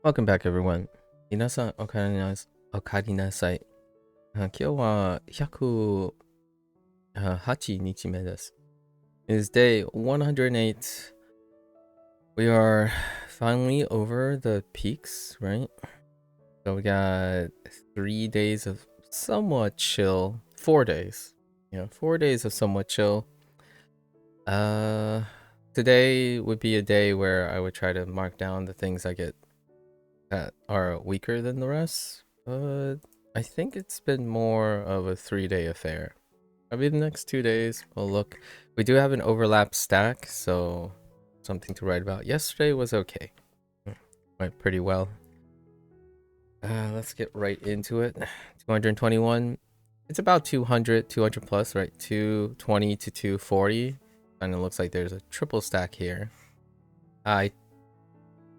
Welcome back, everyone. 皆さん、おかえりなさい。今日は108日目です。It is day 108. We are finally over the peaks, right? So we got 3 days of somewhat chill. 4 days. 4 days of somewhat chill. Today would be a day where I would try to mark down the things I get that are weaker than the rest, but I think it's been more of a 3-day affair. Maybe the next 2 days we'll look. We do have an overlap stack, so something to write about. Yesterday was okay. Went pretty well. Let's get right into it. 221. It's about 200 plus, right? 220 to 240. And it looks like there's a triple stack here. I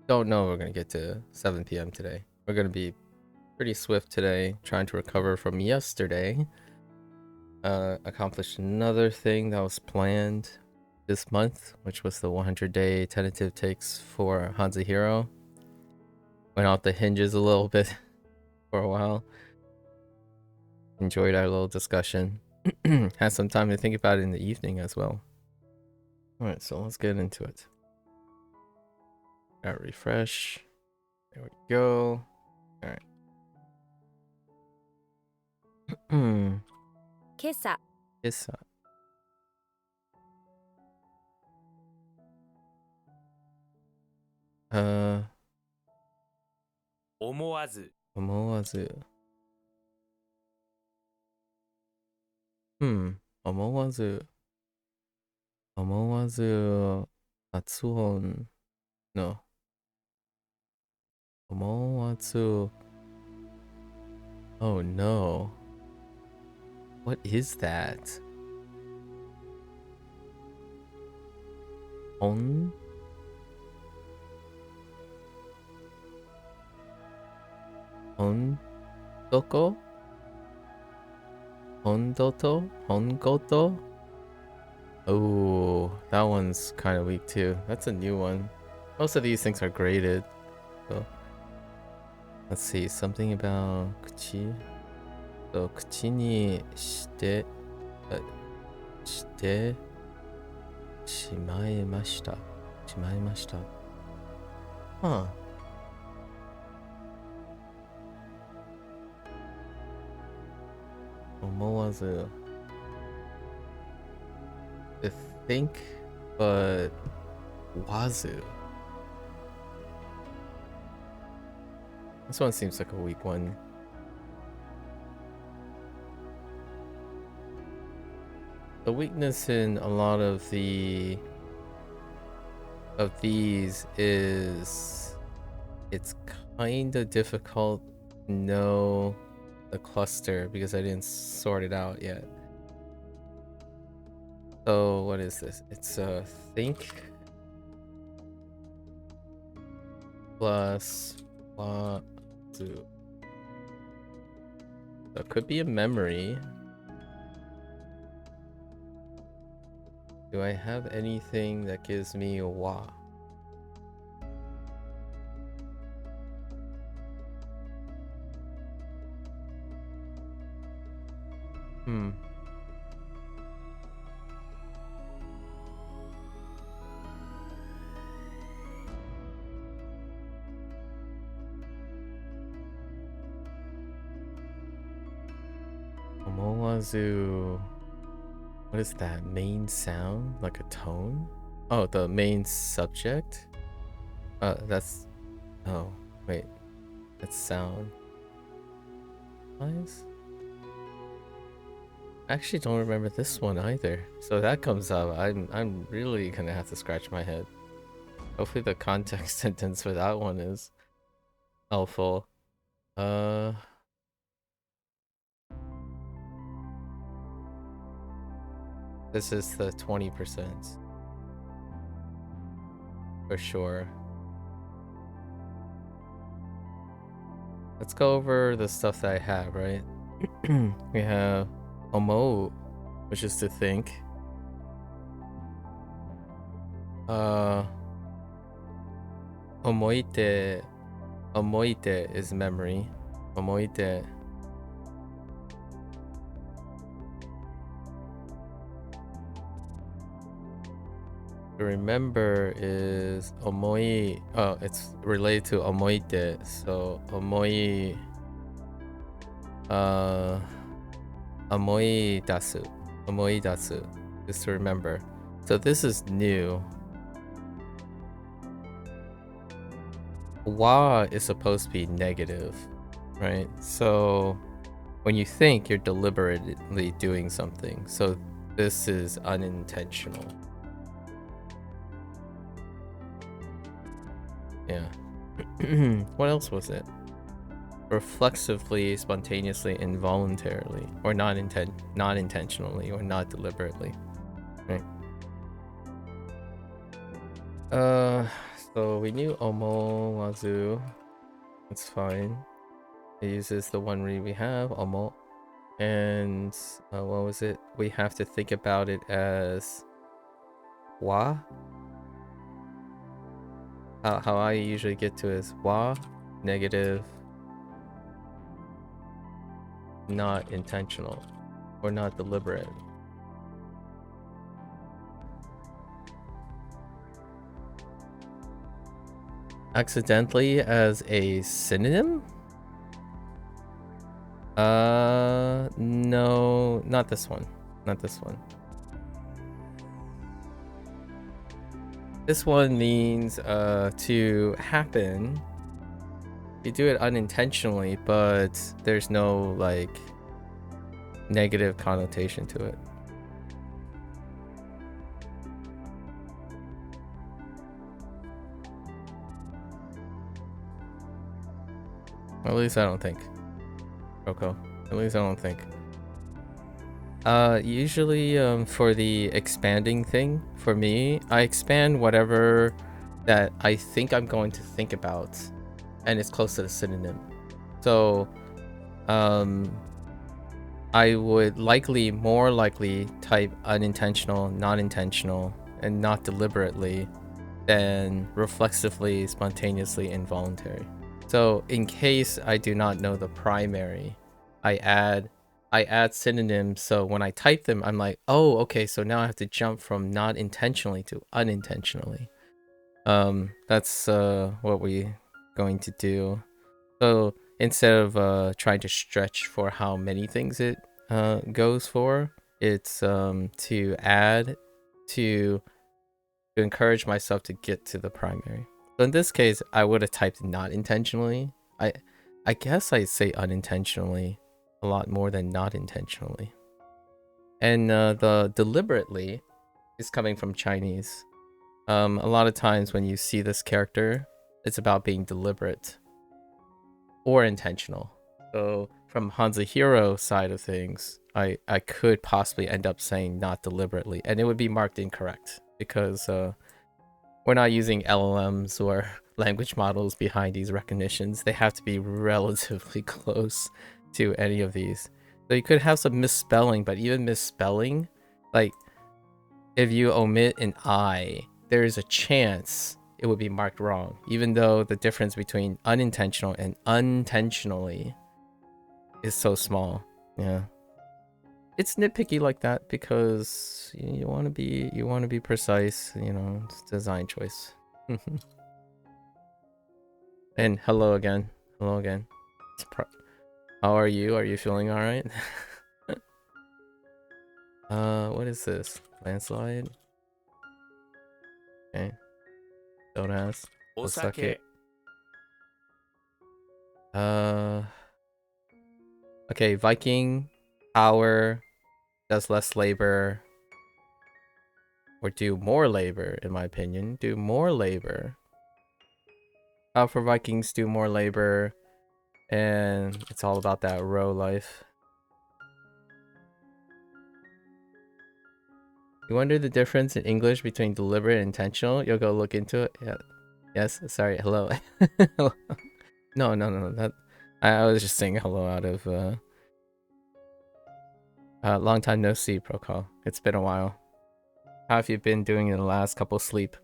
don't know if we're gonna get to 7 p.m. today. We're gonna be pretty swift today, trying to recover from yesterday. Accomplished another thing that was planned this month, which was the 100-day tentative takes for Hanzahiro. Went off the hinges a little bit for a while. Enjoyed our little discussion. Had some time to think about it in the evening as well. Alright, so let's get into it. Gotta refresh. There we go. Alright. 今朝 Yes. 思わず思わず発音の思わず Oh no. What is that? On? Ondoko? Hondoto? Hongoto? Oh, that one's kind of weak too. That's a new one. Most of these things are graded. So let's see. Something about kuchi. So kuchi ni shite shimaemashita. Huh. Omowazu. To think, but wazoo. This one seems like a weak one. The weakness in a lot of these is it's kind of difficult to know the cluster because I didn't sort it out yet. So what is this? It's a think plus wazoo. So it could be a memory. Do I have anything that gives me a wa? Omowazu. What is that? Main sound? Like a tone? Oh, the main subject? That's... Oh, wait. That's sound. Wise? I actually don't remember this one either. So that comes up. I'm really gonna have to scratch my head. Hopefully the context sentence for that one is helpful. This is the 20%. For sure. Let's go over the stuff that I have, right? We have Omo, which is to think. Omoite Omoite is memory. Omoite. To remember is omoi. Oh, it's related to omoite. So omoi. Omoi dasu. Omoi dasu is to remember. So this is new. Wa is supposed to be negative, right? So when you think, you're deliberately doing something. So this is unintentional. Yeah. What else was it? Reflexively, spontaneously, involuntarily, or not intentionally, or not deliberately. Right. So we knew Omo Wazu. That's fine. It uses the one read we have, Omo. And what was it? We have to think about it as wa. How I usually get to is wa, negative, not intentional, or not deliberate. Accidentally as a synonym? No, not this one. Not this one. This one means to happen. You do it unintentionally, but there's no like negative connotation to it. At least I don't think. Roko. At least I don't think. Usually for the expanding thing, for me, I expand whatever that I think I'm going to think about, and it's close to the synonym. So I would more likely type unintentional, non-intentional, and not deliberately than reflexively, spontaneously, involuntary. So in case I do not know the primary, I add synonyms, so when I type them, I'm like, oh, okay, so now I have to jump from not intentionally to unintentionally. That's what we're going to do. So instead of trying to stretch for how many things it goes for, it's to add to encourage myself to get to the primary. So in this case, I would have typed not intentionally. I guess I'd say unintentionally a lot more than not intentionally. And the deliberately is coming from Chinese. A lot of times when you see this character, it's about being deliberate or intentional. So from Hanzahiro side of things, I could possibly end up saying not deliberately, and it would be marked incorrect because we're not using LLMs or language models behind these recognitions. They have to be relatively close to any of these. So you could have some misspelling, but even misspelling, like if you omit an I, there is a chance it would be marked wrong, even though the difference between unintentional and unintentionally is so small. Yeah. It's nitpicky like that because you want to be precise, you know, it's design choice. And hello again. Hello again. How are you? Are you feeling all right? What is this? Landslide? Okay. Don't ask. Let's suck it. Okay, Viking, power, does less labor. Or do more labor, in my opinion. Do more labor. Powerful Vikings do more labor. And it's all about that row life. You wonder the difference in English between deliberate and intentional? You'll go look into it. Yeah. Yes. Sorry. Hello. No. That I was just saying hello out of long time no see, Procol. It's been a while. How have you been doing in the last couple sleep?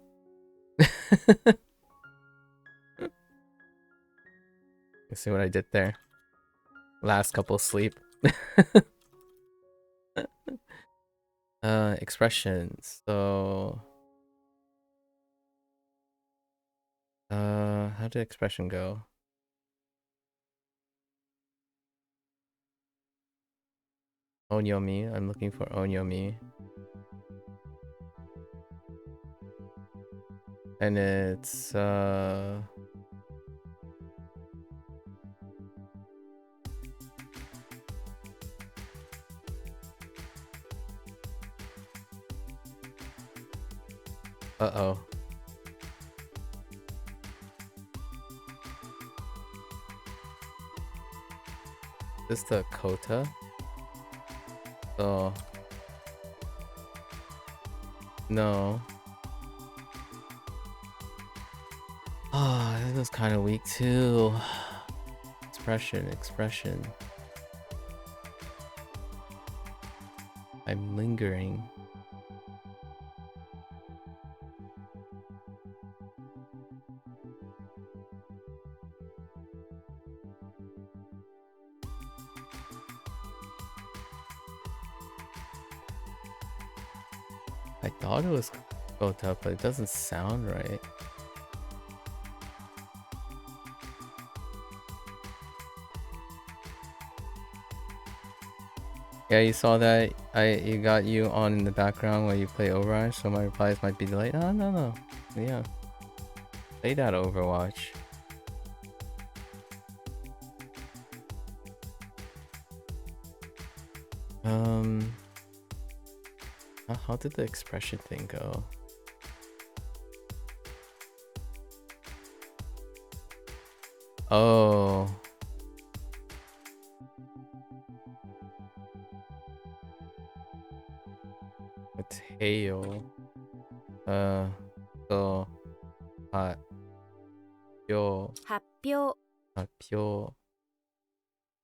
You see what I did there? Last couple sleep. Expressions. So how did expression go? Onyomi. I'm looking for onyomi. And it's uh-oh. Is this the kota? So no. Oh, this was kind of weak too. Expression. I'm lingering. I thought it was kota, but it doesn't sound right. Yeah, you saw that you got you on in the background while you play Overwatch, so my replies might be delayed. Oh, no. Yeah. Play that Overwatch. How did the expression thing go? Oh. Mateo. So, yo. 発表 Hapyo.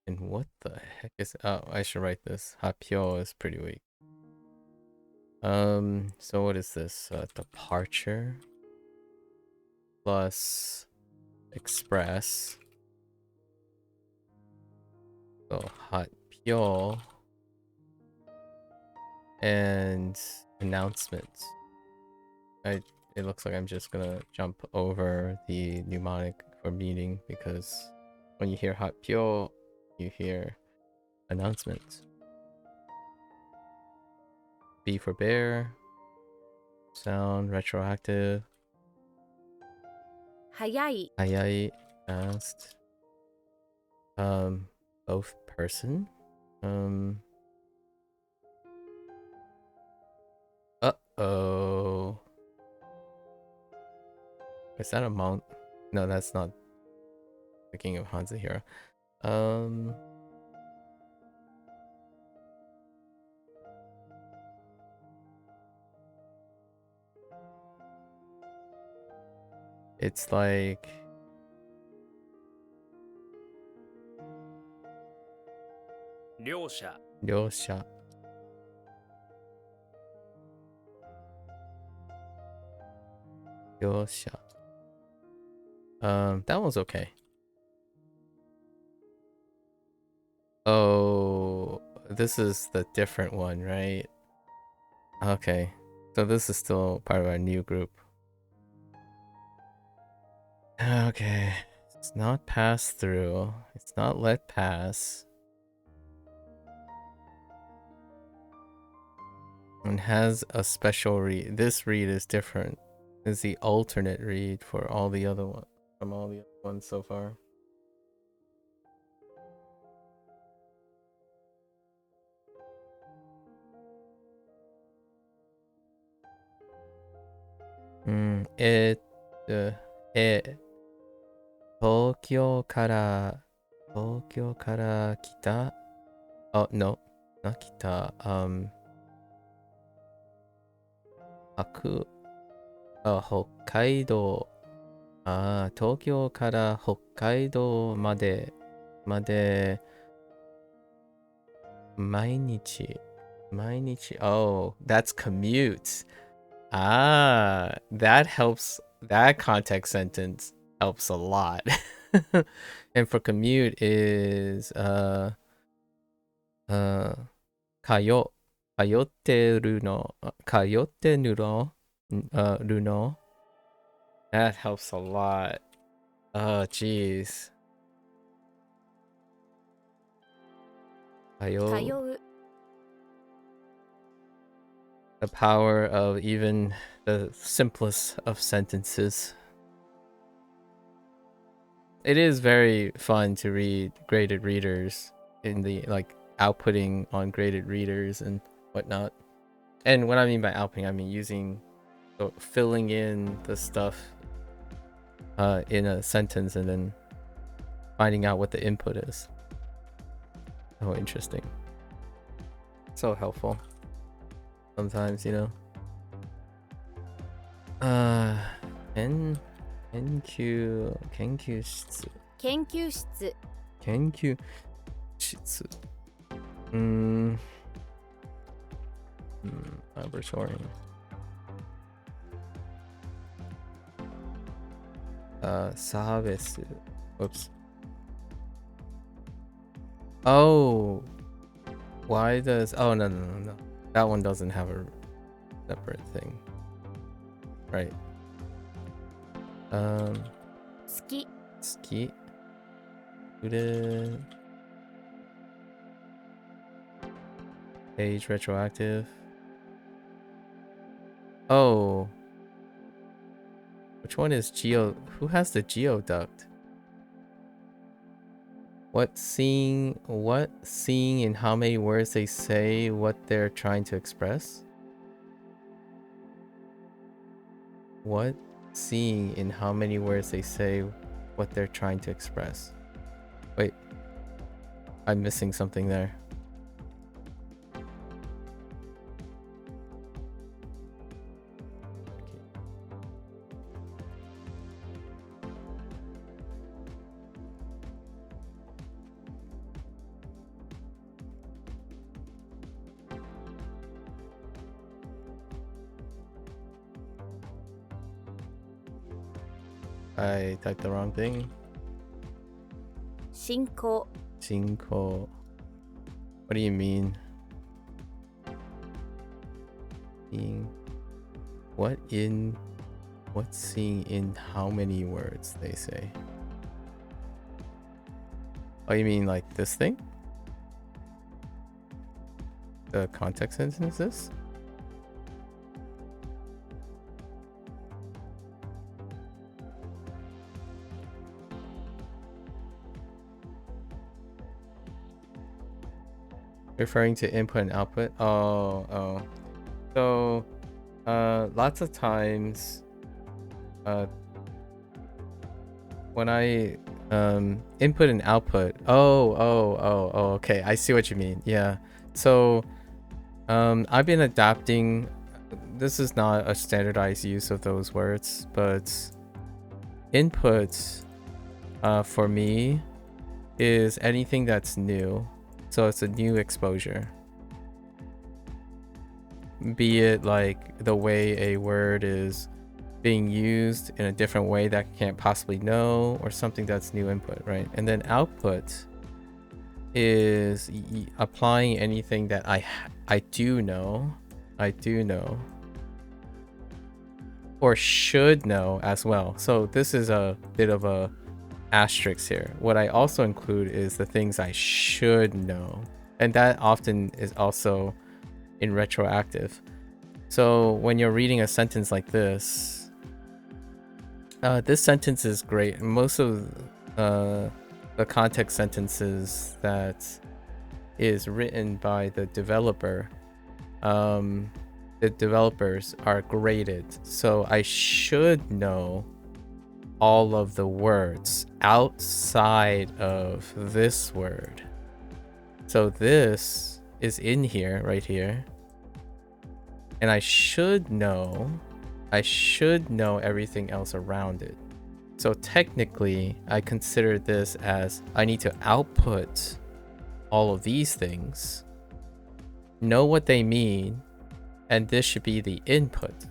And what the heck is... Oh, I should write this. Hapyo is pretty weak. So what is this? Departure plus express. So hapyo and announcements. It looks like I'm just gonna jump over the mnemonic for meeting because when you hear hapyo, you hear announcements. B for bear. Sound retroactive. 早い Hayai fast. Both person. Uh-oh. Is that a mount? No, that's not the King of Hanzahira. It's like... Ryosha. Ryosha. Ryosha. That one's okay. Oh, this is the different one, right? Okay. So this is still part of our new group. Okay. It's not pass through. It's not let pass. And has a special read. This read is different. It's the alternate read for all the other ones from all the other ones so far. Tokyo kara kita. Oh no, not kita. MAKU. Hokkaido. Tokyo kara Hokkaido made mainichi. Oh, that's commute. That helps. That context sentence helps a lot. And for commute is kayo, kayotte runo. That helps a lot. Oh, jeez. Kayo. The power of even the simplest of sentences. It is very fun to read graded readers in the like outputting on graded readers and whatnot. And what I mean by outputting, I mean using filling in the stuff in a sentence and then finding out what the input is. Oh, interesting. So helpful. Sometimes, you know. Kenkyu shitsu. Kenkyu shitsu. Laboratory. Service. Whoops. Oh. Why does... Oh, no. That one doesn't have a separate thing. Right. Ski. Age retroactive. Oh. Which one is geo? Who has the geoduct? What seeing in how many words they say what they're trying to express? What seeing in how many words they say what they're trying to express? Wait, I'm missing something there. I typed the wrong thing. Shinko. What do you mean? What's seeing in how many words they say? Oh, you mean like this thing? The context sentences? Referring to input and output. Oh. So lots of times when I input and output. Oh, okay, I see what you mean. Yeah. So I've been adapting. This is not a standardized use of those words, but input for me is anything that's new. So it's a new exposure. Be it like the way a word is being used in a different way that I can't possibly know, or something that's new input, right? And then output is applying anything that I do know, or should know as well. So this is a bit of a asterisk here. What I also include is the things I should know, and that often is also in retroactive. So when you're reading a sentence like this sentence is great. Most of the context sentences that is written by the developer, the developers are graded, so I should know all of the words outside of this word. So this is in here, right here, and I should know everything else around it. So technically I consider this as I need to output all of these things, know what they mean, and this should be the input.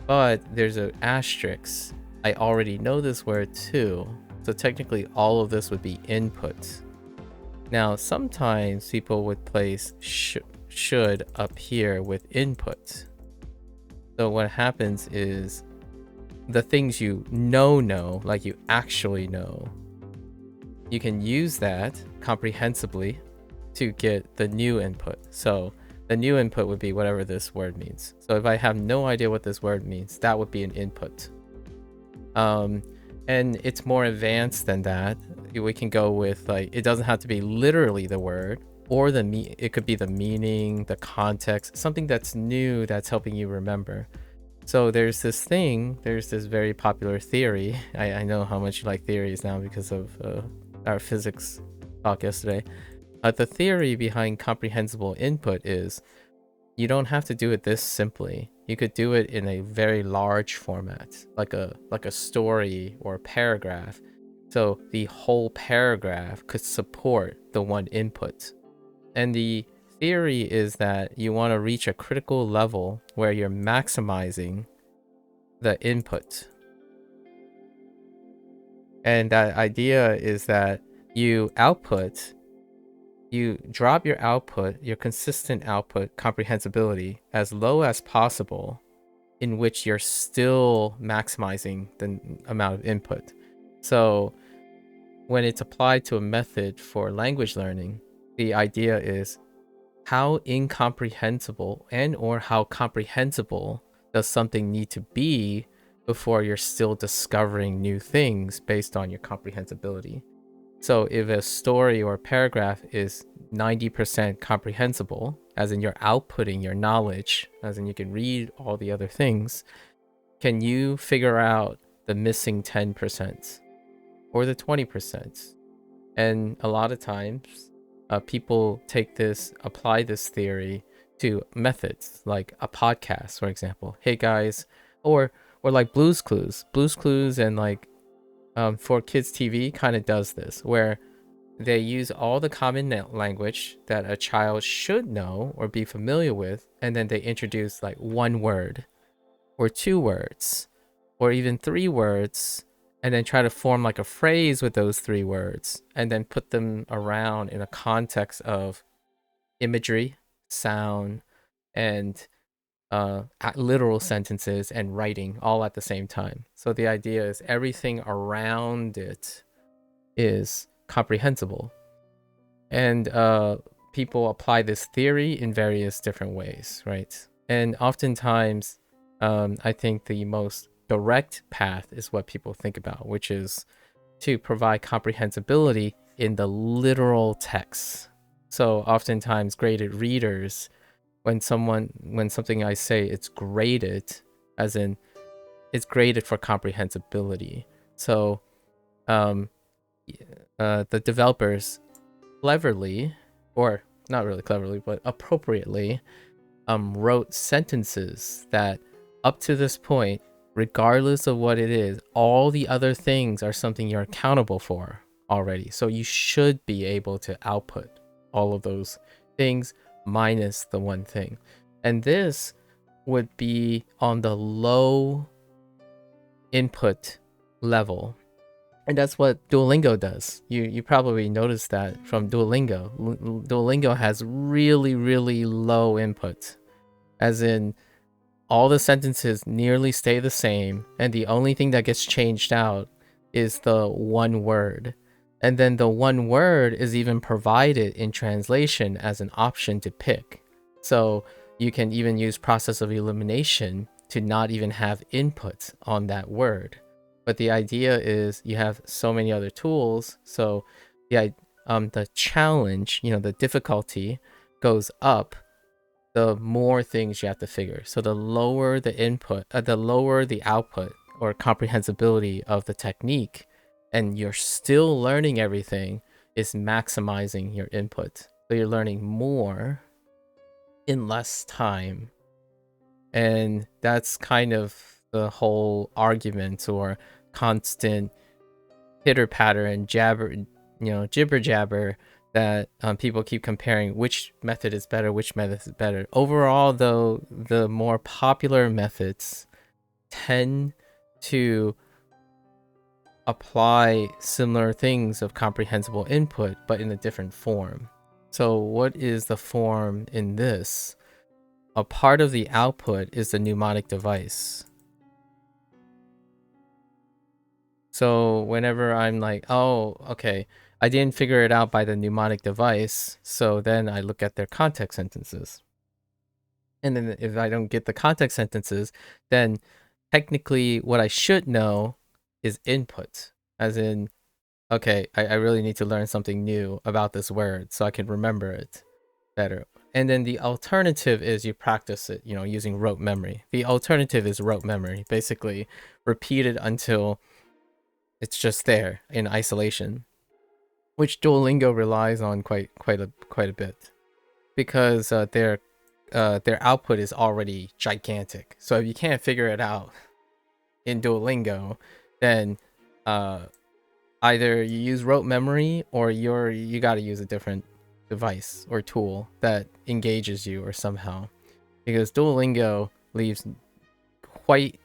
But there's an asterisk. I already know this word too, So technically all of this would be input. Now, sometimes people would place should up here with input. So what happens is the things you know, like you actually know, you can use that comprehensively to get the new input. So the new input would be whatever this word means. So if I have no idea what this word means, that would be an input. And it's more advanced than that. We can go with, like, it doesn't have to be literally the word, or it could be the meaning, the context, something that's new that's helping you remember. So there's this very popular theory. I know how much you like theories now because of our physics talk yesterday. The theory behind comprehensible input is you don't have to do it this simply. You could do it in a very large format, like a story or a paragraph. So the whole paragraph could support the one input. And the theory is that you want to reach a critical level where you're maximizing the input. And that idea is that you drop your output, your consistent output comprehensibility as low as possible, in which you're still maximizing the amount of input. So when it's applied to a method for language learning, the idea is how incomprehensible or how comprehensible does something need to be before you're still discovering new things based on your comprehensibility. So if a story or paragraph is 90% comprehensible, as in you're outputting your knowledge, as in you can read all the other things, can you figure out the missing 10% or the 20%? And a lot of times, people apply this theory to methods, like a podcast, for example. Hey guys, or like Blue's Clues. Blue's Clues and like for kids TV kind of does this, where they use all the common language that a child should know or be familiar with, and then they introduce like one word or two words or even three words, and then try to form like a phrase with those three words, and then put them around in a context of imagery, sound, and literal sentences and writing all at the same time. So the idea is everything around it is comprehensible. And people apply this theory in various different ways, right? And oftentimes, I think the most direct path is what people think about, which is to provide comprehensibility in the literal text. So oftentimes graded readers, when something I say it's graded, as in it's graded for comprehensibility. So the developers cleverly, or not really cleverly, but appropriately, wrote sentences that up to this point, regardless of what it is, all the other things are something you're accountable for already. So you should be able to output all of those things minus the one thing. And this would be on the low input level. And that's what Duolingo does. You probably noticed that from Duolingo. Duolingo has really, really low input, as in all the sentences nearly stay the same, and the only thing that gets changed out is the one word. And then the one word is even provided in translation as an option to pick. So you can even use process of elimination to not even have input on that word. But the idea is you have so many other tools, so the challenge, the difficulty goes up the more things you have to figure. So the lower the input, the lower the output or comprehensibility of the technique, and you're still learning everything, is maximizing your input. So you're learning more in less time. And that's kind of the whole argument or constant pitter patter and jibber jabber that people keep comparing which method is better, which method is better. Overall, though, the more popular methods tend to apply similar things of comprehensible input, but in a different form. So what is the form in this? A part of the output is the mnemonic device. So whenever I'm like, oh, okay, I didn't figure it out by the mnemonic device, so then I look at their context sentences. And then if I don't get the context sentences, then technically what I should know is input, as in, okay, I really need to learn something new about this word so I can remember it better. And then the alternative is you practice it, using rote memory. The alternative is rote memory, basically repeat it until it's just there in isolation, which Duolingo relies on quite a bit, because their output is already gigantic. So if you can't figure it out in Duolingo, then either you use rote memory or you got to use a different device or tool that engages you or somehow, because Duolingo leaves quite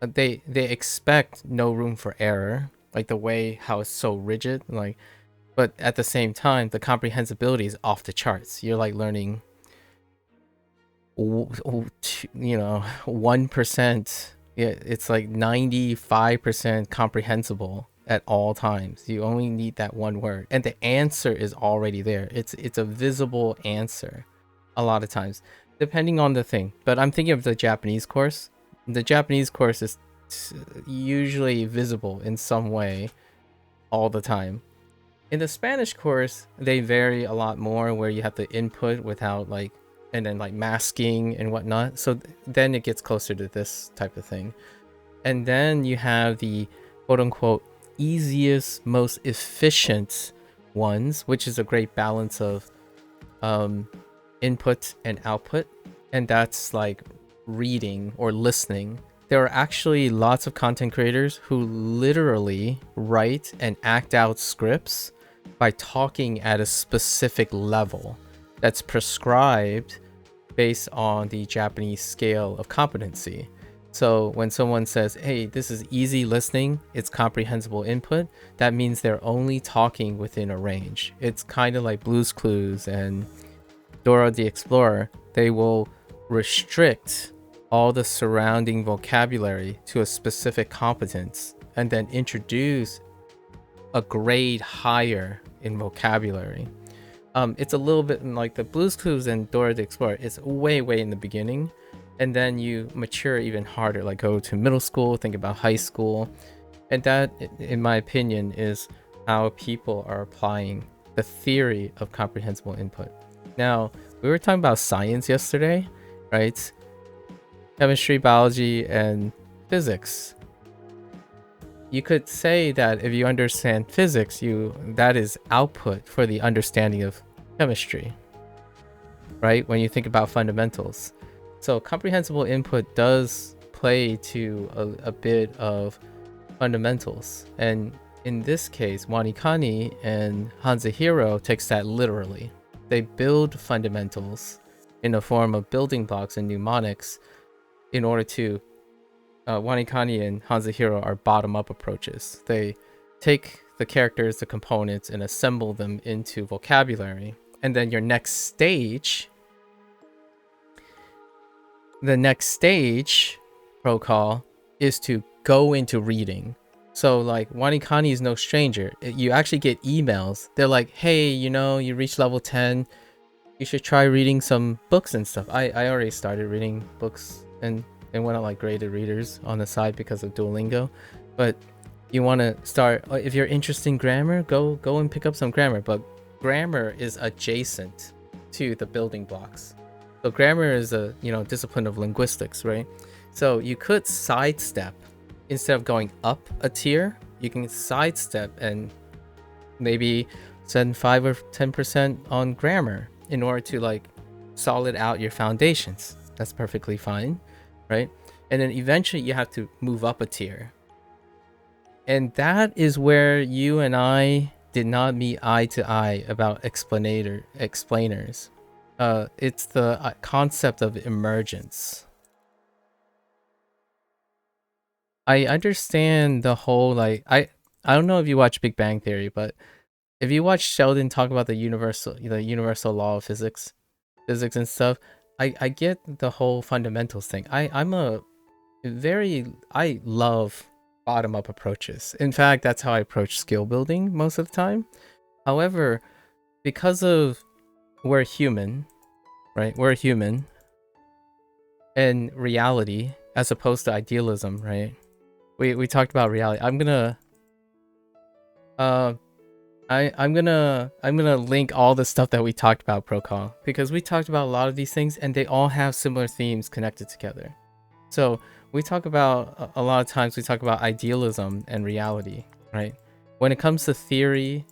they expect no room for error, like the way how it's so rigid, like, but at the same time the comprehensibility is off the charts. You're like learning 1%. Yeah, it's like 95% comprehensible at all times. You only need that one word and the answer is already there. It's a visible answer a lot of times, depending on the thing. But I'm thinking of the Japanese course. The Japanese course is usually visible in some way all the time. In the Spanish course, they vary a lot more, where you have to input without like, and then like masking and whatnot. So then it gets closer to this type of thing. And then you have the quote unquote easiest, most efficient ones, which is a great balance of input and output. And that's like reading or listening. There are actually lots of content creators who literally write and act out scripts by talking at a specific level that's prescribed based on the Japanese scale of competency. So when someone says, hey, this is easy listening, it's comprehensible input, that means they're only talking within a range. It's kind of like Blue's Clues and Dora the Explorer. They will restrict all the surrounding vocabulary to a specific competence and then introduce a grade higher in vocabulary. It's a little bit like the Blue's Clues and Dora the Explorer. It's way in the beginning, and then you mature even harder, like go to middle school, think about high school. And that, in my opinion, is how people are applying the theory of comprehensible input. Now, we were talking about science yesterday, right? Chemistry, biology, and physics. You could say that if you understand physics, that is output for the understanding of chemistry, right? When you think about fundamentals. So comprehensible input does play to a bit of fundamentals. And in this case, WaniKani and Hanzahiro takes that literally. They build fundamentals in the form of building blocks and mnemonics in order to WaniKani and Hanzahiro are bottom-up approaches. They take the characters, the components, and assemble them into vocabulary. And then your next stage, the next stage protocol is to go into reading. So like WaniKani is no stranger. You actually get emails. They're like, hey, you reached level 10. You should try reading some books and stuff. I already started reading books and we're not like graded readers on the side because of Duolingo, but you want to start, if you're interested in grammar, go and pick up some grammar. But grammar is adjacent to the building blocks. So grammar is a discipline of linguistics, right? So you could sidestep, instead of going up a tier, you can sidestep and maybe spend 5 or 10% on grammar in order to like solid out your foundations. That's perfectly fine, right? And then eventually you have to move up a tier. And that is where you and I did not meet eye to eye about explainers. It's the concept of emergence. I understand the whole, like, I don't know if you watch Big Bang Theory, but if you watch Sheldon talk about the universal law of physics and stuff, I get the whole fundamentals thing. I love bottom up approaches. In fact, that's how I approach skill building most of the time. However, because of we're human, right? We're human and reality as opposed to idealism, right? We talked about reality. I'm gonna link all the stuff that we talked about Procol, because we talked about a lot of these things and they all have similar themes connected together. So we talk about a lot of times we talk about idealism and reality, right? When it comes to theory,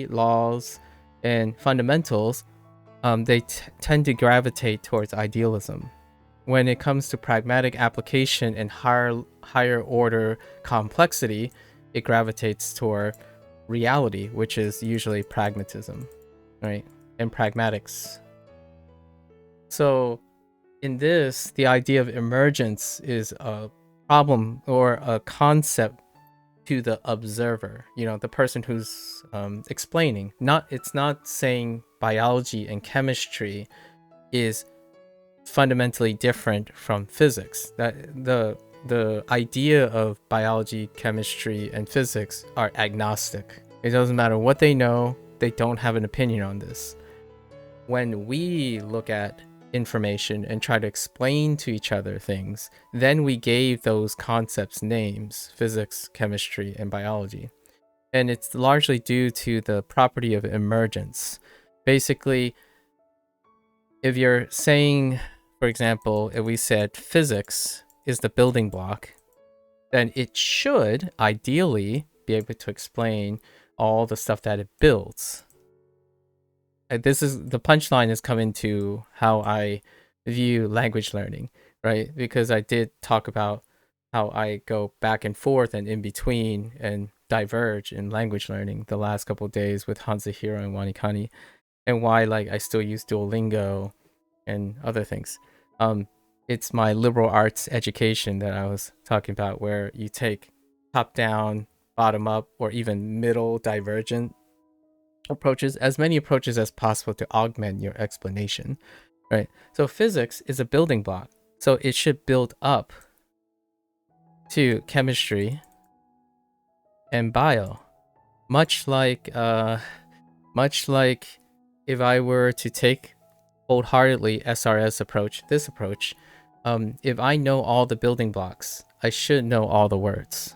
laws, and fundamentals, they tend to gravitate towards idealism. When it comes to pragmatic application and higher order complexity, it gravitates toward reality, which is usually pragmatism, right? And pragmatics. So in this, the idea of emergence is a problem or a concept to the observer, the person who's explaining. It's not saying biology and chemistry is fundamentally different from physics. That the idea of biology, chemistry, and physics are agnostic. It doesn't matter what they know, they don't have an opinion on this. When we look at information and try to explain to each other things, then we gave those concepts names: physics, chemistry, and biology. And it's largely due to the property of emergence. Basically, if you're saying, for example, if we said physics is the building block, then it should ideally be able to explain all the stuff that it builds. This is the punchline is coming to how I view language learning, right? Because I did talk about how I go back and forth and in between and diverge in language learning the last couple of days with Hanzahiro and WaniKani, and why I still use Duolingo and other things. It's my liberal arts education that I was talking about, where you take top down, bottom up, or even middle divergent approaches, as many approaches as possible to augment your explanation, right? So physics is a building block, so it should build up to chemistry and bio, much like if I were to take wholeheartedly SRS approach, this approach, if I know all the building blocks, I should know all the words,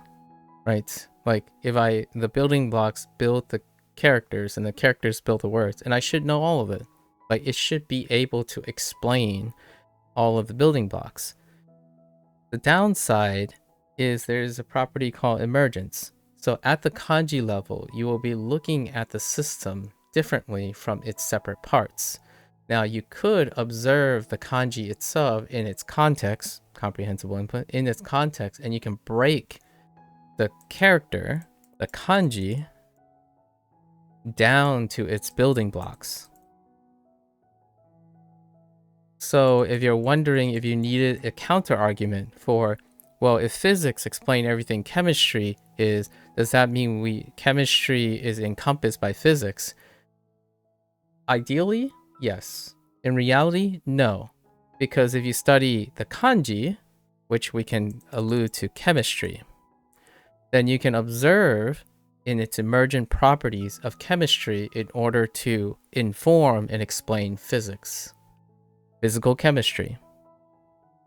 right? Like if the building blocks build the characters and the characters build the words, and I should know all of it. Like it should be able to explain all of the building blocks. The downside is there's a property called emergence. So at the kanji level, you will be looking at the system differently from its separate parts. Now you could observe the kanji itself in its context, comprehensible input, in its context, and you can break the character, the kanji, down to its building blocks. So if you're wondering if you needed a counter argument for, well, if physics explain everything chemistry is, does that mean chemistry is encompassed by physics? Ideally, yes. In reality, no. Because if you study the kanji, which we can allude to chemistry, then you can observe in its emergent properties of chemistry in order to inform and explain physics, physical chemistry.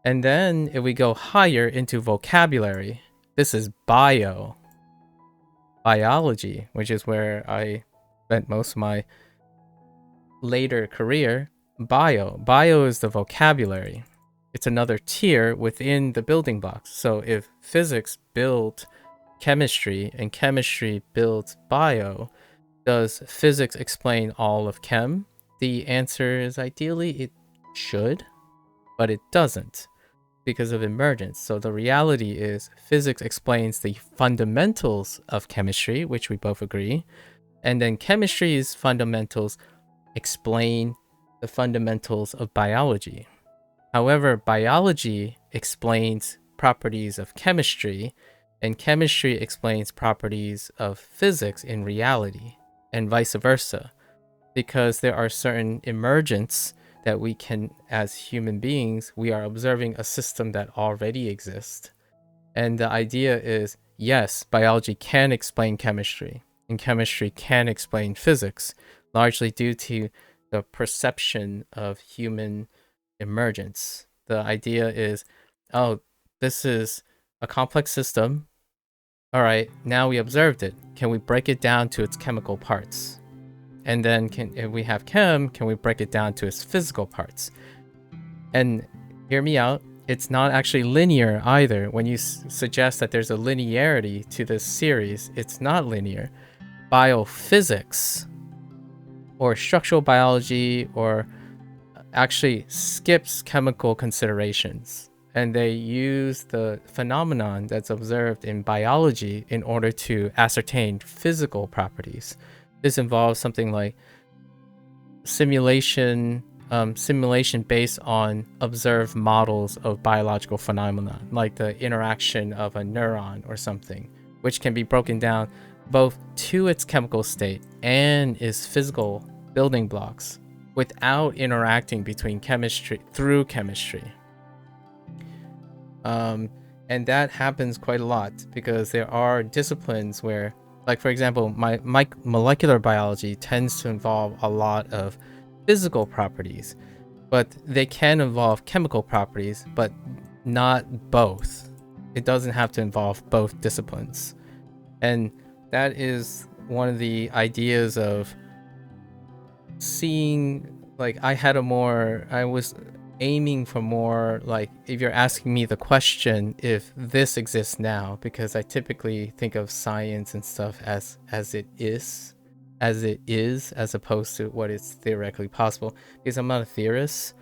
And then if we go higher into vocabulary, this is biology, which is where I spent most of my later career. Bio is the vocabulary. It's another tier within the building blocks. So if physics built chemistry and chemistry builds bio, does physics explain all of chem? The answer is ideally it should, but it doesn't because of emergence. So the reality is physics explains the fundamentals of chemistry, which we both agree, and then chemistry's fundamentals explain the fundamentals of biology. However, biology explains properties of chemistry, and chemistry explains properties of physics in reality, and vice versa, because there are certain emergents that we can, as human beings, we are observing a system that already exists. And the idea is, yes, biology can explain chemistry, and chemistry can explain physics, largely due to the perception of human emergence. The idea is, oh, this is a complex system. All right, now we observed it. Can we break it down to its chemical parts? And then if we have chem, can we break it down to its physical parts? And hear me out, it's not actually linear either. When you suggest that there's a linearity to this series, it's not linear. Biophysics or structural biology or actually skips chemical considerations, and they use the phenomenon that's observed in biology in order to ascertain physical properties. This involves something like simulation based on observed models of biological phenomena, like the interaction of a neuron or something, which can be broken down both to its chemical state and its physical building blocks without interacting between chemistry through chemistry. And that happens quite a lot because there are disciplines where, like for example, my molecular biology tends to involve a lot of physical properties, but they can involve chemical properties, but not both. It doesn't have to involve both disciplines. And that is one of the ideas of seeing, like, I was aiming for more, like, if you're asking me the question if this exists now, because I typically think of science and stuff as it is, as opposed to what is theoretically possible, because I'm not a theorist.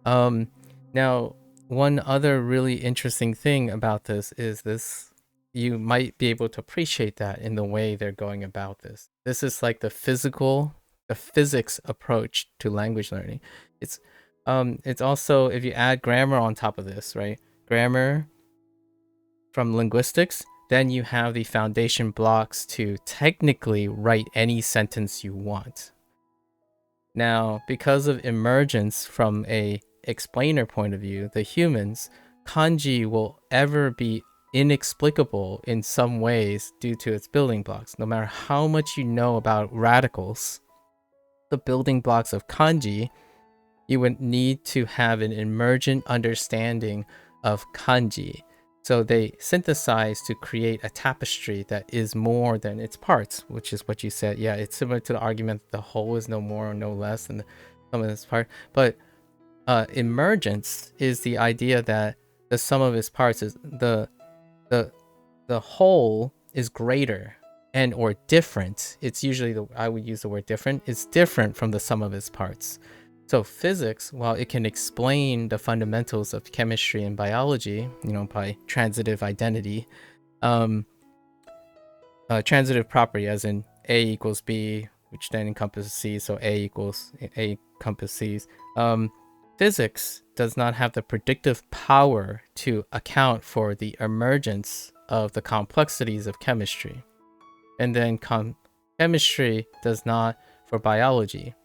Now, one other really interesting thing about this is this, you might be able to appreciate that in the way they're going about this. This is like the physics approach to language learning. It's also, if you add grammar on top of this, right? Grammar from linguistics, then you have the foundation blocks to technically write any sentence you want. Now, because of emergence from a explainer point of view, the humans, kanji will ever be inexplicable in some ways due to its building blocks. No matter how much you know about radicals, the building blocks of kanji, you would need to have an emergent understanding of kanji. So they synthesize to create a tapestry that is more than its parts, which is what you said. Yeah, it's similar to the argument that the whole is no more or no less than the sum of its part. But emergence is the idea that the sum of its parts is the whole is greater and or different. It's usually I would use the word different. It's different from the sum of its parts. So physics, while it can explain the fundamentals of chemistry and biology, by transitive identity, transitive property, as in A equals B, which then encompasses C, so A encompasses C's. Physics does not have the predictive power to account for the emergence of the complexities of chemistry. And then chemistry does not for biology.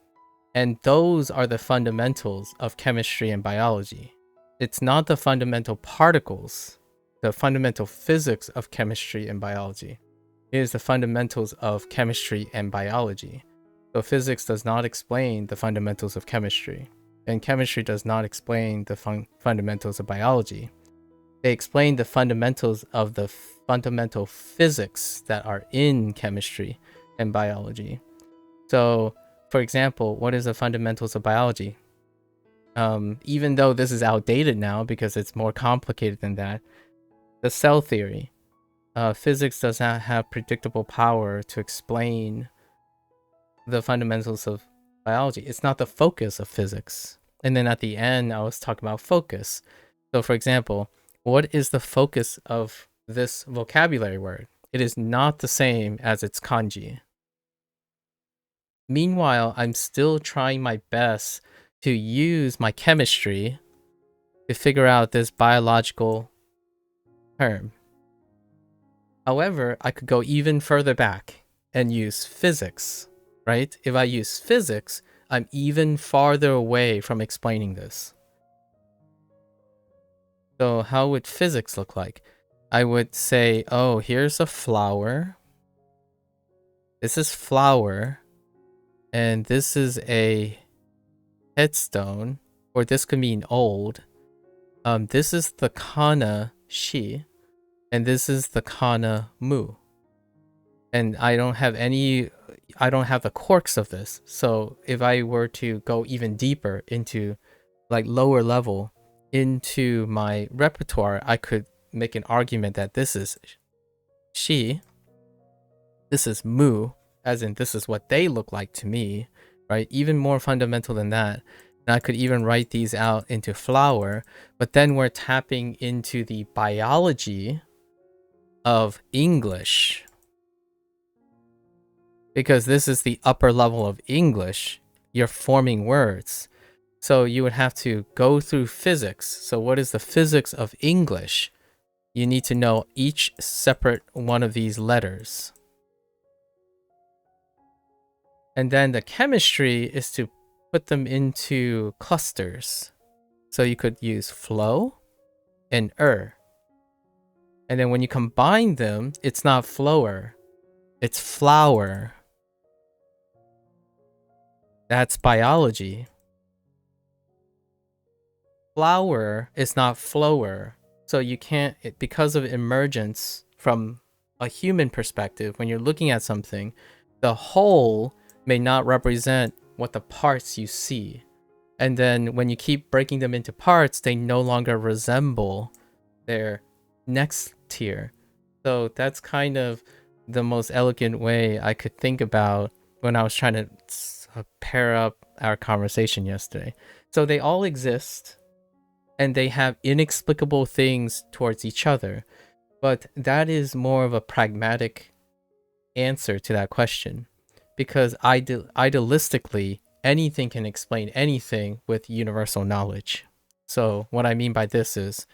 And those are the fundamentals of chemistry and biology. It's not the fundamental particles, the fundamental physics of chemistry and biology. It is the fundamentals of chemistry and biology. So physics does not explain the fundamentals of chemistry, and chemistry does not explain the fundamentals of biology. They explain the fundamentals of the fundamental physics that are in chemistry and biology. So, for example, what is the fundamentals of biology? Even though this is outdated now because it's more complicated than that, the cell theory. Physics does not have predictable power to explain the fundamentals of biology. It's not the focus of physics. And then at the end, I was talking about focus. So, for example, what is the focus of this vocabulary word? It is not the same as its kanji. Meanwhile, I'm still trying my best to use my chemistry to figure out this biological term. However, I could go even further back and use physics, right? If I use physics, I'm even farther away from explaining this. So how would physics look like? I would say, oh, here's a flower. This is flower. And this is a headstone, or this could mean old. This is the kana shi, and this is the kana mu. And I don't have the quirks of this. So if I were to go even deeper into like lower level into my repertoire, I could make an argument that this is shi, this is mu, as in this is what they look like to me, right? Even more fundamental than that. And I could even write these out into flower, but then we're tapping into the biology of English. Because this is the upper level of English, you're forming words. So you would have to go through physics. So what is the physics of English? You need to know each separate one of these letters. And then the chemistry is to put them into clusters. So you could use flow and And then when you combine them, it's not flower, it's flower. That's biology. Flower is not flower. So you can't, because of emergence from a human perspective, when you're looking at something, the whole may not represent what the parts you see. And then when you keep breaking them into parts, they no longer resemble their next tier. So that's kind of the most elegant way I could think about when I was trying to pair up our conversation yesterday. So they all exist and they have inexplicable things towards each other, but that is more of a pragmatic answer to that question, because idealistically anything can explain anything with universal knowledge. So what I mean by this is,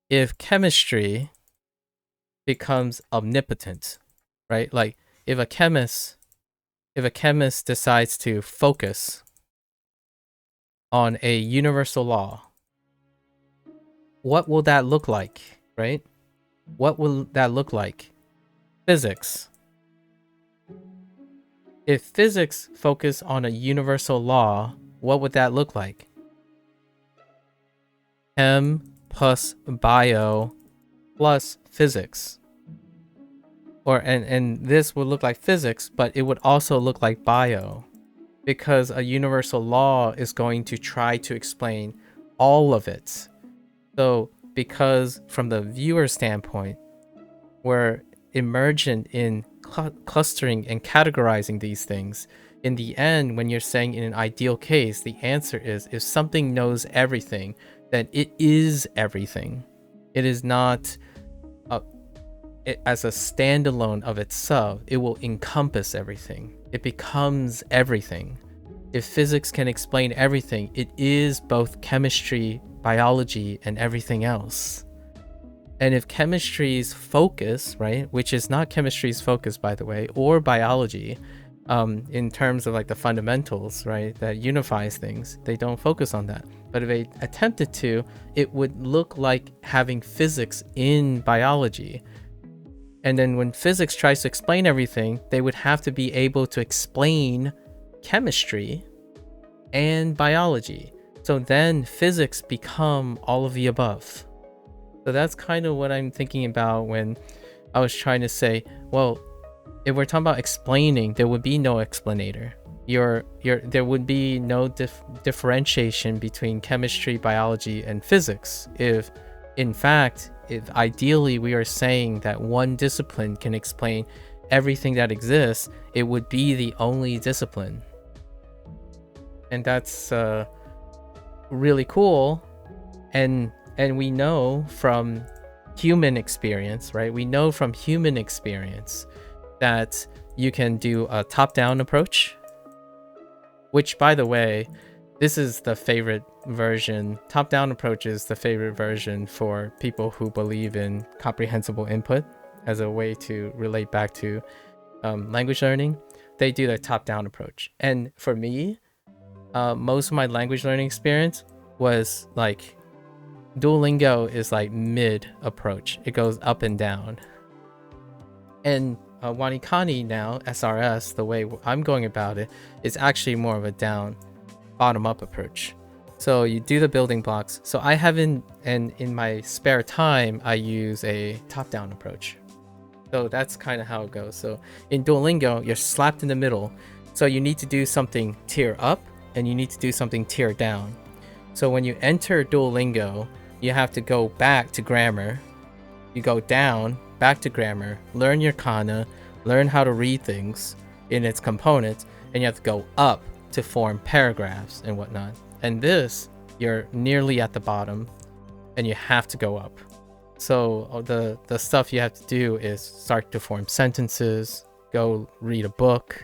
if chemistry becomes omnipotent, right? Like if a chemist decides to focus on a universal law, what will that look like, right? What will that look like? Physics. If physics focus on a universal law, what would that look like? Chem plus bio plus physics. And this would look like physics, but it would also look like bio, because a universal law is going to try to explain all of it. So because from the viewer standpoint, we're emergent in clustering and categorizing these things, in the end, when you're saying in an ideal case, the answer is, if something knows everything, then it is everything. It is not as a standalone of itself. It will encompass everything. It becomes everything. If physics can explain everything, it is both chemistry, biology, and everything else. And if chemistry's focus, right, which is not chemistry's focus, by the way, or biology, in terms of like the fundamentals, right, that unifies things, they don't focus on that. But if they attempted to, it would look like having physics in biology. And then when physics tries to explain everything, they would have to be able to explain chemistry and biology. So then physics become all of the above. So that's kind of what I'm thinking about when I was trying to say, well, if we're talking about explaining, there would be no explanator. There would be no differentiation between chemistry, biology, and physics. If, in fact, if ideally we are saying that one discipline can explain everything that exists, it would be the only discipline. And that's really cool. And we know from human experience, right? We know from human experience that you can do a top-down approach, which, by the way, this is the favorite version. Top-down approach is the favorite version for people who believe in comprehensible input as a way to relate back to language learning, they do the top-down approach. And for me, most of my language learning experience was like Duolingo is like mid approach. It goes up and down. And WaniKani now, SRS, the way I'm going about it, is actually more of a bottom up approach. So you do the building blocks. So I haven't, and in my spare time, I use a top-down approach. So that's kind of how it goes. So in Duolingo, you're slapped in the middle. So you need to do something tier up and you need to do something tier down. So when you enter Duolingo, you have to go back to grammar. You go down, back to grammar, learn your kana, learn how to read things in its components, and you have to go up to form paragraphs and whatnot. And this, you're nearly at the bottom and you have to go up. So the stuff you have to do is start to form sentences, go read a book,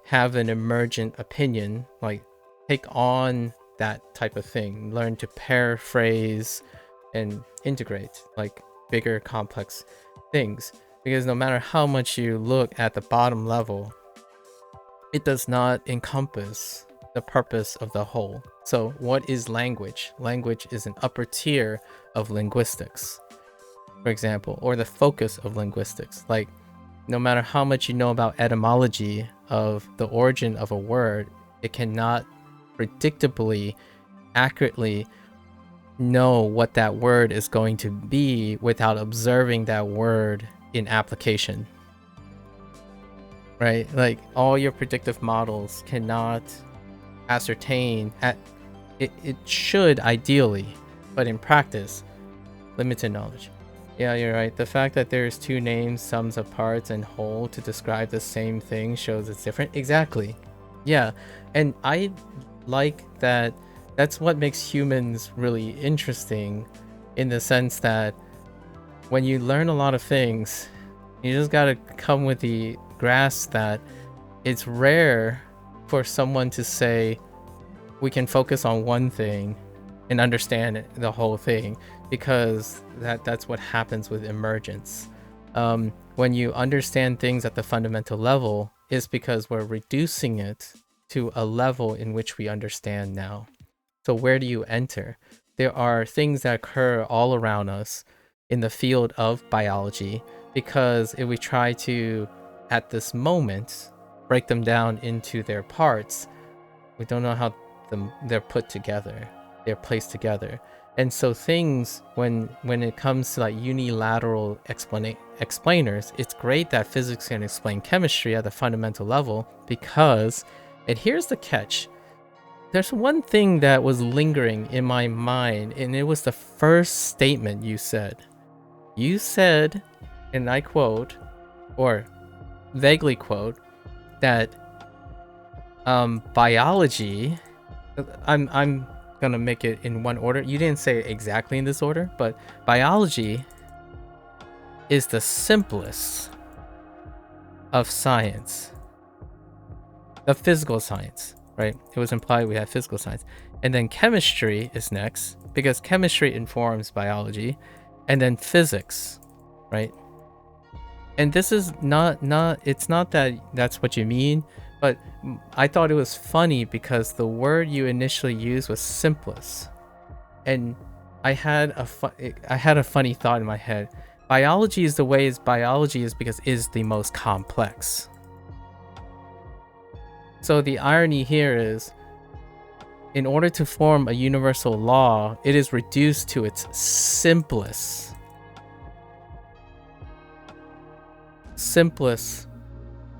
have an emergent opinion, like take on that type of thing, learn to paraphrase and integrate like bigger complex things. Because no matter how much you look at the bottom level, it does not encompass the purpose of the whole. So what is language? Language is an upper tier of linguistics, for example, or the focus of linguistics. Like no matter how much you know about etymology of the origin of a word, it cannot predictably, accurately know what that word is going to be without observing that word in application. Right? Like all your predictive models cannot ascertain it should ideally, but in practice, limited knowledge. Yeah, you're right. The fact that there's two names, sums of parts and whole to describe the same thing shows it's different. Exactly. Yeah. And I like that. That's what makes humans really interesting, in the sense that when you learn a lot of things, you just gotta come with the grasp that it's rare for someone to say, we can focus on one thing and understand the whole thing, because that's what happens with emergence. When you understand things at the fundamental level, it's because we're reducing it to a level in which we understand now. So where do you enter? There are things that occur all around us in the field of biology, because if we try to, at this moment, break them down into their parts, we don't know how they're put together, they're placed together. And so things, when it comes to like unilateral explainers, it's great that physics can explain chemistry at the fundamental level, because, and here's the catch, there's one thing that was lingering in my mind, and it was the first statement you said. You said, and I quote, or vaguely quote, that biology, I'm gonna make it in one order. You didn't say it exactly in this order, but biology is the simplest of science, of physical science, right? It was implied we have physical science, and then chemistry is next, because chemistry informs biology, and then physics, right? And this is not it's not that that's what you mean, but I thought it was funny because the word you initially used was simplest, and I had a funny thought in my head. Biology is the way biology is because it is the most complex. So the irony here is, in order to form a universal law, it is reduced to its simplest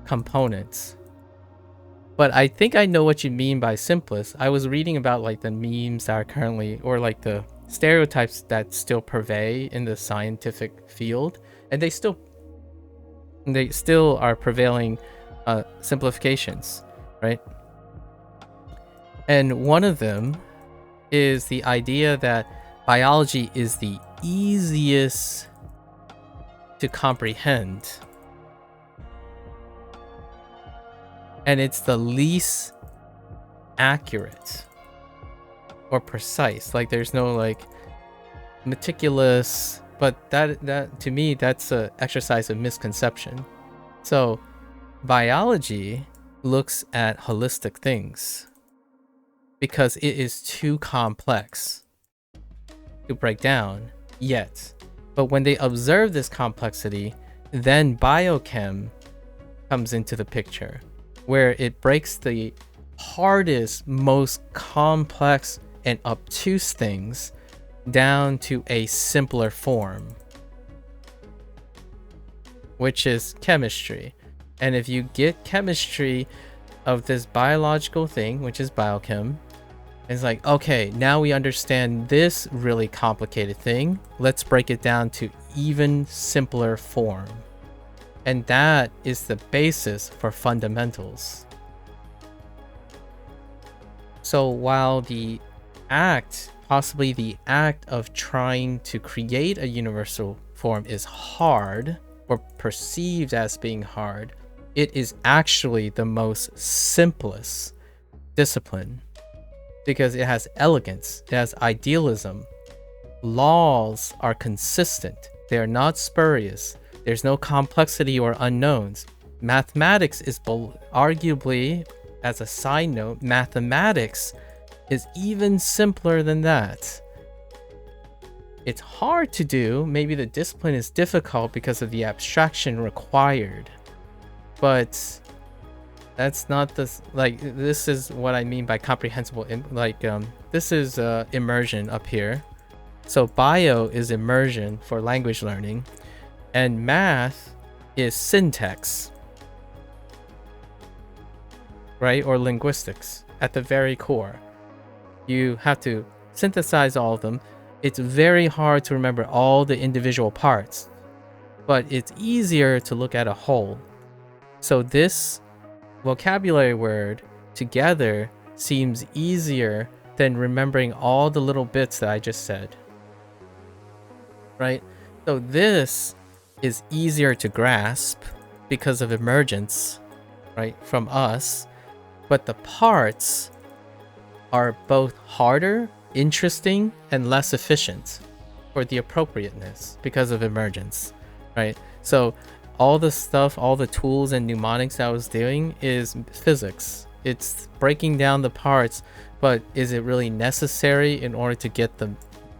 components. But I think I know what you mean by simplest. I was reading about like the memes that are currently, or like the stereotypes that still pervade in the scientific field, and they still are prevailing simplifications, right? And one of them is the idea that biology is the easiest to comprehend, and it's the least accurate or precise. Like there's no like meticulous But that to me, that's an exercise of misconception. So biology looks at holistic things because it is too complex to break down yet. But when they observe this complexity, then biochem comes into the picture, where it breaks the hardest, most complex and obtuse things down to a simpler form, which is chemistry. And if you get chemistry of this biological thing, which is biochem, it's like, okay, now we understand this really complicated thing. Let's break it down to even simpler form. And that is the basis for fundamentals. So while the act, possibly the act of trying to create a universal form is hard, or perceived as being hard, it is actually the most simplest discipline because it has elegance, it has idealism. Laws are consistent, they are not spurious, there's no complexity or unknowns. Mathematics is arguably, as a side note, mathematics is even simpler than that. It's hard to do, maybe the discipline is difficult because of the abstraction required, but that's not this is what I mean by comprehensible, this is immersion up here. So bio is immersion for language learning, and math is syntax, right? Or linguistics at the very core. You have to synthesize all of them. It's very hard to remember all the individual parts, but it's easier to look at a whole. So this vocabulary word together seems easier than remembering all the little bits that I just said, right? So this is easier to grasp because of emergence, right, from us, but the parts are both harder, interesting, and less efficient for the appropriateness because of emergence, right? So all the stuff, all the tools and mnemonics I was doing is physics. It's breaking down the parts, but is it really necessary in order to get the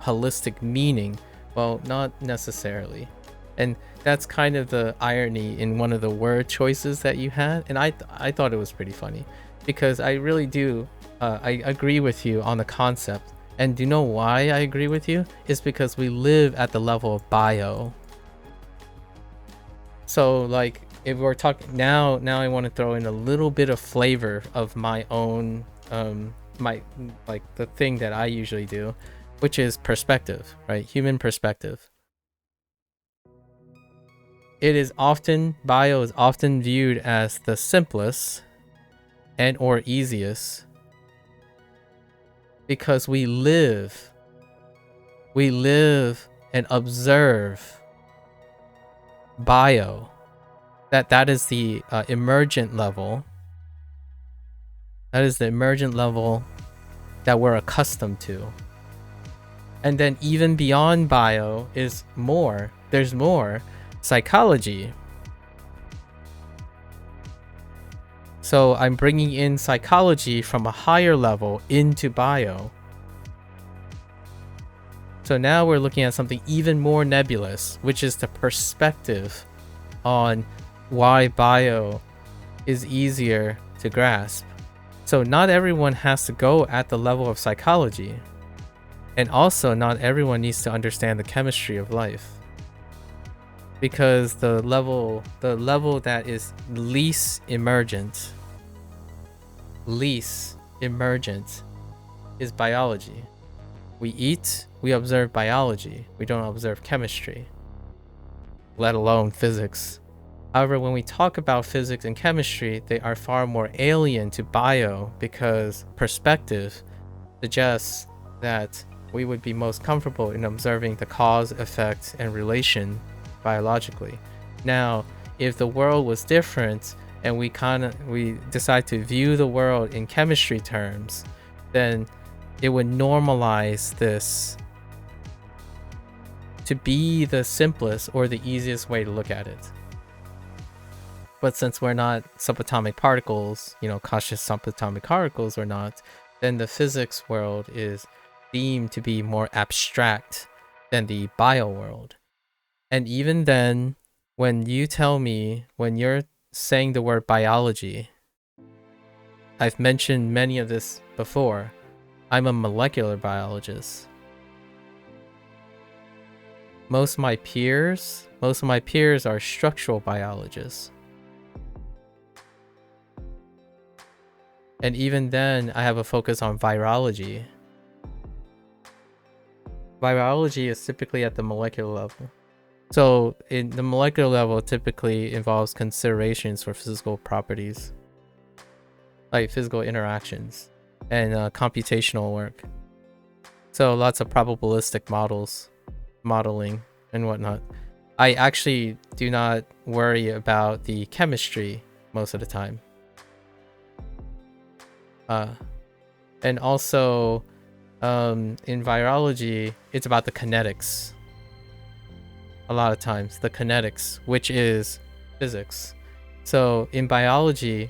holistic meaning? Well, not necessarily. And that's kind of the irony in one of the word choices that you had. And I thought it was pretty funny because I really do, I agree with you on the concept. And do you know why I agree with you? It's because we live at the level of bio. So like if we're talking now I want to throw in a little bit of flavor of my own the thing that I usually do, which is perspective, right? Human perspective. It is often, bio is often viewed as the simplest and or easiest because we live and observe bio. That is the emergent level. That is the emergent level that we're accustomed to. And then even beyond bio is more. There's more. Psychology. So I'm bringing in psychology from a higher level into bio. So now we're looking at something even more nebulous, which is the perspective on why bio is easier to grasp. So not everyone has to go at the level of psychology. And also not everyone needs to understand the chemistry of life. Because the level that is least emergent is biology. We eat, we observe biology. We don't observe chemistry, let alone physics. However, when we talk about physics and chemistry, they are far more alien to bio because perspective suggests that we would be most comfortable in observing the cause, effect, and relation biologically. Now, if the world was different and we decide to view the world in chemistry terms, then it would normalize this to be the simplest or the easiest way to look at it. But since we're not subatomic particles, conscious subatomic particles or not, then the physics world is deemed to be more abstract than the bio world. And even then, when you're saying the word biology, I've mentioned many of this before, I'm a molecular biologist. Most of my peers are structural biologists. And even then, I have a focus on virology. Virology is typically at the molecular level. So in the molecular level typically involves considerations for physical properties, like physical interactions and computational work. So lots of probabilistic modeling and whatnot. I actually do not worry about the chemistry most of the time. And also in virology, it's about the kinetics. A lot of times, the kinetics, which is physics. So in biology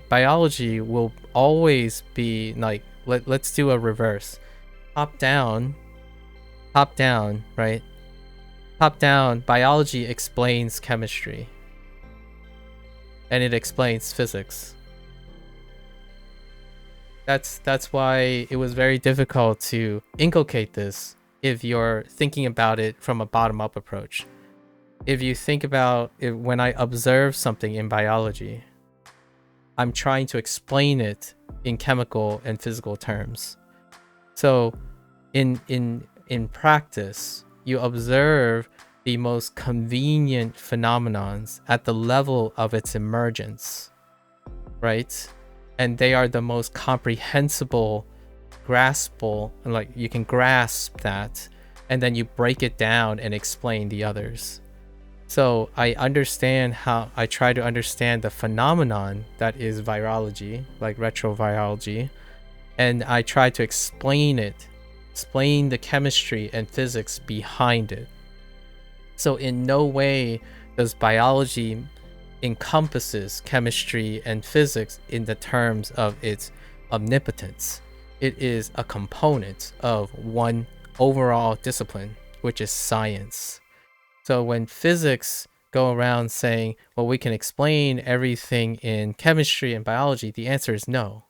will always be like, let's do a reverse. Top down, right? Top down, biology explains chemistry. And it explains physics. That's why it was very difficult to inculcate this if you're thinking about it from a bottom-up approach. If you think about it, when I observe something in biology, I'm trying to explain it in chemical and physical terms. So in practice, you observe the most convenient phenomenons at the level of its emergence, right? And they are the most comprehensible, graspable, and like you can grasp that, and then you break it down and explain the others. So I try to understand the phenomenon that is virology, like retrovirology, and I try to explain the chemistry and physics behind it. So in no way does biology encompasses chemistry and physics in the terms of its omnipotence. It is a component of one overall discipline, which is science. So when physics go around saying, well, we can explain everything in chemistry and biology, the answer is no.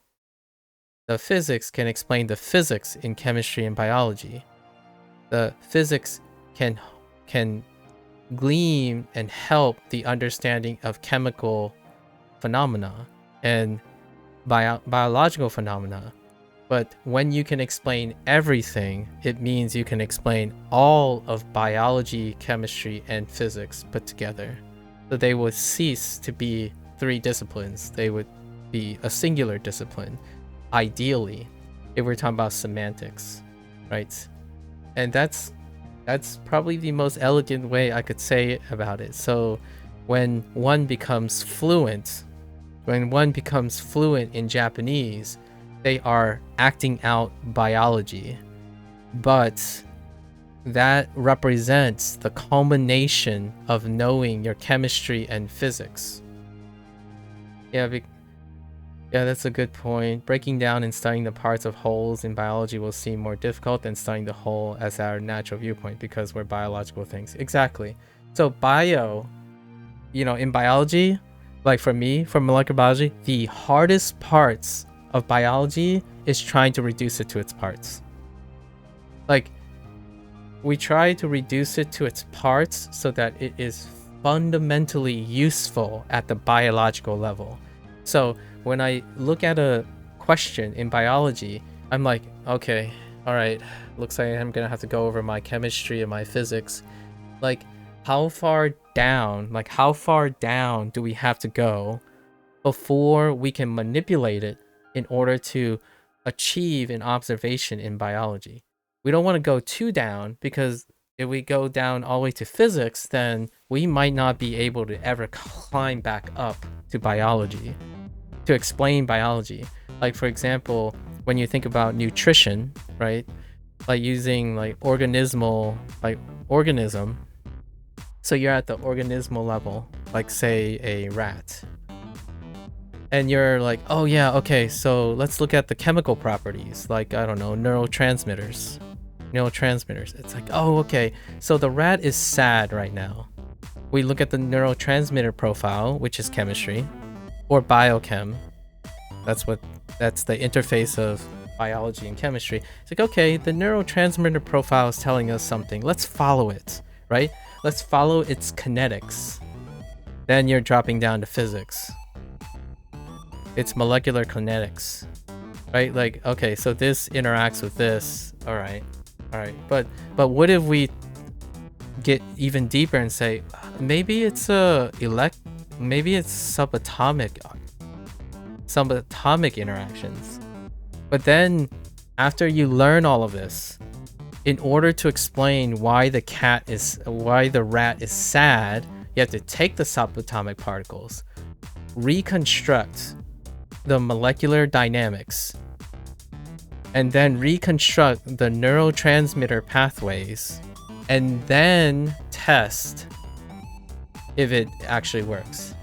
The physics can explain the physics in chemistry and biology. The physics can glean and help the understanding of chemical phenomena and biological phenomena. But when you can explain everything, it means you can explain all of biology, chemistry, and physics put together. So they would cease to be three disciplines. They would be a singular discipline, ideally, if we're talking about semantics, right? And that's probably the most elegant way I could say about it. So when one becomes fluent in Japanese, they are acting out biology, but that represents the culmination of knowing your chemistry and physics. Yeah, that's a good point. Breaking down and studying the parts of wholes in biology will seem more difficult than studying the whole as our natural viewpoint because we're biological things. Exactly. So in biology, like for me, for molecular biology, the hardest parts of biology is trying to reduce it to its parts. Like, we try to reduce it to its parts so that it is fundamentally useful at the biological level. So when I look at a question in biology, I'm like, okay, all right, looks like I'm gonna have to go over my chemistry and my physics. Like, how far down do we have to go before we can manipulate it in order to achieve an observation in biology? We don't want to go too down, because if we go down all the way to physics, then we might not be able to ever climb back up to biology, to explain biology. Like, for example, when you think about nutrition, right? Like using like organism So you're at the organismal level, like say a rat. And you're like, oh yeah, okay, so let's look at the chemical properties, like, I don't know, neurotransmitters. It's like, oh, okay, so the rat is sad right now. We look at the neurotransmitter profile, which is chemistry, or biochem. That's the interface of biology and chemistry. It's like, okay, the neurotransmitter profile is telling us something. Let's follow it, right? Let's follow its kinetics. Then you're dropping down to physics. It's molecular kinetics, right? Like, okay, so this interacts with this. All right. But what if we get even deeper and say, maybe it's maybe it's subatomic interactions. But then after you learn all of this, in order to explain why the rat is sad, you have to take the subatomic particles, reconstruct the molecular dynamics, and then reconstruct the neurotransmitter pathways, and then test if it actually works.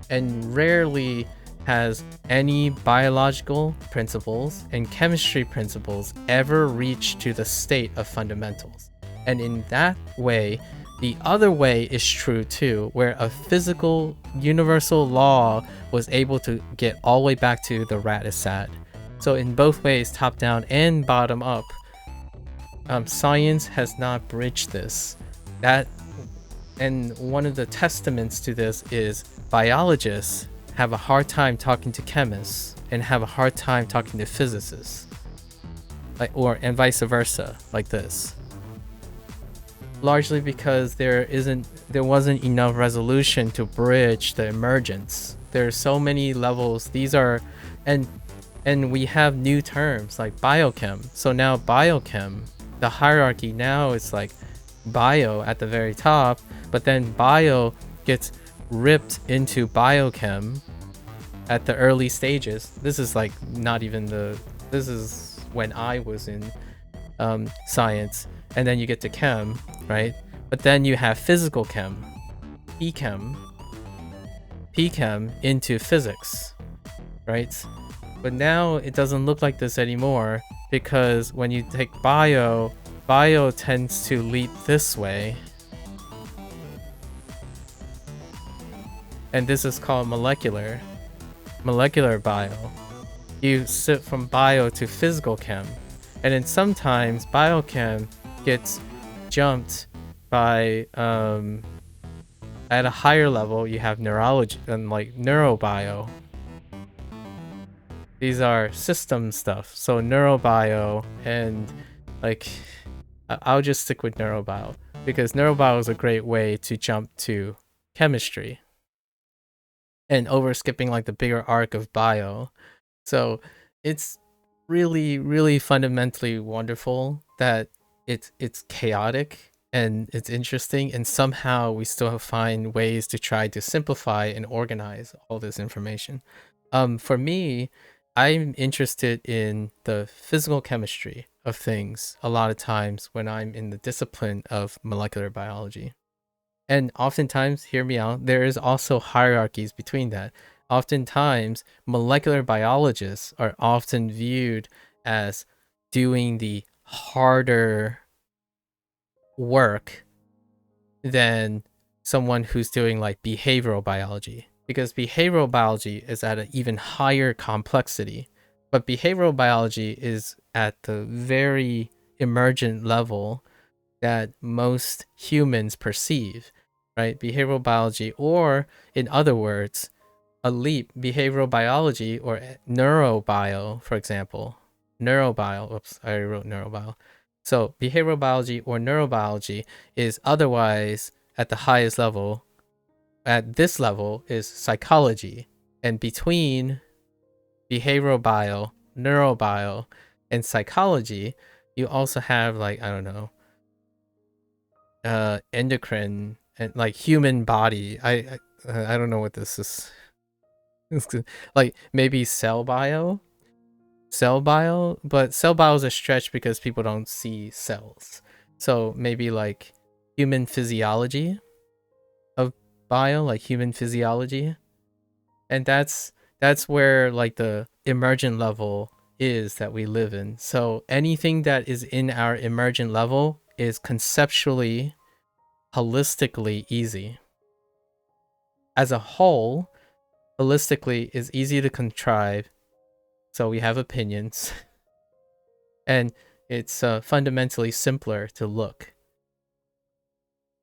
And rarely has any biological principles and chemistry principles ever reached to the state of fundamentals. And in that way, the other way is true too, where a physical universal law was able to get all the way back to the rat is sad. So in both ways, top down and bottom up, science has not bridged this. And one of the testaments to this is biologists have a hard time talking to chemists and have a hard time talking to physicists, and vice versa, like this. Largely because there wasn't enough resolution to bridge the emergence. There are so many levels. And we have new terms like biochem. So now biochem, the hierarchy now is like bio at the very top, but then bio gets ripped into biochem at the early stages. This is like this is when I was in science, and then you get to chem, right? But then you have physical chem, pchem into physics, right? But now it doesn't look like this anymore, because when you take bio tends to leap this way. And this is called molecular bio. You sit from bio to physical chem. And then sometimes biochem gets jumped by, at a higher level, you have neurology and like neurobio. These are system stuff. So neurobio, and like, I'll just stick with neurobio, because neurobio is a great way to jump to chemistry and over skipping like the bigger arc of bio. So it's really, really fundamentally wonderful that it's chaotic and it's interesting, and somehow we still find ways to try to simplify and organize all this information. For me, I'm interested in the physical chemistry of things a lot of times when I'm in the discipline of molecular biology. And oftentimes, hear me out, there is also hierarchies between that. Oftentimes, molecular biologists are often viewed as doing the harder work than someone who's doing like behavioral biology, because behavioral biology is at an even higher complexity, but behavioral biology is at the very emergent level that most humans perceive, right? Behavioral biology, or in other words, a leap, behavioral biology or neurobio, for example. Neurobio, oops, I already wrote neurobio. So behavioral biology or neurobiology is otherwise at the highest level. At this level is psychology. And between behavioral bio, neurobio, and psychology, you also have like, I don't know, endocrine and like human body. I don't know what this is. Like maybe cell bio, but cell bio is a stretch because people don't see cells. So maybe like human physiology, bio, like human physiology, and that's where like the emergent level is that we live in. So anything that is in our emergent level is conceptually, holistically easy. As a whole, holistically is easy to contrive, so we have opinions, and it's fundamentally simpler to look.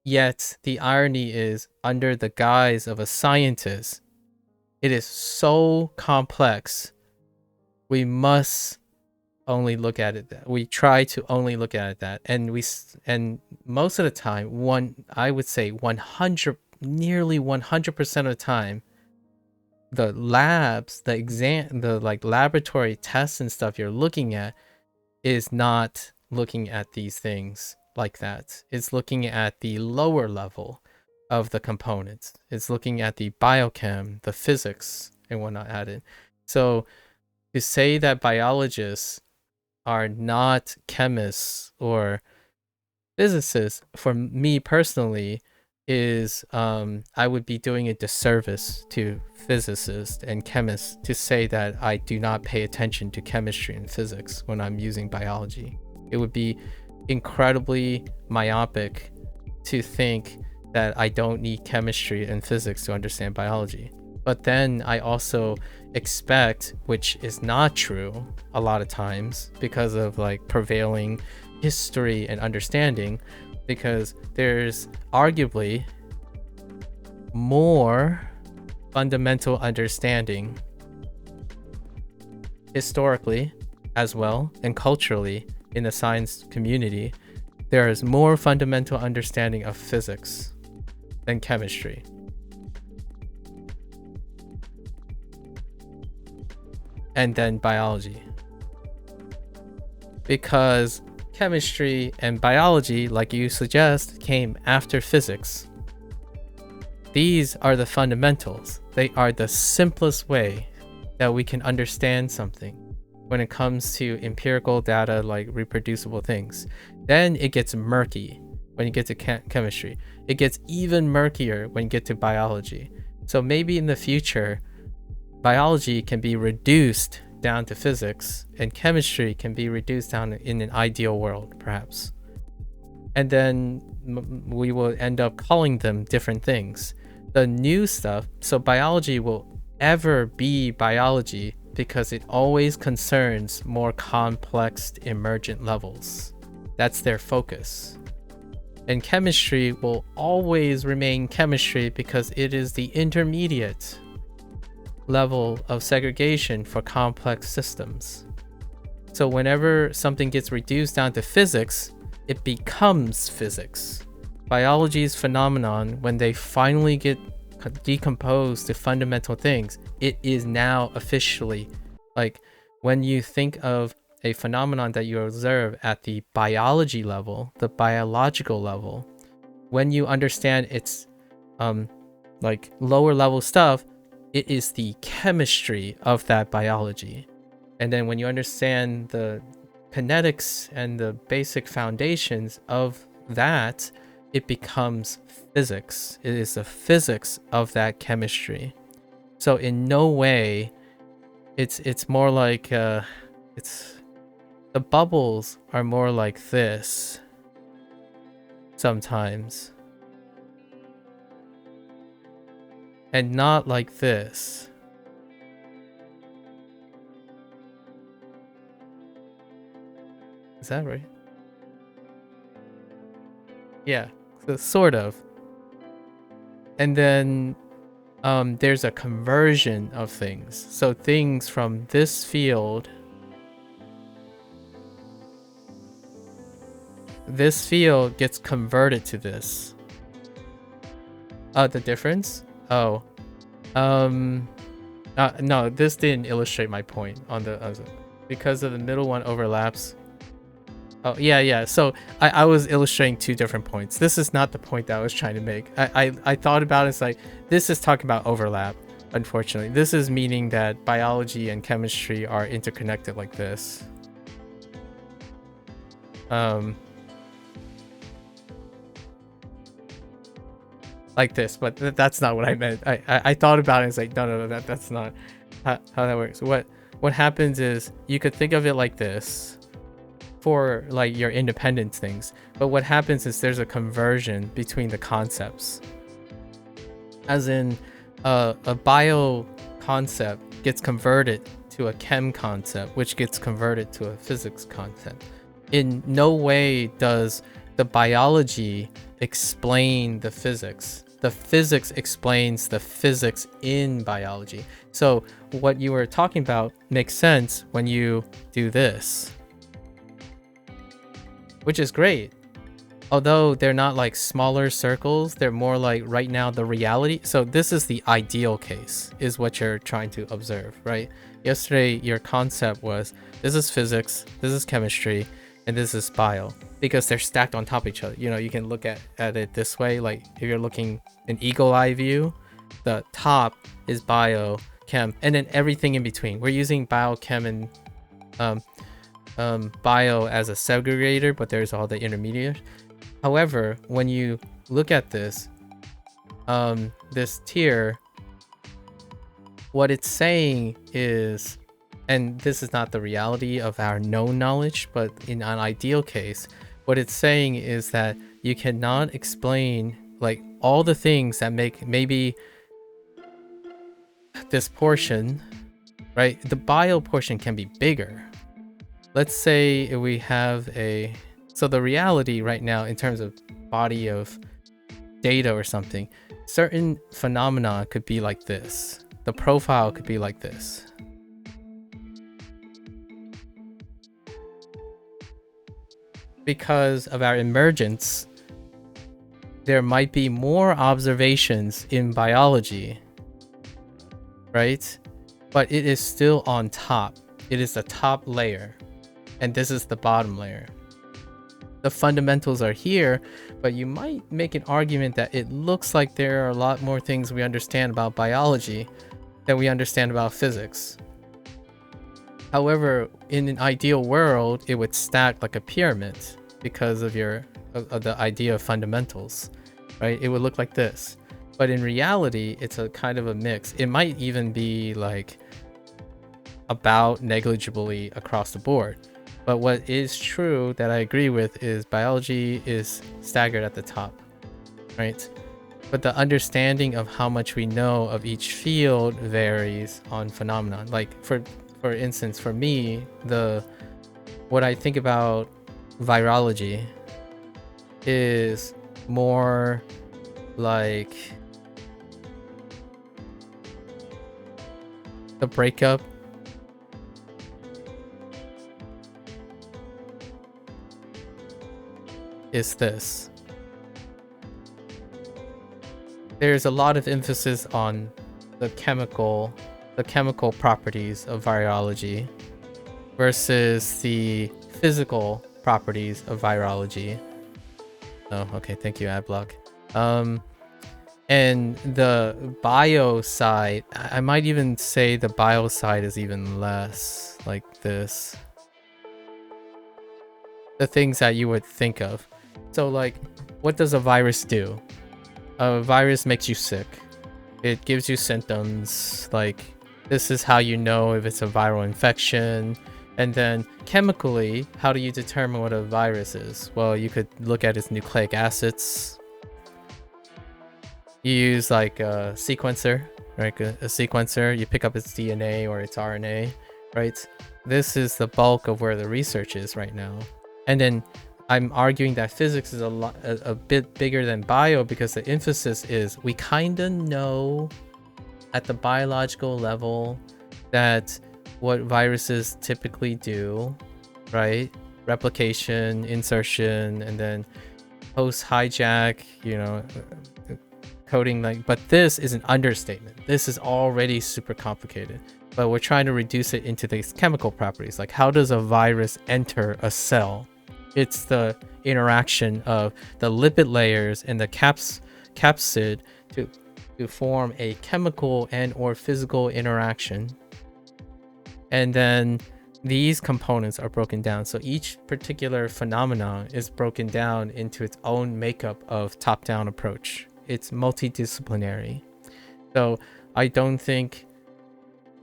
Yet the irony is, under the guise of a scientist, it is so complex. We must only look at it that we try to only look at it that, and most of the time, I would say 100, nearly 100% of the time, the labs, the like laboratory tests and stuff you're looking at is not looking at these things like that. It's looking at the lower level of the components. It's looking at the biochem, the physics, and whatnot added. So to say that biologists are not chemists or physicists, for me personally, is I would be doing a disservice to physicists and chemists to say that I do not pay attention to chemistry and physics when I'm using biology. It would be incredibly myopic to think that I don't need chemistry and physics to understand biology. But then I also expect, which is not true a lot of times because of like prevailing history and understanding, because there's arguably more fundamental understanding historically as well and culturally in the science community. There is more fundamental understanding of physics than chemistry. And then biology. Because chemistry and biology, like you suggest, came after physics. These are the fundamentals. They are the simplest way that we can understand something when it comes to empirical data, like reproducible things. Then it gets murky when you get to chemistry. It gets even murkier when you get to biology. So maybe in the future, biology can be reduced down to physics, and chemistry can be reduced down in an ideal world, perhaps. And then we will end up calling them different things. The new stuff, so biology will ever be biology because it always concerns more complex emergent levels. That's their focus. And chemistry will always remain chemistry because it is the intermediate level of segregation for complex systems. So whenever something gets reduced down to physics, it becomes physics. Biology's phenomenon, when they finally get decomposed to fundamental things, it is now officially, like when you think of a phenomenon that you observe at the biology level, the biological level, when you understand its like lower level stuff, it is the chemistry of that biology. And then when you understand the kinetics and the basic foundations of that, it becomes physics. It is the physics of that chemistry. So in no way, it's more like it's the bubbles are more like this sometimes. And not like this. Is that right? Yeah, so sort of. And then there's a conversion of things. So things from this field gets converted to this. The difference? Oh, no, this didn't illustrate my point on the because of the middle one overlaps. Oh yeah. So I was illustrating two different points. This is not the point that I was trying to make. I thought about it, it's like this is talking about overlap. Unfortunately, this is meaning that biology and chemistry are interconnected like this. like this, but that's not what I meant. I thought about it and it's like, no, that's not how that works. What happens is you could think of it like this for like your independent things, but what happens is there's a conversion between the concepts. As in, a bio concept gets converted to a chem concept, which gets converted to a physics concept. In no way does the biology explain the physics. The physics explains the physics in biology. So what you were talking about makes sense when you do this, which is great. Although they're not like smaller circles, they're more like right now the reality. So this is the ideal case, is what you're trying to observe, right? Yesterday, your concept was this is physics, this is chemistry, and this is bio, because they're stacked on top of each other. You know, you can look at it this way. Like if you're looking an eagle eye view, the top is bio, chem, and then everything in between. We're using biochem and bio as a segregator, but there's all the intermediate. However, when you look at this, this tier, what it's saying is, and this is not the reality of our known knowledge, but in an ideal case, what it's saying is that you cannot explain like all the things that make maybe this portion, right? The bio portion can be bigger. Let's say we have so the reality right now in terms of body of data or something, certain phenomena could be like this. The profile could be like this. Because of our emergence, there might be more observations in biology, right? But it is still on top. It is the top layer, and this is the bottom layer. The fundamentals are here, but you might make an argument that it looks like there are a lot more things we understand about biology than we understand about physics. However, in an ideal world, it would stack like a pyramid because of the idea of fundamentals, right? It would look like this. But in reality, it's a kind of a mix. It might even be like about negligibly across the board. But what is true that I agree with is biology is staggered at the top, right? But the understanding of how much we know of each field varies on phenomenon. Like for instance, for me, what I think about virology is more like the breakup is this. There's a lot of emphasis on the chemical properties of virology versus the physical properties of virology. Oh, okay, thank you, Adblock. And the bio side, I might even say the bio side is even less like this. The things that you would think of. So like, what does a virus do? A virus makes you sick. It gives you symptoms, like this is how you know if it's a viral infection. And then chemically, how do you determine what a virus is? Well, you could look at its nucleic acids. You use like a sequencer, right? A sequencer, you pick up its DNA or its RNA, right? This is the bulk of where the research is right now. And then I'm arguing that physics is a bit bigger than bio because the emphasis is we kind of know at the biological level that what viruses typically do, right? Replication, insertion, and then host hijack, you know, coding. Like, but this is an understatement. This is already super complicated, but we're trying to reduce it into these chemical properties. Like, how does a virus enter a cell? It's the interaction of the lipid layers and the capsid to form a chemical and or physical interaction. And then these components are broken down. So each particular phenomenon is broken down into its own makeup of top-down approach. it's multidisciplinary. So I don't think,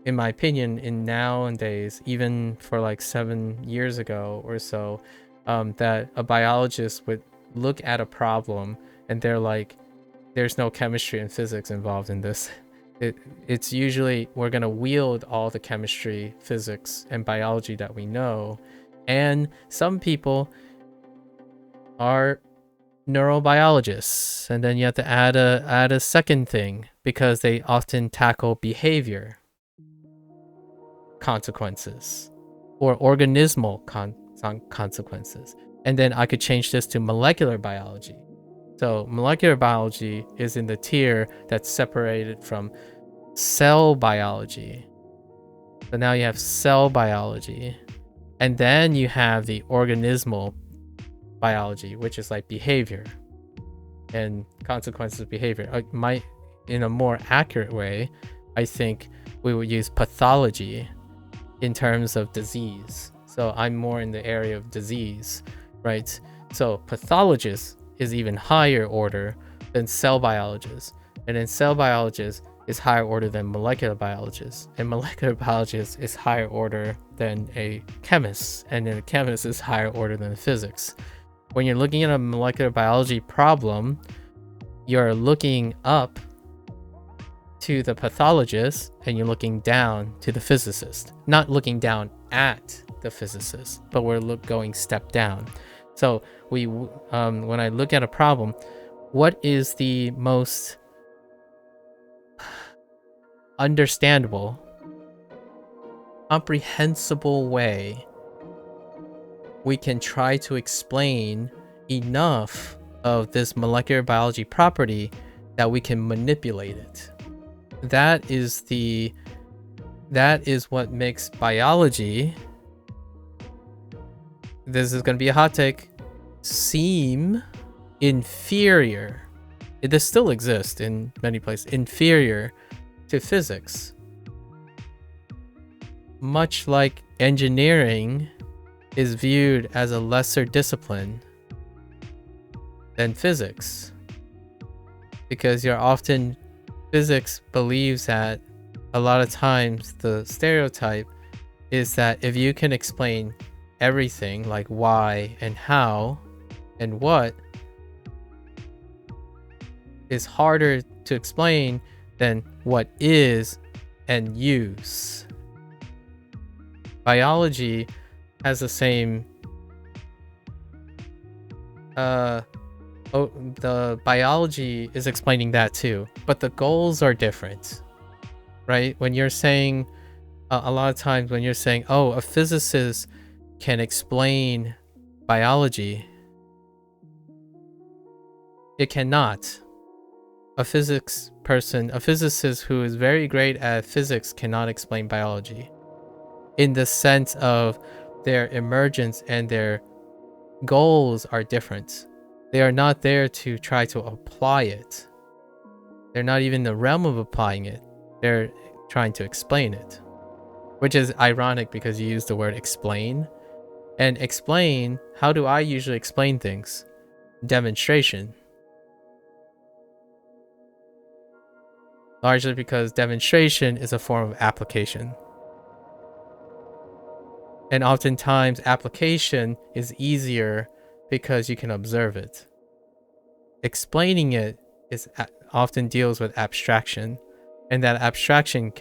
in my opinion, in nowadays, even for like 7 years ago or so, that a biologist would look at a problem and they're like, there's no chemistry and physics involved in this. It's usually we're going to wield all the chemistry, physics, and biology that we know. And some people are neurobiologists, and then you have to add a second thing because they often tackle behavior consequences or organismal consequences. And then I could change this to molecular biology. So molecular biology is in the tier that's separated from cell biology. So now you have cell biology, and then you have the organismal biology, which is like behavior and consequences of behavior. In a more accurate way, I think we would use pathology in terms of disease. So I'm more in the area of disease, right? So pathologist is even higher order than cell biologists, and then cell biologist is higher order than molecular biologist, and molecular biologist is higher order than a chemist, and then a chemist is higher order than physics. When you're looking at a molecular biology problem, you're looking up to the pathologist and you're looking down to the physicist. Not looking down at the physicist, but we're going step down. So when I look at a problem, what is the most understandable, comprehensible way we can try to explain enough of this molecular biology property that we can manipulate it? That is what makes biology, this is going to be a hot take, seem inferior. It does still exist in many places, inferior to physics. Much like engineering is viewed as a lesser discipline than physics, because physics believes that a lot of times the stereotype is that if you can explain everything, like why and how and what, is harder to explain than what is and use. Biology has the same the biology is explaining that too, but the goals are different, right? When you're saying a lot of times when you're saying, oh, a physicist can explain biology, it cannot. A physicist who is very great at physics cannot explain biology, in the sense of their emergence and their goals are different. They are not there to try to apply it. They're not even in the realm of applying it. They're trying to explain it, which is ironic because you use the word explain. And explain, how do I usually explain things? Demonstration. Largely because demonstration is a form of application. And oftentimes application is easier because you can observe it. Explaining it often deals with abstraction, and that abstraction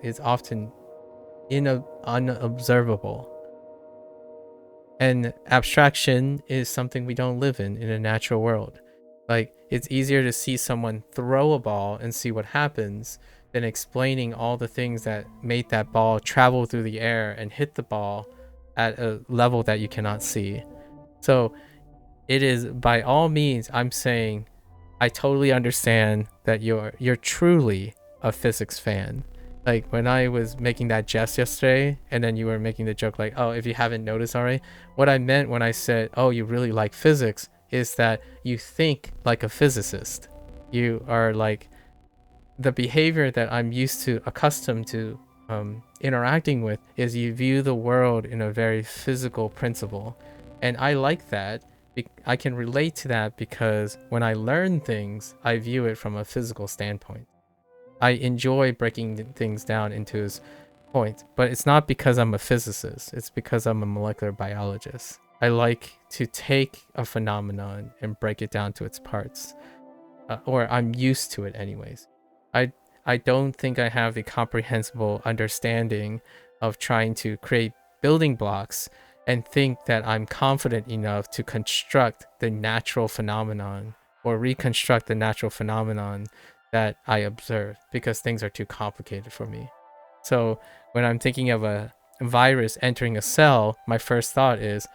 is often unobservable. And abstraction is something we don't live in a natural world. Like, it's easier to see someone throw a ball and see what happens than explaining all the things that made that ball travel through the air and hit the ball at a level that you cannot see. So it is, by all means, I'm saying I totally understand that you're truly a physics fan. Like, when I was making that jest yesterday, and then you were making the joke like, oh, if you haven't noticed already, what I meant when I said, oh, you really like physics, is that you think like a physicist. You are like, the behavior that I'm accustomed to interacting with is you view the world in a very physical principle. And I like that I can relate to that because when I learn things, I view it from a physical standpoint. I enjoy breaking things down into its point, but it's not because I'm a physicist. It's because I'm a molecular biologist. I like to take a phenomenon and break it down to its parts, or I'm used to it anyways. I don't think I have the comprehensible understanding of trying to create building blocks and think that I'm confident enough to construct the natural phenomenon or reconstruct the natural phenomenon that I observe, because things are too complicated for me. So when I'm thinking of a virus entering a cell, my first thought is,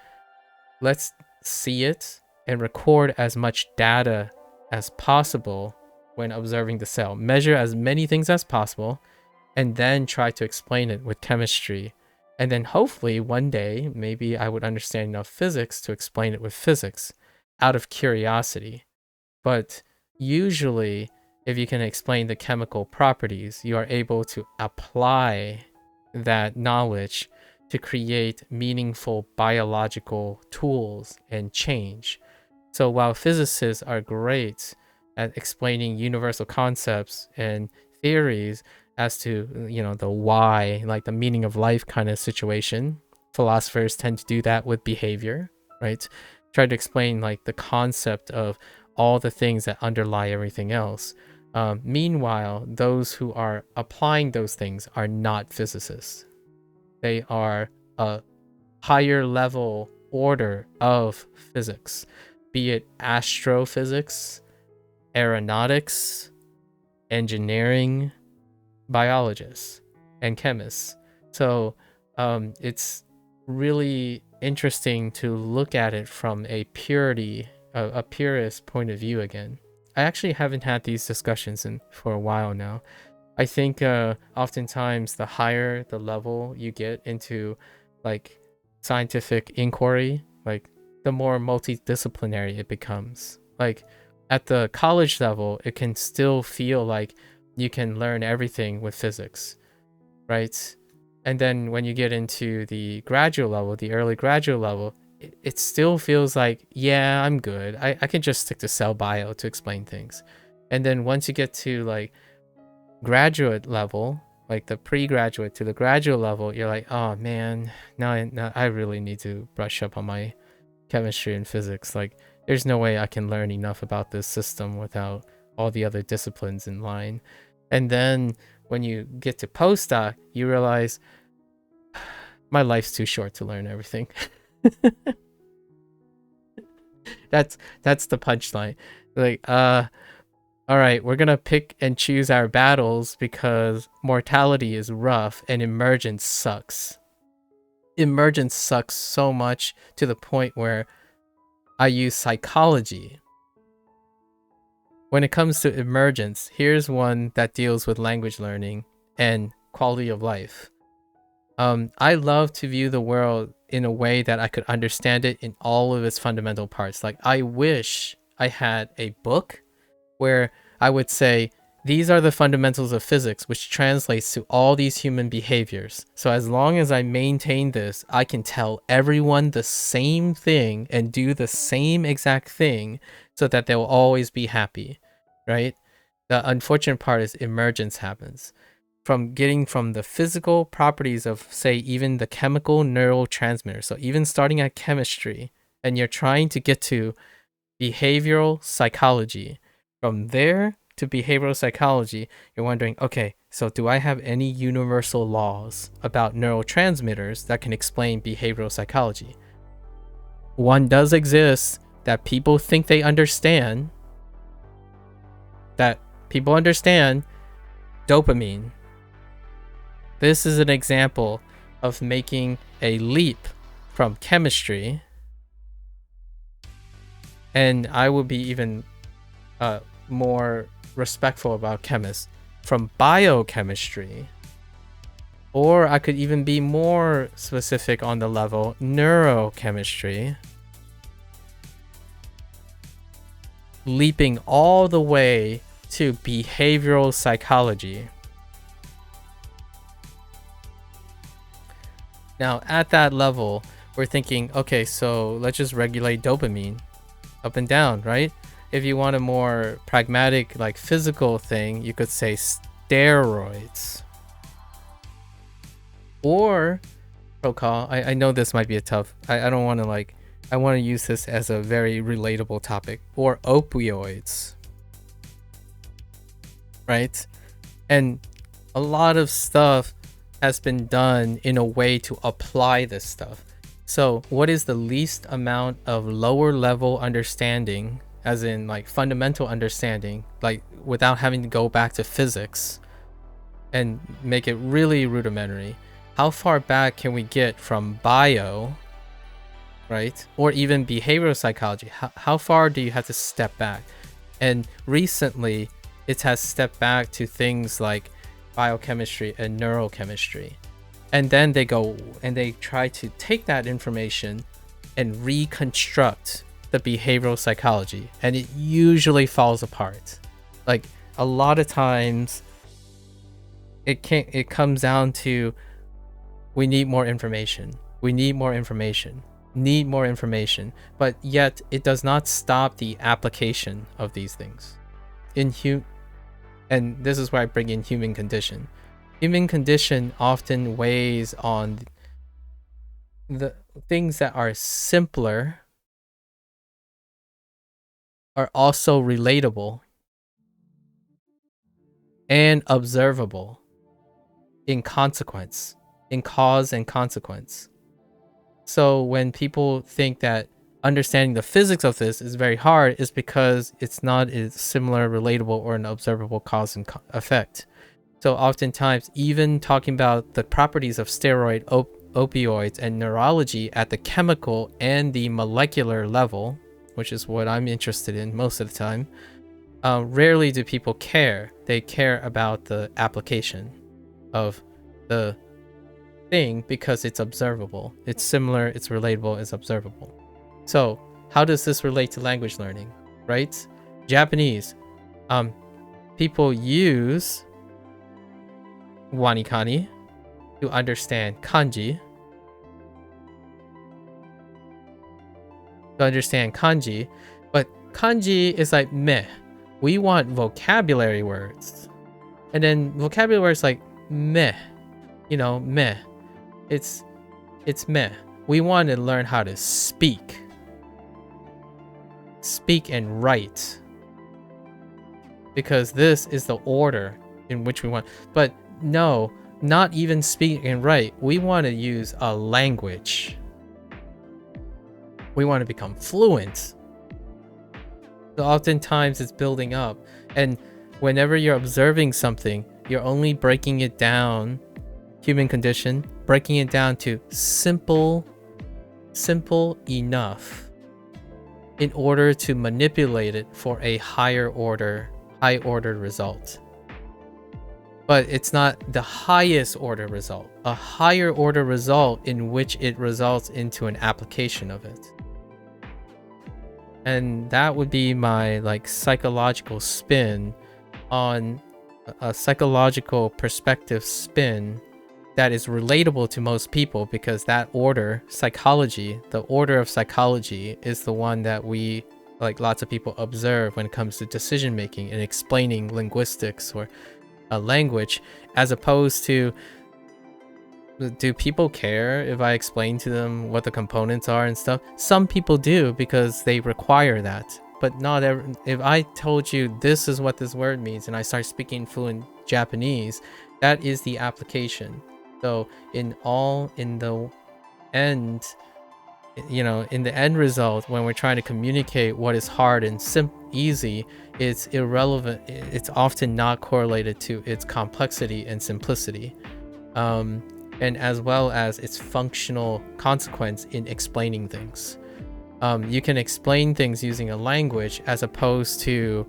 let's see it and record as much data as possible when observing the cell. Measure as many things as possible, and then try to explain it with chemistry. And then hopefully one day, maybe I would understand enough physics to explain it with physics out of curiosity. But usually, if you can explain the chemical properties, you are able to apply that knowledge to create meaningful biological tools and change. So while physicists are great at explaining universal concepts and theories as to, you know, the why, like the meaning of life kind of situation, philosophers tend to do that with behavior, right? Try to explain like the concept of all the things that underlie everything else. Meanwhile, those who are applying those things are not physicists. They are a higher level order of physics, be it astrophysics, aeronautics, engineering, biologists, and chemists. So it's really interesting to look at it from a purist point of view again. I actually haven't had these discussions for a while now. I think oftentimes the higher the level you get into like scientific inquiry, like the more multidisciplinary it becomes. Like at the college level, it can still feel like you can learn everything with physics, right? And then when you get into the graduate level, the early graduate level, it still feels like, yeah, I'm good. I can just stick to cell bio to explain things. And then once you get to like graduate level, like the pre-graduate to the graduate level, you're like, oh man, now I really need to brush up on my chemistry and physics. Like there's no way I can learn enough about this system without all the other disciplines in line. And then when you get to postdoc, you realize my life's too short to learn everything. That's the punchline. Like, all right, we're gonna pick and choose our battles because mortality is rough and emergence sucks. Emergence sucks so much to the point where I use psychology. When it comes to emergence, here's one that deals with language learning and quality of life. I love to view the world in a way that I could understand it in all of its fundamental parts. Like I wish I had a book where I would say, these are the fundamentals of physics, which translates to all these human behaviors. So as long as I maintain this, I can tell everyone the same thing and do the same exact thing so that they'll always be happy, right? The unfortunate part is emergence happens. From getting from the physical properties of, say, even the chemical neurotransmitter. So even starting at chemistry, and you're trying to get to behavioral psychology. From there to behavioral psychology, you're wondering, okay, so do I have any universal laws about neurotransmitters that can explain behavioral psychology? One does exist that people think they understand, dopamine. This is an example of making a leap from chemistry, and I would be even more respectful about chemists, from biochemistry, or I could even be more specific on the level neurochemistry, leaping all the way to behavioral psychology. Now, at that level, we're thinking, okay, so let's just regulate dopamine up and down, right? If you want a more pragmatic, like physical thing, you could say steroids. Or protocol. I know this might be a tough. I don't want to like. I want to use this as a very relatable topic. Or opioids, right? And a lot of stuff has been done in a way to apply this stuff. So what is the least amount of lower level understanding, as in like fundamental understanding, like without having to go back to physics and make it really rudimentary? How far back can we get from bio, right? Or even behavioral psychology? How far do you have to step back? And recently, it has stepped back to things like biochemistry and neurochemistry. And then they go and they try to take that information and reconstruct the behavioral psychology. And it usually falls apart. Like a lot of times, it comes down to, we need more information. We need more information. Need more information. But yet it does not stop the application of these things. And this is where I bring in human condition. Human condition often weighs on the things that are simpler are also relatable and observable in consequence, in cause and consequence. So when people think that understanding the physics of this is very hard, is because it's not a similar, relatable, or an observable cause and effect. So oftentimes, even talking about the properties of steroid, opioids, and neurology at the chemical and the molecular level, which is what I'm interested in most of the time, rarely do people care. They care about the application of the thing because it's observable. It's similar, it's relatable, it's observable. So how does this relate to language learning, right? Japanese, people use WaniKani to understand kanji. But kanji is like meh. We want vocabulary words. And then vocabulary words like meh. You know, meh. It's meh. We want to learn how to speak. Speak and write. Because this is the order in which we want. But no, not even speak and write. We want to use a language. We want to become fluent. So oftentimes it's building up. And whenever you're observing something, you're only breaking it down, human condition, breaking it down to simple enough in order to manipulate it for a high order result. But it's not the highest order result, a higher order result in which it results into an application of it. And that would be my like psychological spin on a psychological perspective spin that is relatable to most people, because that order, psychology, the order of psychology is the one that we, like lots of people, observe when it comes to decision making and explaining linguistics or a language, as opposed to, do people care if I explain to them what the components are and stuff? Some people do, because they require that. But not every, if I told you this is what this word means and I start speaking fluent Japanese, that is the application. So in the end, you know, in the end result, when we're trying to communicate what is hard and easy, it's irrelevant. It's often not correlated to its complexity and simplicity, and as well as its functional consequence in explaining things. You can explain things using a language as opposed to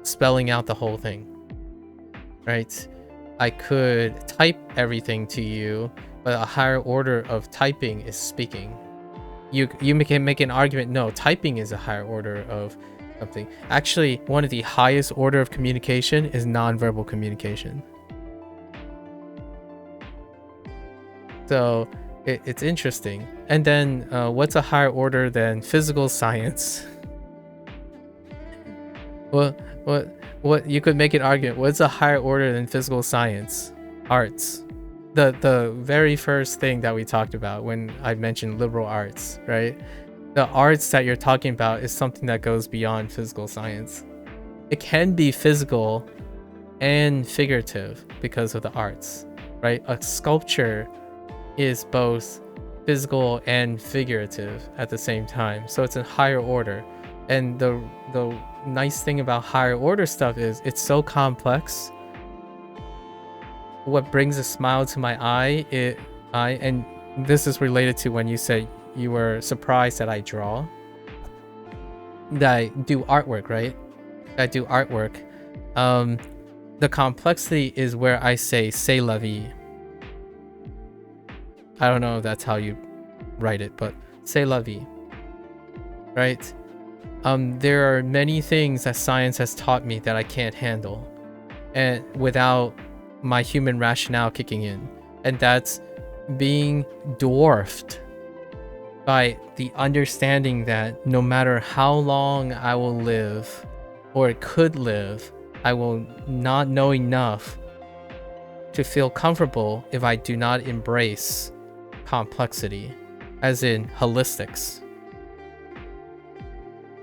spelling out the whole thing, right? I could type everything to you, but a higher order of typing is speaking. You can make an argument, no, typing is a higher order of something. Actually, one of the highest order of communication is nonverbal communication. So It's interesting. And then what's a higher order than physical science? What you could make an argument. What's a higher order than physical science? Arts. The very first thing that we talked about when I mentioned liberal arts, right? The arts that you're talking about is something that goes beyond physical science. It can be physical and figurative because of the arts, right? A sculpture is both physical and figurative at the same time, so it's a higher order. And the nice thing about higher order stuff is it's so complex. What brings a smile to my eye, and this is related to when you said you were surprised that I draw, that I do artwork, right? I do artwork. The complexity is where I say "c'est la vie." I don't know if that's how you write it, but "c'est la vie," right? There are many things that science has taught me that I can't handle, and without my human rationale kicking in, and that's being dwarfed by the understanding that no matter how long I will live, or could live, I will not know enough to feel comfortable if I do not embrace complexity, as in holistics,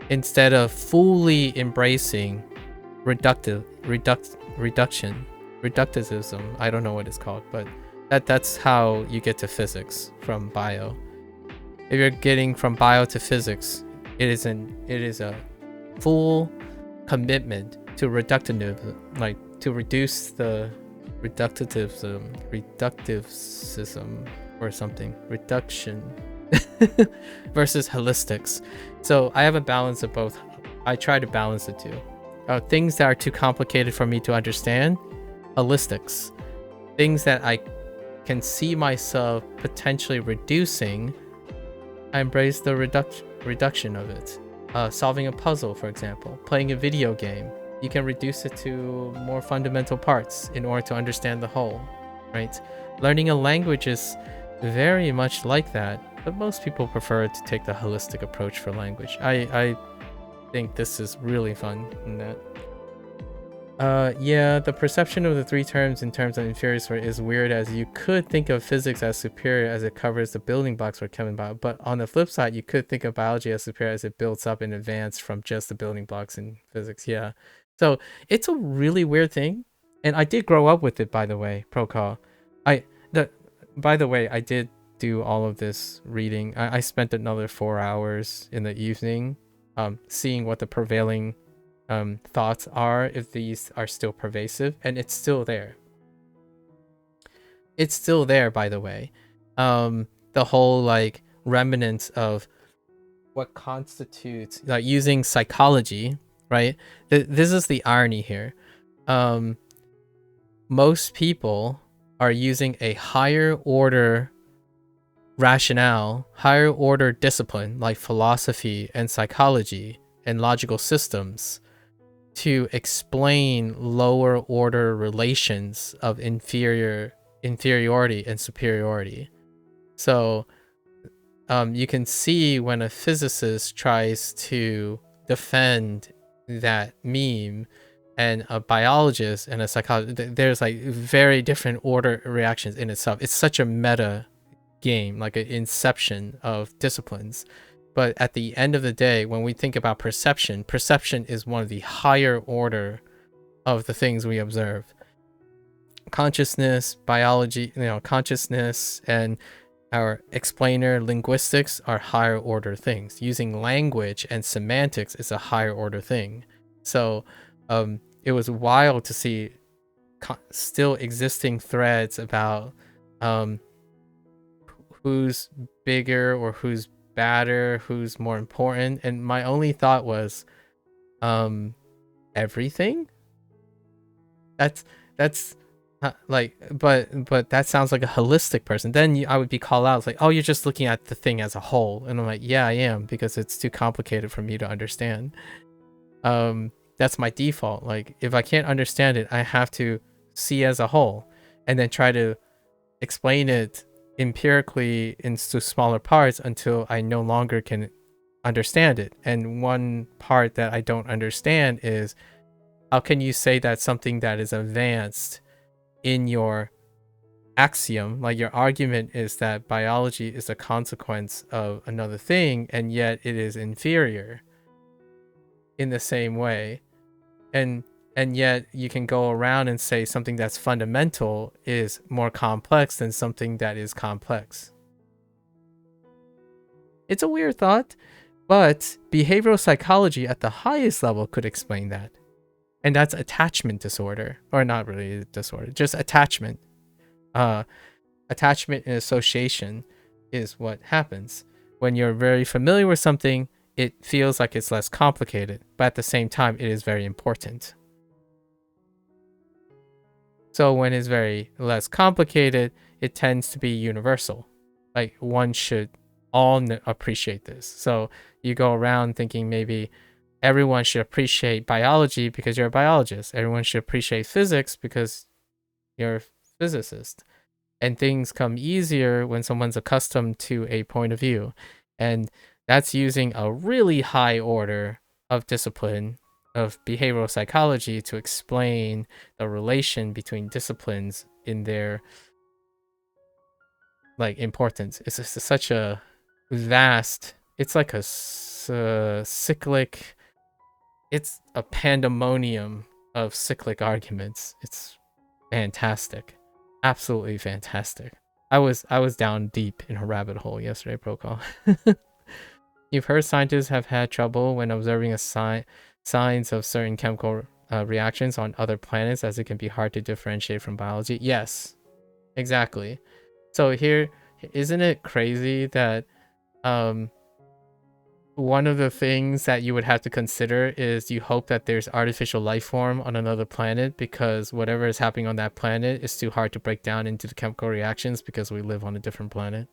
instead of fully embracing reductivism. I don't know what it's called, but that's how you get to physics from bio. If you're getting from bio to physics, it is a full commitment to reductivism, like to reduce the reductivism or something, reduction versus holistics. So I have a balance of both. I try to balance the two. Things that are too complicated for me to understand, holistics. Things that I can see myself potentially reducing, I embrace the reduction of it. Solving a puzzle, for example, playing a video game, you can reduce it to more fundamental parts in order to understand the whole, right? Learning a language is very much like that, but most people prefer to take the holistic approach for language. I think this is really fun in that. Yeah, the perception of the three terms in terms of inferior is weird, as you could think of physics as superior as it covers the building blocks for Kevin Bio, but on the flip side, you could think of biology as superior as it builds up in advance from just the building blocks in physics. Yeah, so it's a really weird thing, and I did grow up with it, by the way, Procol. By the way, I did do all of this reading. I spent another 4 hours in the evening, seeing what the prevailing thoughts are, if these are still pervasive, and it's still there. It's still there, by the way. The whole like remnants of what constitutes, like, using psychology, right? This is the irony here. Most people are using a higher order rationale, higher order discipline like philosophy and psychology and logical systems to explain lower order relations of inferiority and superiority. So you can see when a physicist tries to defend that meme, and a biologist and a psychologist, there's like very different order reactions in itself. It's such a meta game, like an inception of disciplines. But at the end of the day, when we think about perception is one of the higher order of the things we observe. Consciousness, biology, consciousness and our explainer linguistics are higher order things. Using language and semantics is a higher order thing. So it was wild to see still existing threads about who's bigger or who's badder, who's more important, and my only thought was everything. That's like, but that sounds like a holistic person. Then I would be called out. It's like, oh, you're just looking at the thing as a whole, and I'm like, yeah, I am, because it's too complicated for me to understand. That's my default. Like, if I can't understand it, I have to see as a whole and then try to explain it empirically into smaller parts until I no longer can understand it. And one part that I don't understand is, how can you say that something that is advanced in your axiom, like your argument is that biology is a consequence of another thing, and yet it is inferior in the same way. And yet you can go around and say something that's fundamental is more complex than something that is complex. It's a weird thought, but behavioral psychology at the highest level could explain that. And that's attachment disorder, or not really a disorder, just attachment. Attachment and association is what happens. When you're very familiar with something, it feels like it's less complicated, but at the same time, it is very important. So when it's very less complicated, it tends to be universal. Like, one should all appreciate this. So you go around thinking maybe everyone should appreciate biology because you're a biologist. Everyone should appreciate physics because you're a physicist. And things come easier when someone's accustomed to a point of view. And that's using a really high order of discipline of behavioral psychology to explain the relation between disciplines in their like importance. It's just such a vast, it's like a cyclic, it's a pandemonium of cyclic arguments. It's fantastic. Absolutely fantastic. I was down deep in a rabbit hole yesterday, Procol. You've heard scientists have had trouble when observing a signs of certain chemical reactions on other planets, as it can be hard to differentiate from biology. Yes, exactly. So here, isn't it crazy that one of the things that you would have to consider is you hope that there's artificial life form on another planet, because whatever is happening on that planet is too hard to break down into the chemical reactions because we live on a different planet.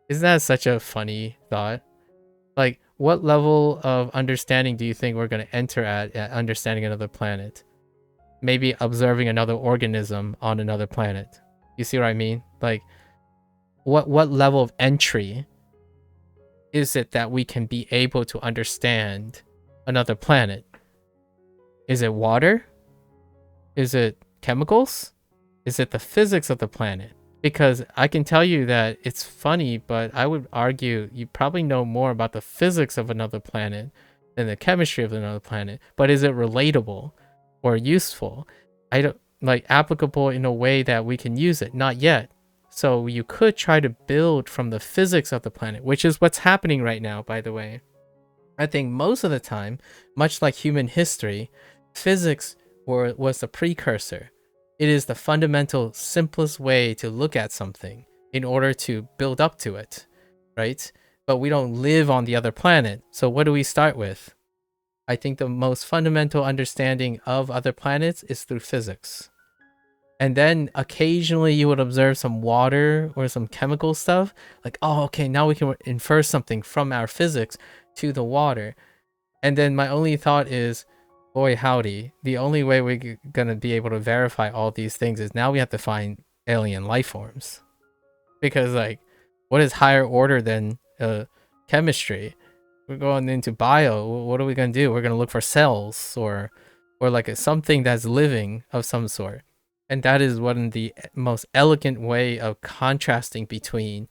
Isn't that such a funny thought? Like, what level of understanding do you think we're going to enter at understanding another planet? Maybe observing another organism on another planet. You see what I mean? Like, what level of entry is it that we can be able to understand another planet? Is it water? Is it chemicals? Is it the physics of the planet? Because I can tell you that it's funny, but I would argue you probably know more about the physics of another planet than the chemistry of another planet. But is it relatable or useful? I don't like applicable in a way that we can use it. Not yet. So you could try to build from the physics of the planet, which is what's happening right now, by the way. I think most of the time, much like human history, physics was the precursor. It is the fundamental, simplest way to look at something in order to build up to it, right? But we don't live on the other planet. So what do we start with? I think the most fundamental understanding of other planets is through physics. And then occasionally you would observe some water or some chemical stuff. Like, oh, okay, now we can infer something from our physics to the water. And then my only thought is, boy, howdy. The only way we're going to be able to verify all these things is now we have to find alien life forms. Because, like, what is higher order than chemistry? We're going into bio. What are we going to do? We're going to look for cells or like something that's living of some sort. And that is one of the most elegant way of contrasting between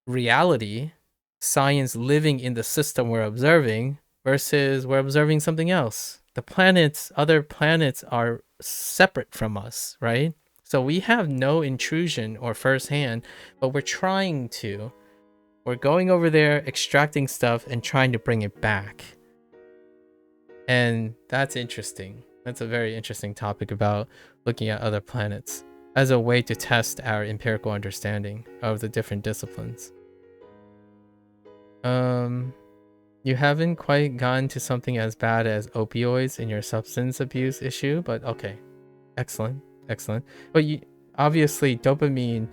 reality, science living in the system we're observing, versus we're observing something else. The planets, other planets are separate from us, right? So we have no intrusion or firsthand, but we're trying to. We're going over there, extracting stuff, and trying to bring it back. And that's interesting. That's a very interesting topic about looking at other planets as a way to test our empirical understanding of the different disciplines. You haven't quite gotten to something as bad as opioids in your substance abuse issue, but okay. Excellent. But obviously dopamine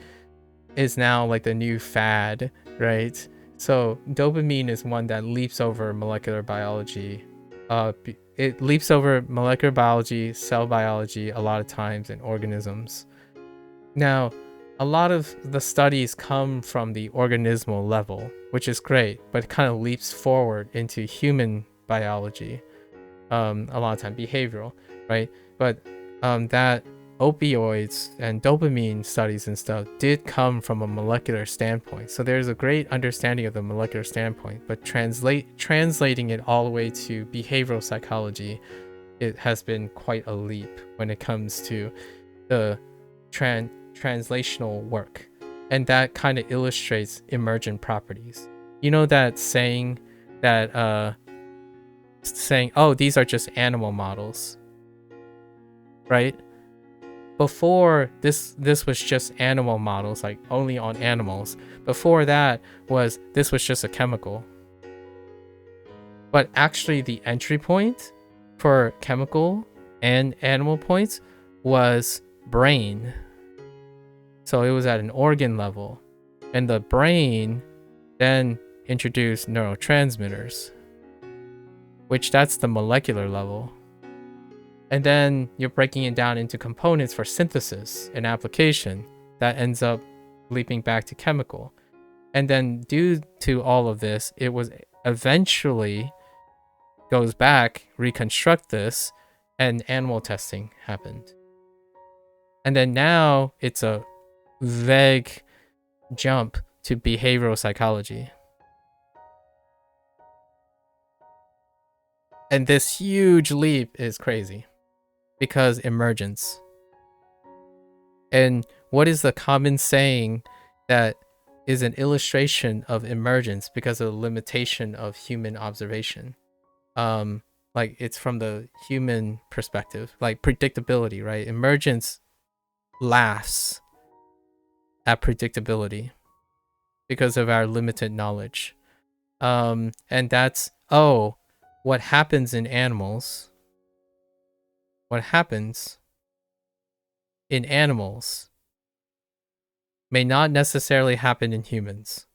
is now like the new fad, right? So dopamine is one that leaps over molecular biology. It leaps over molecular biology, cell biology a lot of times in organisms. Now, a lot of the studies come from the organismal level, which is great, but it kind of leaps forward into human biology, a lot of time behavioral, right? But that opioids and dopamine studies and stuff did come from a molecular standpoint. So there's a great understanding of the molecular standpoint, but translating it all the way to behavioral psychology, it has been quite a leap when it comes to the translational work. And that kind of illustrates emergent properties. You know that saying that saying, oh, these are just animal models, right? Before this was just animal models, like only on animals. Before that this was just a chemical. But actually the entry point for chemical and animal points was brain. So it was at an organ level, and the brain then introduced neurotransmitters, which that's the molecular level. And then you're breaking it down into components for synthesis and application that ends up leaping back to chemical. And then due to all of this, it was eventually goes back, reconstruct this, and animal testing happened. And then now it's a vague jump to behavioral psychology. And this huge leap is crazy because emergence. And what is the common saying that is an illustration of emergence because of the limitation of human observation? Like it's from the human perspective, like predictability, right? Emergence laughs at predictability because of our limited knowledge. And that's, oh, what happens in animals, may not necessarily happen in humans.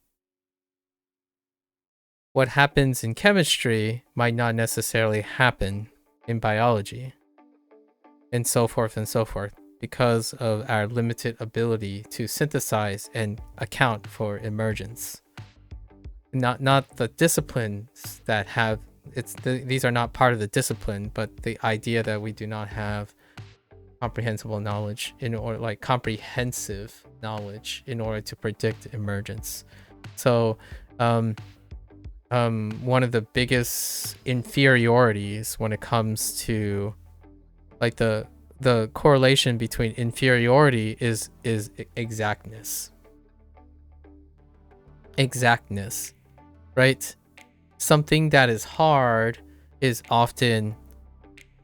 What happens in chemistry might not necessarily happen in biology, and so forth and so forth, because of our limited ability to synthesize and account for emergence. Not the disciplines that have these are not part of the discipline, but the idea that we do not have comprehensive knowledge in order to predict emergence. So one of the biggest inferiorities when it comes to like the correlation between inferiority is exactness, right? Something that is hard is often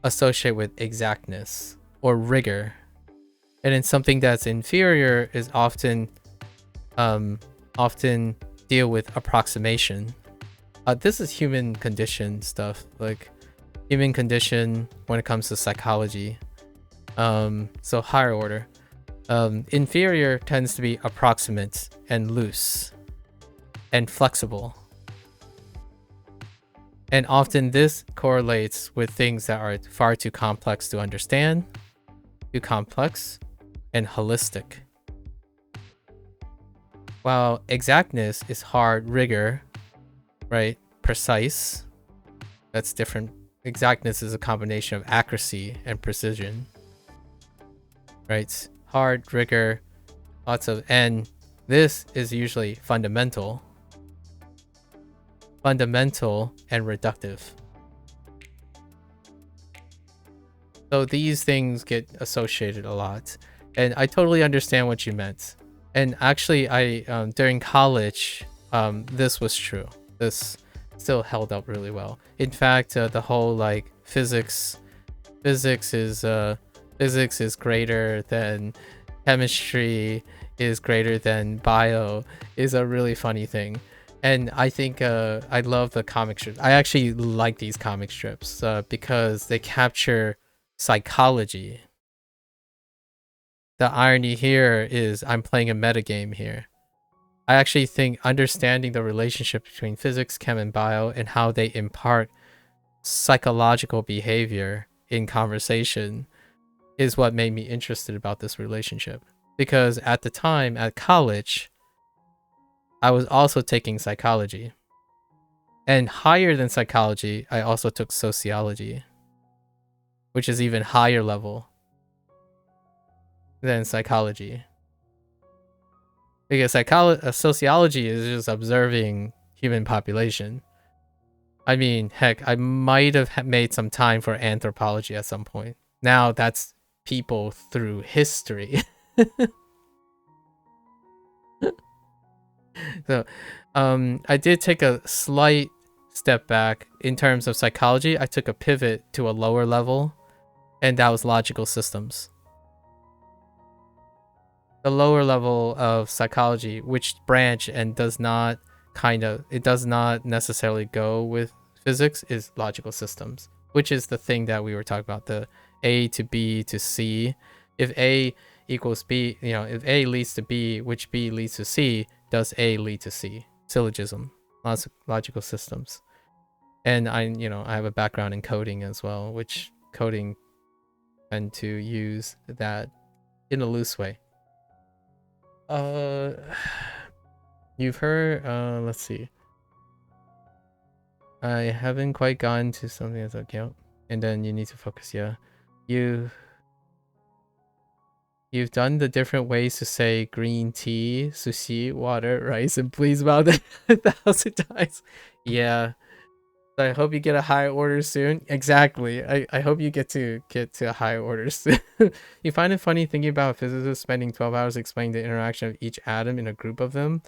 associated with exactness or rigor, and then something that's inferior is often deal with approximation. This is human condition stuff, like human condition when it comes to psychology. So higher order. Inferior tends to be approximate and loose and flexible. And often this correlates with things that are far too complex to understand, too complex, and holistic. While exactness is hard, rigor, right? Precise. That's different. Exactness is a combination of accuracy and precision, right? Hard, rigor, and this is usually fundamental and reductive. So these things get associated a lot, and I totally understand what you meant. And actually, I during college, this was true. This still held up really well. In fact, the whole like physics is greater than chemistry is greater than bio is a really funny thing. And I think I love the comic strips. I actually like these comic strips because they capture psychology. The irony here is I'm playing a metagame here. I actually think understanding the relationship between physics, chem, and bio and how they impart psychological behavior in conversation is what made me interested about this relationship. because at the time at college, I was also taking psychology. And higher than psychology, I also took sociology, which is even higher level than psychology. Because sociology is just observing human population. I mean, heck, I might have made some time for anthropology at some point. Now that's people through history. So, I did take a slight step back in terms of psychology. I took a pivot to a lower level, and that was logical systems. The lower level of psychology, which branch and does not necessarily go with physics, is logical systems, which is the thing that we were talking about, the A to B to C. If A equals B, if A leads to B, which B leads to C, does A lead to C? Syllogism, logical systems. And I have a background in coding as well, which coding tend to use that in a loose way. You've heard, let's see. I haven't quite gotten to something that's okay. And then you need to focus, yeah. You've done the different ways to say green tea, sushi, water, rice, and please about 1,000 times. Yeah. I hope you get a high order soon. Exactly. I hope you get to a high order soon. You find it funny thinking about physicists spending 12 hours explaining the interaction of each atom in a group of them.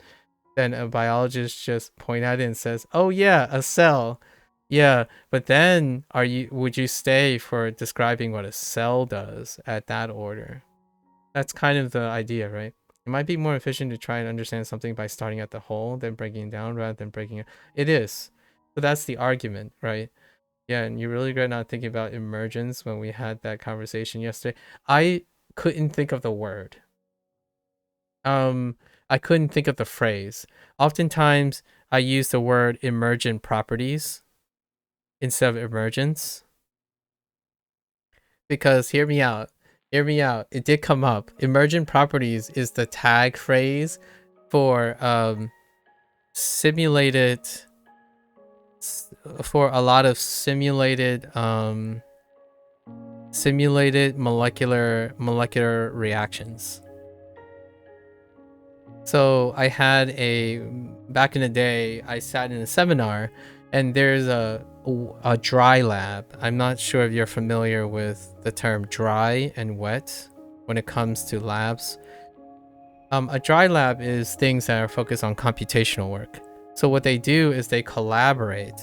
Then a biologist just point at it and says, "Oh yeah, a cell." Yeah, but then would you stay for describing what a cell does at that order? That's kind of the idea, right? It might be more efficient to try and understand something by starting at the whole, then breaking it down rather than breaking it. It is. So that's the argument, right? Yeah, and you really regret not thinking about emergence when we had that conversation yesterday. I couldn't think of the word. I couldn't think of the phrase. Oftentimes, I use the word emergent properties instead of emergence. Because hear me out. It did come up. Emergent properties is the tag phrase for simulated, for a lot of simulated molecular reactions. So I had back in the day, I sat in a seminar, and there's a dry lab. I'm not sure if you're familiar with the term dry and wet when it comes to labs. A dry lab is things that are focused on computational work. So what they do is they collaborate.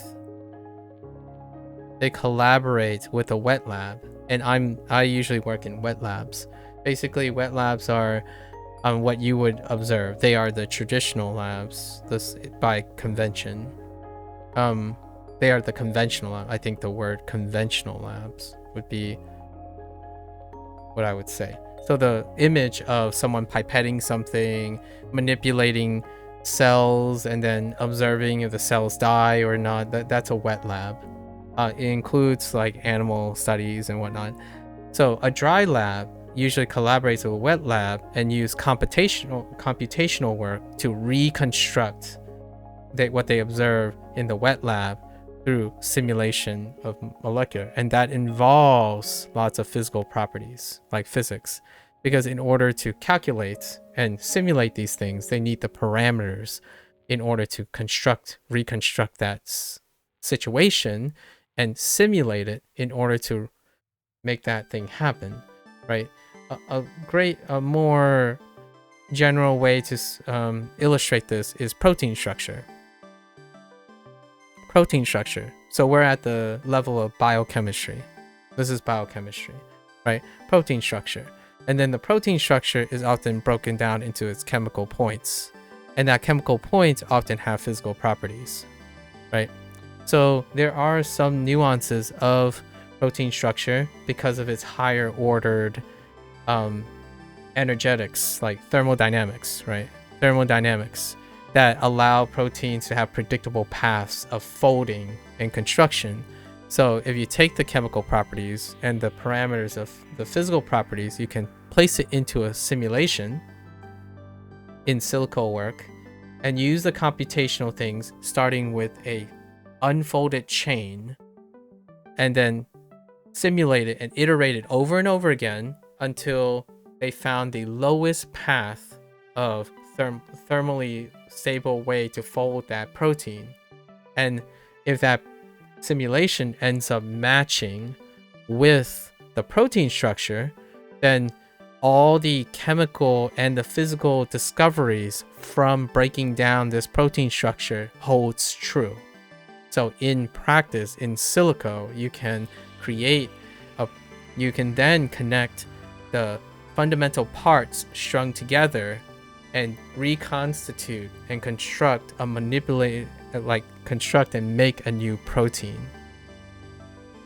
They collaborate with a wet lab, and I usually work in wet labs. Basically, wet labs are what you would observe. They are the traditional labs, this by convention. They are the conventional lab. I think the word conventional labs would be what I would say. So the image of someone pipetting something, manipulating cells, and then observing if the cells die or not, that's a wet lab. It includes like animal studies and whatnot. So a dry lab usually collaborates with a wet lab and use computational work to reconstruct what they observe in the wet lab through simulation of molecular, and that involves lots of physical properties like physics, because in order to calculate and simulate these things, they need the parameters in order to reconstruct that situation and simulate it in order to make that thing happen, right? A more general way to illustrate this is protein structure. So we're at the level of biochemistry. This is biochemistry, right? Protein structure. And then the protein structure is often broken down into its chemical points. And that chemical points often have physical properties, right? So there are some nuances of protein structure because of its higher ordered energetics, like thermodynamics, right? Thermodynamics that allow proteins to have predictable paths of folding and construction. So if you take the chemical properties and the parameters of the physical properties, you can place it into a simulation in silico work and use the computational things starting with a unfolded chain and then simulate it and iterate it over and over again until they found the lowest path of thermally stable way to fold that protein. And if that simulation ends up matching with the protein structure, then all the chemical and the physical discoveries from breaking down this protein structure holds true. So in practice, in silico, you can you can then connect the fundamental parts strung together and reconstitute and construct construct and make a new protein.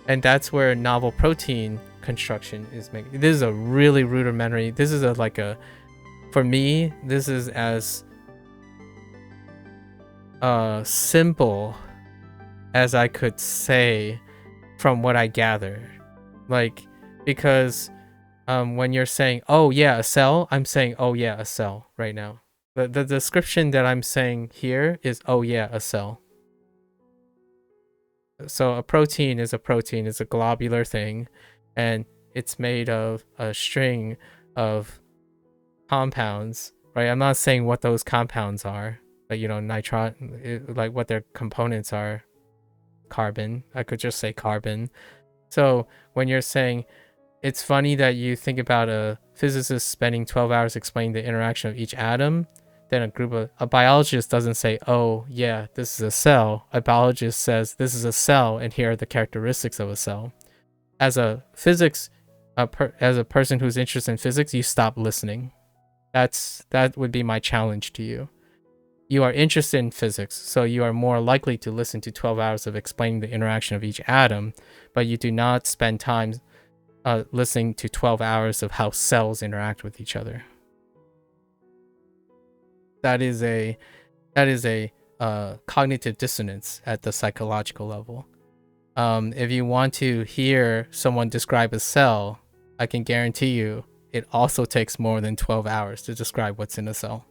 And that's where novel protein construction is made. This is a really rudimentary, this is for me, this is as simple as I could say from what I gather. Because when you're saying, oh yeah, a cell, I'm saying, oh yeah, a cell right now. The description that I'm saying here is, oh yeah, a cell. So a protein is a protein, it's a globular thing, and it's made of a string of compounds, right? I'm not saying what those compounds are, but like what their components are. Carbon, I could just say carbon. So when you're saying, it's funny that you think about a physicist spending 12 hours explaining the interaction of each atom, then a biologist doesn't say, oh yeah, this is a cell. A biologist says, this is a cell and here are the characteristics of a cell. As a person who's interested in physics, you stop listening. That would be my challenge to you. You are interested in physics, so you are more likely to listen to 12 hours of explaining the interaction of each atom, but you do not spend time listening to 12 hours of how cells interact with each other. That is a cognitive dissonance at the psychological level. If you want to hear someone describe a cell, I can guarantee you it also takes more than 12 hours to describe what's in a cell.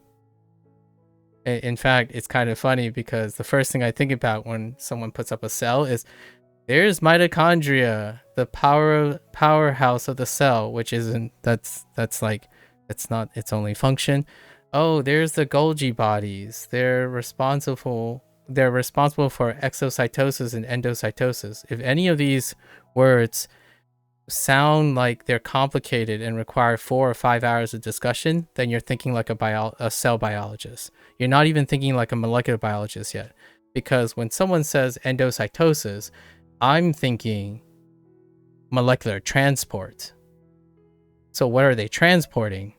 In fact, it's kind of funny because the first thing I think about when someone puts up a cell is, there's mitochondria, the powerhouse of the cell, which isn't, that's not its only function. Oh, there's the Golgi bodies. They're responsible for exocytosis and endocytosis. If any of these words sound like they're complicated and require 4 or 5 hours of discussion, then you're thinking like a cell biologist. You're not even thinking like a molecular biologist yet. Because when someone says endocytosis, I'm thinking molecular transport. So what are they transporting?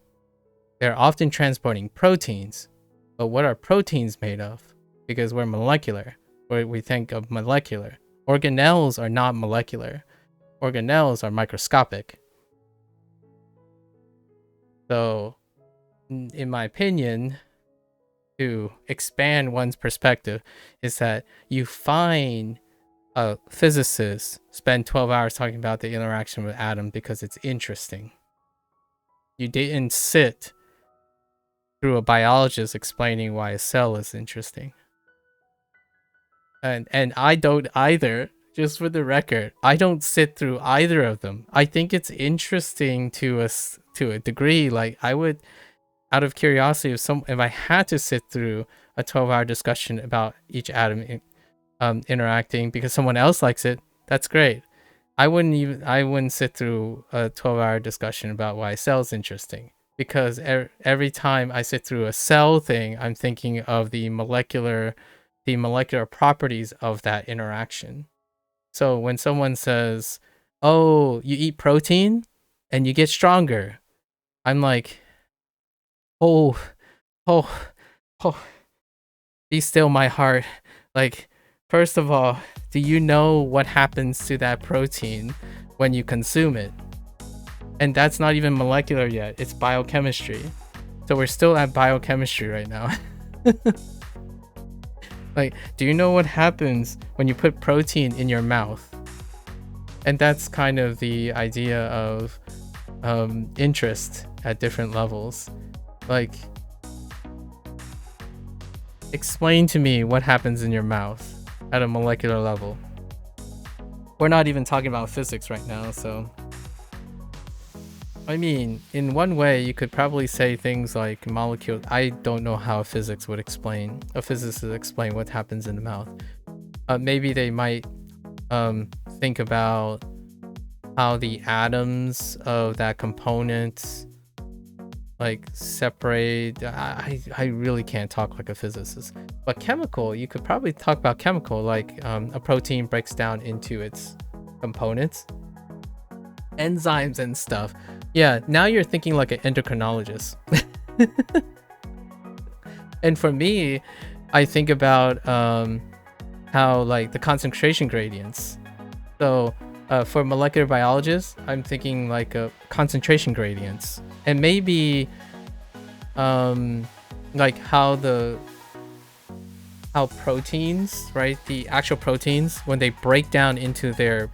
They're often transporting proteins. But what are proteins made of? Because we're molecular. We think of molecular. Organelles are not molecular. Organelles are microscopic. So, in my opinion, to expand one's perspective is that you find a physicist spend 12 hours talking about the interaction with atom because it's interesting. You didn't sit through a biologist explaining why a cell is interesting. And I don't either. Just for the record, I don't sit through either of them. I think it's interesting to a degree. Like, I would, out of curiosity, if I had to sit through a 12-hour discussion about each atom interacting because someone else likes it, that's great. I wouldn't sit through a 12-hour discussion about why a cell is interesting, because every time I sit through a cell thing, I'm thinking of the molecular properties of that interaction. So when someone says, oh, you eat protein and you get stronger, I'm like, oh, be still, my heart. Like, first of all, do you know what happens to that protein when you consume it? And that's not even molecular yet. It's biochemistry. So we're still at biochemistry right now. Like, do you know what happens when you put protein in your mouth? And that's kind of the idea of interest at different levels. Like, explain to me what happens in your mouth at a molecular level. We're not even talking about physics right now, so I mean, in one way, you could probably say things like molecule. I don't know how a physicist would explain what happens in the mouth. Maybe they might think about how the atoms of that component like separate. I really can't talk like a physicist. But chemical, you could probably talk about chemical, like a protein breaks down into its components, enzymes and stuff. Yeah, now you're thinking like an endocrinologist. And for me, I think about how like the concentration gradients. So for molecular biologists, I'm thinking like concentration gradients, and maybe like how proteins, right? The actual proteins, when they break down into their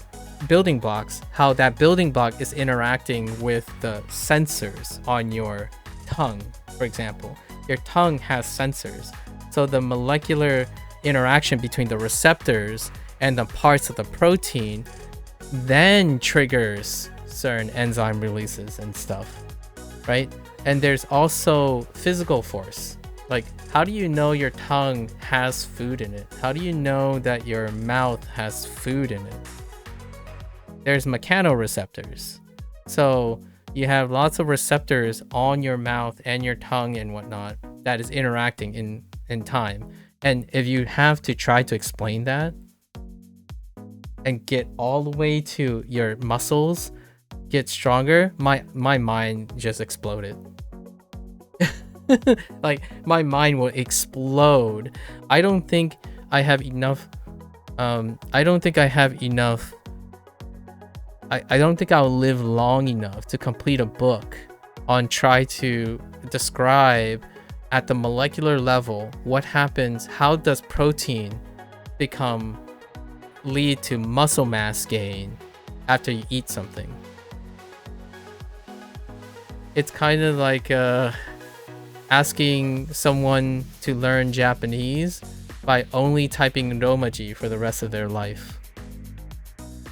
building blocks, how that building block is interacting with the sensors on your tongue, for example. Your tongue has sensors, so the molecular interaction between the receptors and the parts of the protein then triggers certain enzyme releases and stuff, right? And there's also physical force. Like, how do you know your tongue has food in it? How do you know that your mouth has food in it? There's mechanoreceptors. So you have lots of receptors on your mouth and your tongue and whatnot that is interacting in time. And if you have to try to explain that and get all the way to your muscles get stronger, my mind just exploded. Like, my mind will explode. I don't think I have enough. I don't think I'll live long enough to complete a book on try to describe at the molecular level what happens. How does protein lead to muscle mass gain after you eat something? It's kind of like asking someone to learn Japanese by only typing romaji for the rest of their life.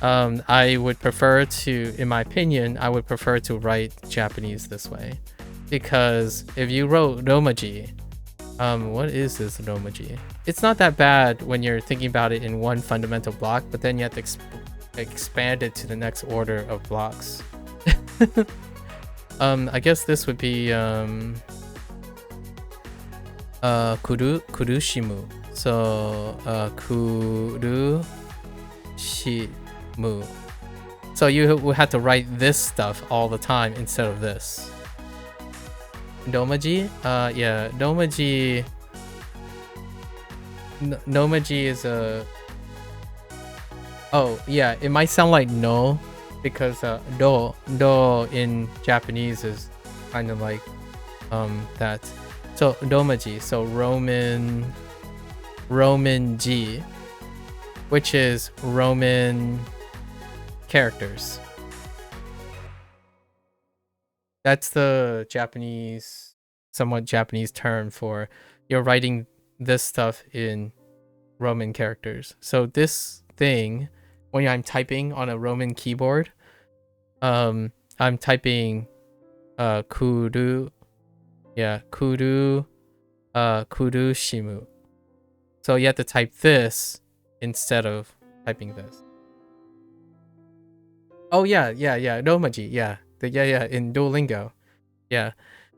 I would prefer to, in my opinion, I would prefer to write Japanese this way. Because if you wrote romaji, what is this romaji? It's not that bad when you're thinking about it in one fundamental block, but then you have to expand it to the next order of blocks. I guess this would be kurushimu. So kurushimu. So you will have to write this stuff all the time instead of this. Domaji? Yeah, domaji. Nomaji is a. Oh yeah, it might sound like no, because do in Japanese is kind of like that. So domaji, so Roman G, which is Roman characters. That's the Japanese, somewhat Japanese term for you're writing this stuff in Roman characters. So this thing, when I'm typing on a Roman keyboard, I'm typing kurushimu. So you have to type this instead of typing this. Oh yeah, romaji, yeah. In Duolingo. Yeah.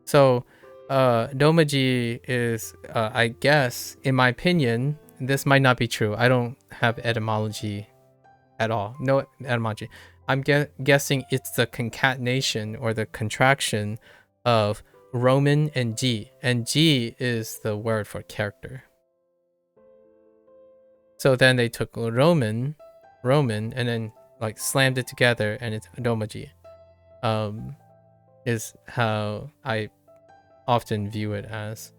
So domaji is I guess, in my opinion, this might not be true. I don't have etymology at all. No etymology. I'm guessing it's the concatenation or the contraction of Roman and G. And G is the word for character. So then they took Roman, and then like slammed it together, and it's domaji. Is how I often view it as.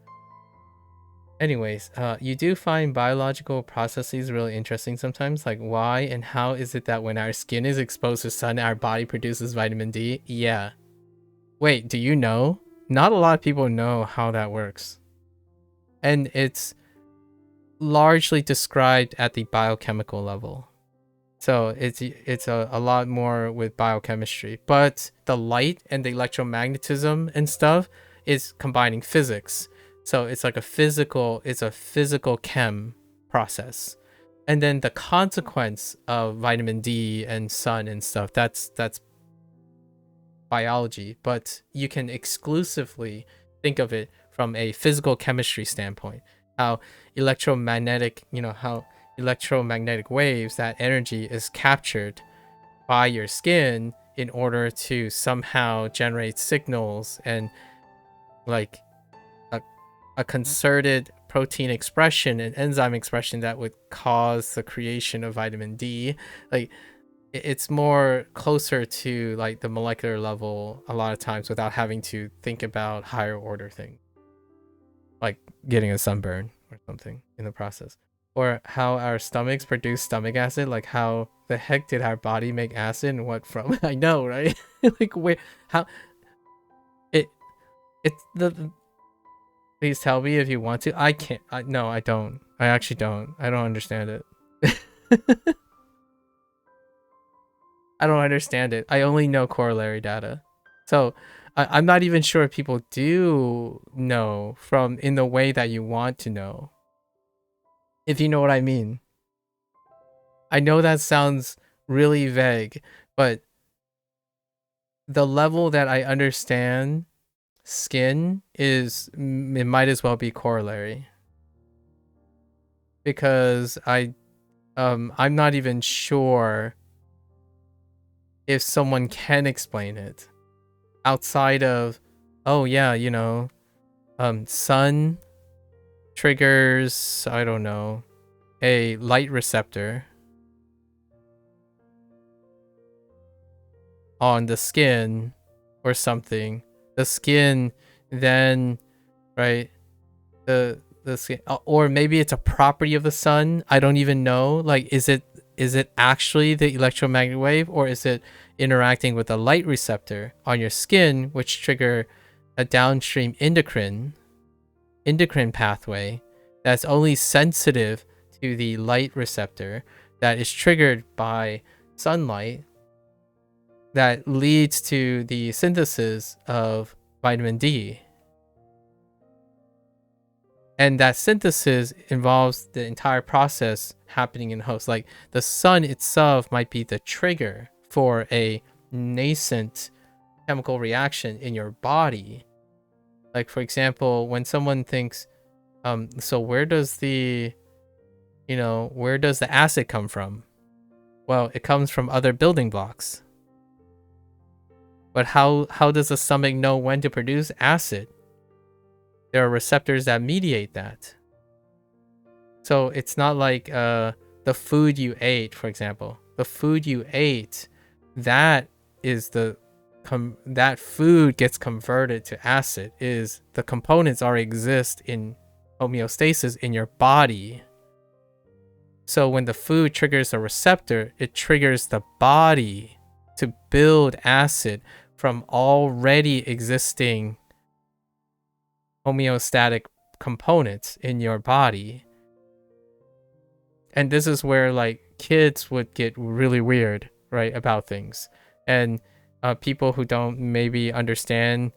Anyways, you do find biological processes really interesting sometimes. Like, why and how is it that when our skin is exposed to sun, our body produces vitamin D? Yeah. Wait, do you know? Not a lot of people know how that works. And it's largely described at the biochemical level. So it's a lot more with biochemistry. But the light and the electromagnetism and stuff is combining physics. So it's like a physical chem process. And then the consequence of vitamin D and sun and stuff, that's biology, but you can exclusively think of it from a physical chemistry standpoint. How electromagnetic, how electromagnetic waves, that energy is captured by your skin in order to somehow generate signals and like a concerted protein expression and enzyme expression that would cause the creation of vitamin D. Like, it's more closer to like the molecular level a lot of times without having to think about higher order things, like getting a sunburn or something in the process. Or how our stomachs produce stomach acid. Like, how the heck did our body make acid and what from? I know, right? Like, where, how it's the please tell me if you want to. I can't. No, I don't. I actually don't. I don't understand it. I don't understand it. I only know corollary data. So I'm not even sure if people do know from in the way that you want to know. If you know what I mean. I know that sounds really vague, but the level that I understand skin is, it might as well be corollary. Because I'm not even sure if someone can explain it outside of, oh yeah, sun triggers, I don't know, a light receptor on the skin or something. The skin then, right, the skin, or maybe it's a property of the sun. I don't even know. Like, is it actually the electromagnetic wave, or is it interacting with a light receptor on your skin, which trigger a downstream endocrine pathway that's only sensitive to the light receptor that is triggered by sunlight, that leads to the synthesis of vitamin D. And that synthesis involves the entire process happening in host. Like, the sun itself might be the trigger for a nascent chemical reaction in your body. Like, for example, when someone thinks, so where does the acid come from? Well, it comes from other building blocks. But how does the stomach know when to produce acid? There are receptors that mediate that. So it's not like the food you ate, for example. The food you ate, that food gets converted to acid. Is the components already exist in homeostasis in your body. So when the food triggers a receptor, it triggers the body to build acid from already existing homeostatic components in your body. And this is where like kids would get really weird, right, about things. And people who don't maybe understand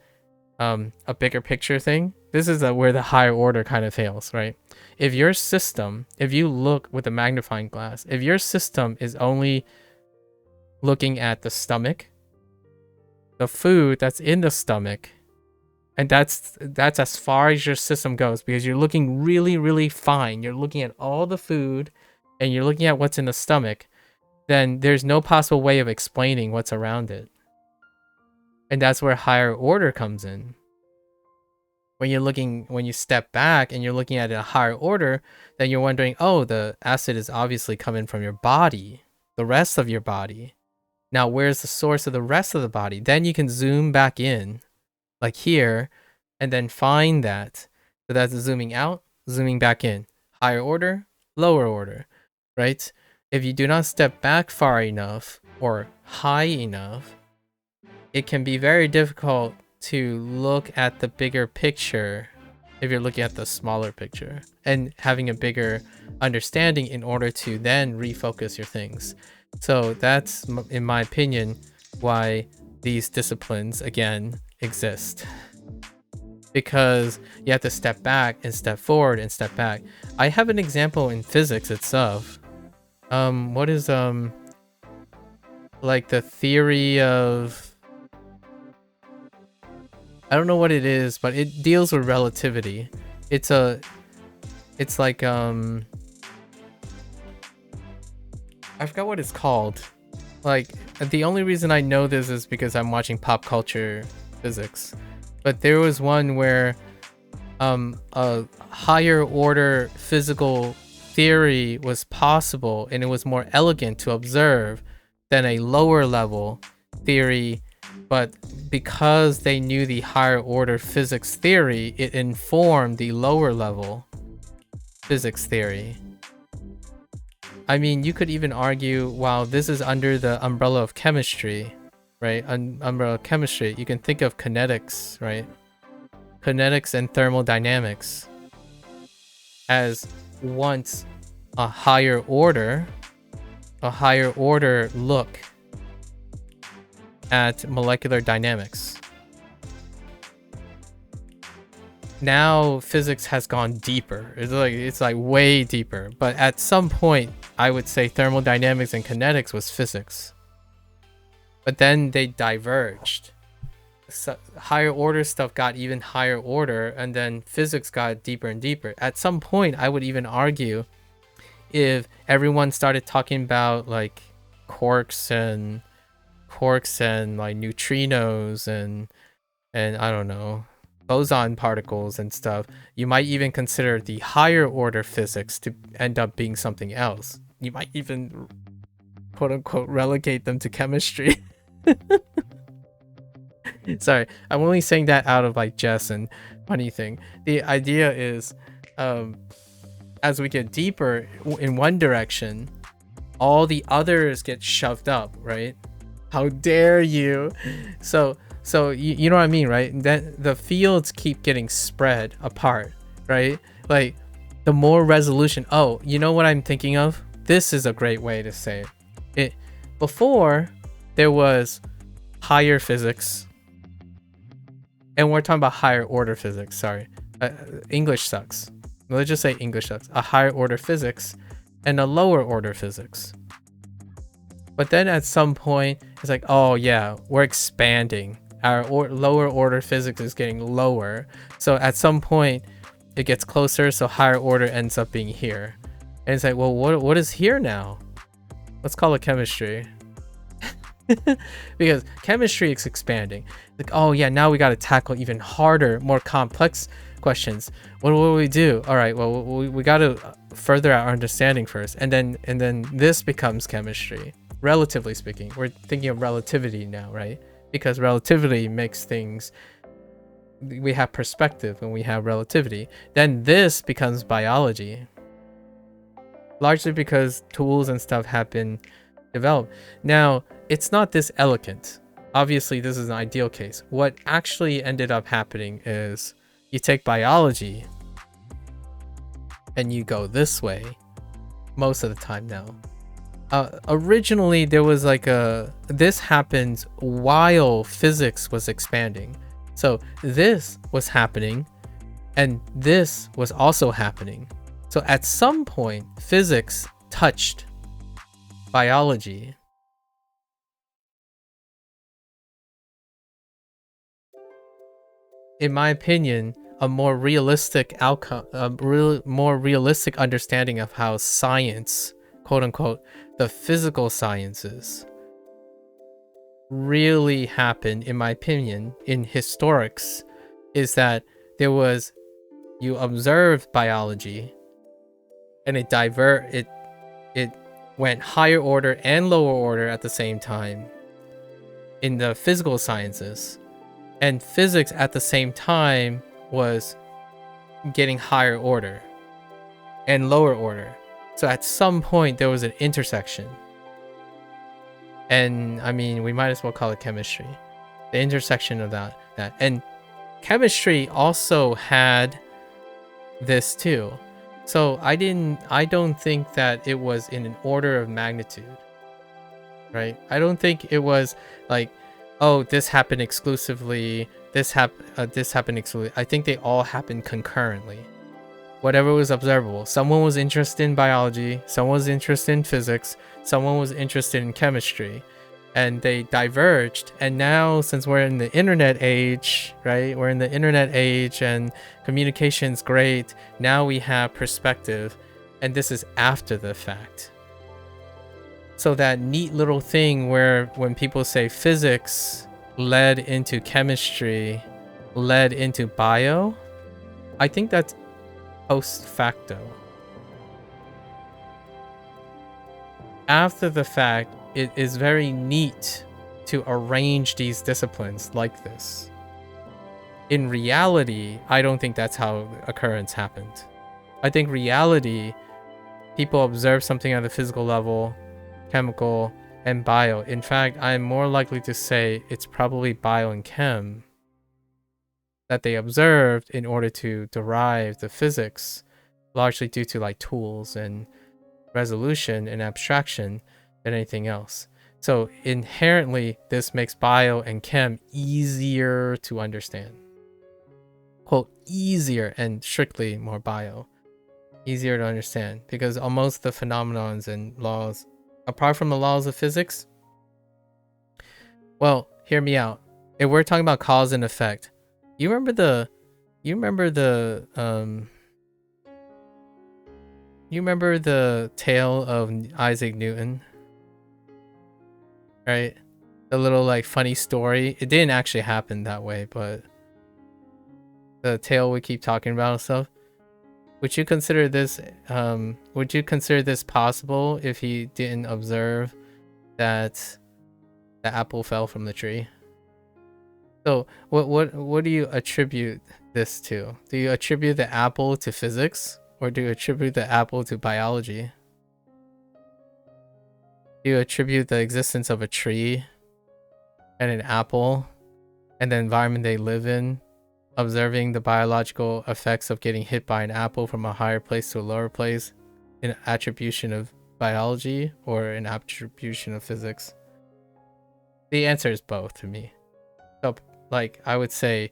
a bigger picture thing, this is where the higher order kind of fails, right? If your system, if you look with a magnifying glass, if your system is only looking at the stomach, the food that's in the stomach, and that's as far as your system goes, because you're looking really, really fine. You're looking at all the food and you're looking at what's in the stomach, then there's no possible way of explaining what's around it. And that's where higher order comes in. When you step back and you're looking at a higher order, then you're wondering, oh, the acid is obviously coming from your body, the rest of your body. Now, where's the source of the rest of the body? Then you can zoom back in, like here, and then find that. So that's zooming out, zooming back in. Higher order, lower order, right? If you do not step back far enough or high enough, it can be very difficult to look at the bigger picture if you're looking at the smaller picture and having a bigger understanding in order to then refocus your things. So that's, in my opinion, why these disciplines, again, exist. Because you have to step back and step forward and step back. I have an example in physics itself. What is, like the theory of... I don't know what it is, but it deals with relativity. It's like, I forgot what it's called. Like, the only reason I know this is because I'm watching pop culture physics. But there was one where a higher order physical theory was possible, and it was more elegant to observe than a lower level theory. But because they knew the higher order physics theory, it informed the lower level physics theory. I mean, you could even argue, while this is under the umbrella of chemistry, right? Umbrella of chemistry, you can think of kinetics, right? Kinetics and thermodynamics as once a higher order look at molecular dynamics. Now physics has gone deeper. It's like way deeper. But at some point, I would say thermodynamics and kinetics was physics. But then they diverged. So higher order stuff got even higher order, and then physics got deeper and deeper. At some point, I would even argue, if everyone started talking about like quarks and like neutrinos and I don't know, boson particles and stuff, you might even consider the higher order physics to end up being something else. You might even quote unquote relegate them to chemistry. Sorry, I'm only saying that out of like jest and funny thing. The idea is, as we get deeper in one direction, all the others get shoved up, right? How dare you? So you know what I mean, right? That the fields keep getting spread apart, right? Like the more resolution. Oh, you know what I'm thinking of? This is a great way to say it. Before there was higher physics, and we're talking about higher order physics. Sorry, English sucks. Let's just say English sucks. A higher order physics and a lower order physics. But then at some point, it's like, oh yeah, we're expanding. Our lower order physics is getting lower. So at some point, it gets closer, so higher order ends up being here. And it's like, well, what is here now? Let's call it chemistry. Because chemistry is expanding. Like, oh yeah, now we got to tackle even harder, more complex questions. What do we do? All right, well, we got to further our understanding first. And then this becomes chemistry. Relatively speaking, we're thinking of relativity now, right? Because relativity makes things, we have perspective when we have relativity. Then this becomes biology, largely because tools and stuff have been developed. Now, it's not this elegant. Obviously, this is an ideal case. What actually ended up happening is you take biology and you go this way most of the time now. Originally there was like this happened while physics was expanding. So this was happening and this was also happening. So at some point physics touched biology. In my opinion, a more realistic outcome, more realistic understanding of how science, quote unquote, the physical sciences really happened, in my opinion, in historics, is that there was, you observed biology and it went higher order and lower order at the same time in the physical sciences, and physics at the same time was getting higher order. and lower order. So at some point there was an intersection. And I mean, we might as well call it chemistry. The intersection of that. And chemistry also had this too. So I don't think that it was in an order of magnitude. Right? I don't think it was like, oh, this happened exclusively, this happened exclusively. I think they all happened concurrently. Whatever was observable. Someone was interested in biology, someone was interested in physics, someone was interested in chemistry, and they diverged. And now, since we're in the internet age, right? We're in the internet age and communication's great. Now we have perspective, and this is after the fact. So that neat little thing where when people say physics led into chemistry, led into bio, I think that's post facto. After the fact, it is very neat to arrange these disciplines like this. In reality, I don't think that's how occurrence happened. I think reality, people observe something at the physical level, chemical, and bio. In fact, I'm more likely to say it's probably bio and chem that they observed in order to derive the physics, largely due to like tools and resolution and abstraction than anything else. So inherently, this makes bio and chem easier to understand. Quote, easier, and strictly more bio. Easier to understand because almost the phenomenons and laws, apart from the laws of physics, well, hear me out. If we're talking about cause and effect, you remember the tale of Isaac Newton, right? The little like funny story. It didn't actually happen that way, but the tale we keep talking about and stuff. Would you consider this possible if he didn't observe that the apple fell from the tree? So what do you attribute this to? Do you attribute the apple to physics, or do you attribute the apple to biology? Do you attribute the existence of a tree and an apple and the environment they live in, observing the biological effects of getting hit by an apple from a higher place to a lower place, an attribution of biology or an attribution of physics? The answer is both to me. So, like, I would say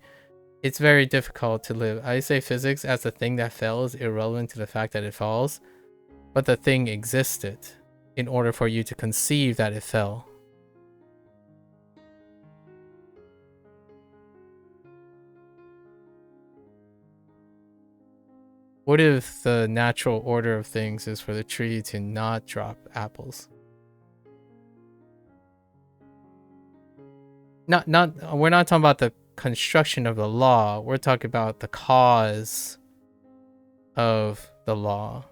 it's very difficult to live. I say physics as the thing that fell is irrelevant to the fact that it falls, but the thing existed in order for you to conceive that it fell. What if the natural order of things is for the tree to not drop apples? We're not talking about the construction of the law. We're talking about the cause of the law.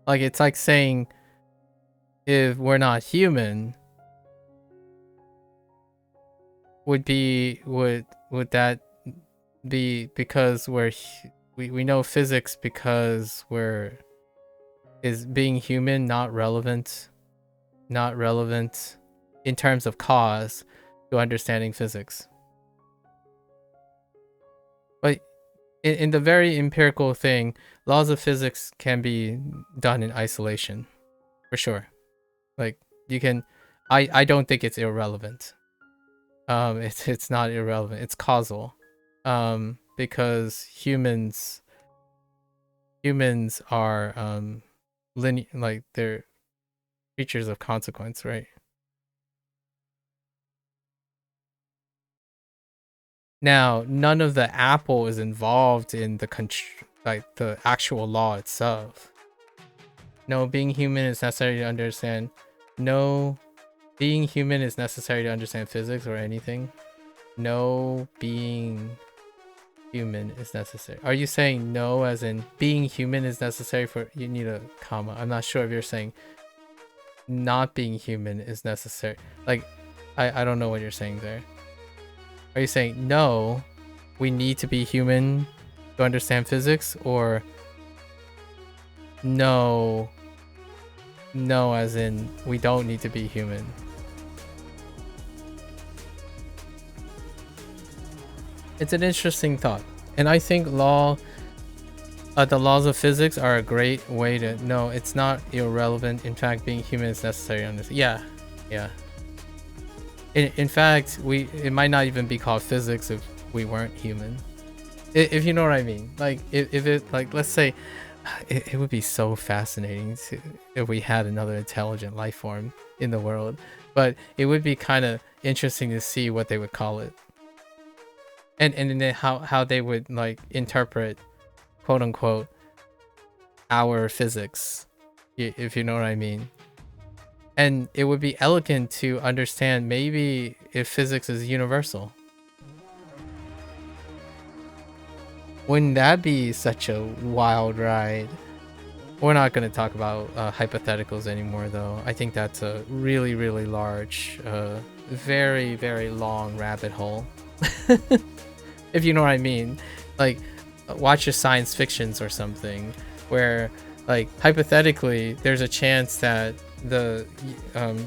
Like, it's like saying if we're not human, would that be because we know physics because is being human not relevant in terms of cause to understanding physics? But in the very empirical thing, laws of physics can be done in isolation, for sure. Like, you can, I don't think it's irrelevant. It's not irrelevant. It's causal. Because humans are like, they're creatures of consequence, right? Now, none of the apple is involved in the actual law itself. No, being human is necessary to understand. No, being human is necessary to understand physics or anything. No, being human is necessary. Are you saying no as in being human is necessary for, you need a comma? I'm not sure if you're saying not being human is necessary. Like, I don't know what you're saying there. Are you saying no, we need to be human to understand physics, or no, as in we don't need to be human? It's an interesting thought, and I think the laws of physics are a great way to. No, it's not irrelevant. In fact, being human is necessary on this. Yeah. In fact, it might not even be called physics if we weren't human. If you know what I mean. Like, if it, like, let's say, it would be so fascinating if we had another intelligent life form in the world. But it would be kind of interesting to see what they would call it. And then how they would, like, interpret, quote unquote, our physics, if you know what I mean. And it would be elegant to understand maybe if physics is universal. Wouldn't that be such a wild ride? We're not going to talk about hypotheticals anymore, though. I think that's a really, really large, very, very long rabbit hole. If you know what I mean. Like, watch your science fictions or something, where, like, hypothetically, there's a chance that the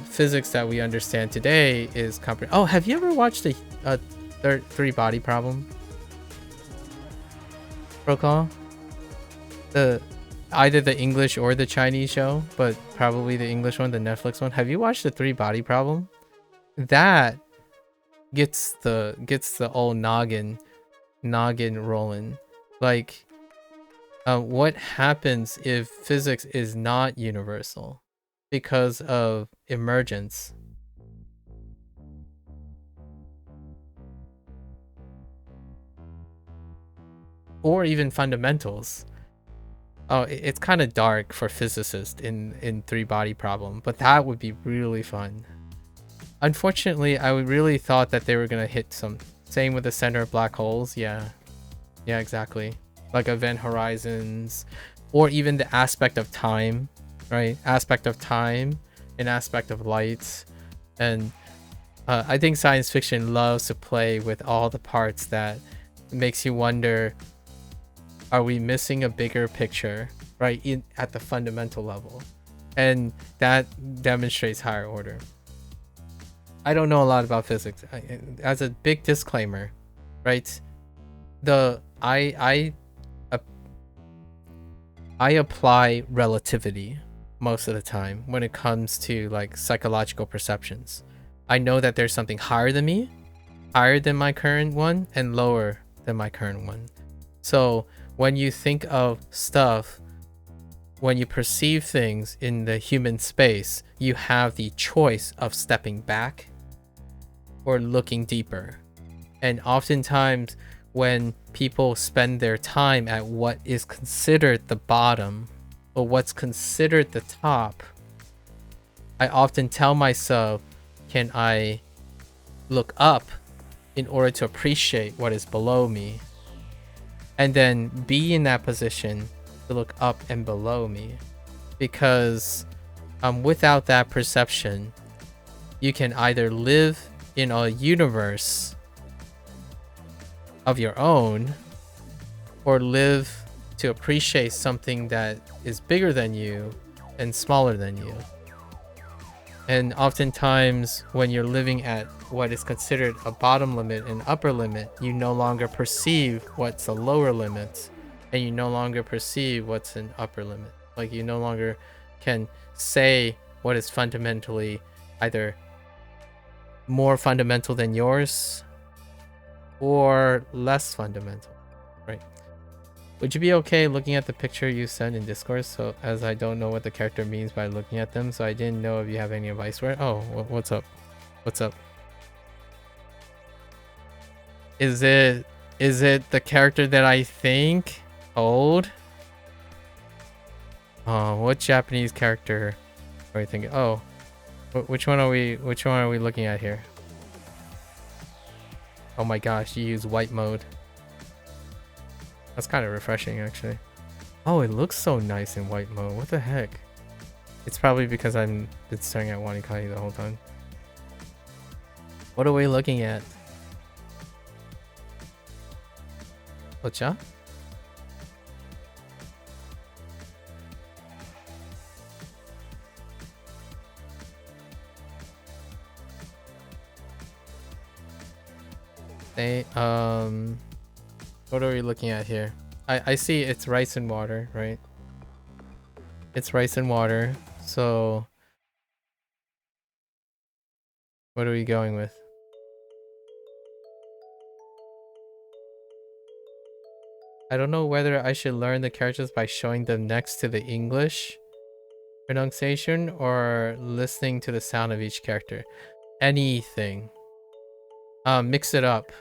physics that we understand today is Oh, have you ever watched the three body problem? Protocol? Either the English or the Chinese show, but probably the English one, the Netflix one. Have you watched the three body problem? That gets the old noggin rolling. Like, what happens if physics is not universal because of emergence? Or even fundamentals. Oh, it's kind of dark for physicists in three body problem, but that would be really fun. Unfortunately, I really thought that they were gonna hit some. Same with the center of black holes. Yeah, exactly. Like event horizons, or even the aspect of time, right? Aspect of time and aspect of light. And I think science fiction loves to play with all the parts that makes you wonder, are we missing a bigger picture, right, at the fundamental level? And that demonstrates higher order. I don't know a lot about physics. As a big disclaimer, right? I apply relativity most of the time when it comes to, like, psychological perceptions. I know that there's something higher than me, higher than my current one, and lower than my current one. So when you think of stuff, when you perceive things in the human space, you have the choice of stepping back or looking deeper. And oftentimes when people spend their time at what is considered the bottom or what's considered the top, I often tell myself, can I look up in order to appreciate what is below me? And then be in that position to look up and below me. Because without that perception, you can either live in a universe of your own, or live to appreciate something that is bigger than you and smaller than you. And oftentimes when you're living at what is considered a bottom limit and upper limit, you no longer perceive what's a lower limit, and you no longer perceive what's an upper limit. Like, you no longer can say what is fundamentally either more fundamental than yours or less fundamental, right? Would you be okay looking at the picture you sent in Discord? So, as I don't know what the character means by looking at them, so I didn't know if you have any advice for it. Oh, what's up? What's up? Is it the character that I think? Old? Oh, what Japanese character are you thinking? Oh, which one are we looking at here? Oh my gosh, you use white mode. That's kind of refreshing, actually. Oh, it looks so nice in white mode. What the heck? It's probably because I've been staring at WaniKani the whole time. What are we looking at? Ocha? They what are we looking at here? I see it's rice and water, right? It's rice and water. So what are we going with? I don't know whether I should learn the characters by showing them next to the English pronunciation or listening to the sound of each character. Anything. Mix it up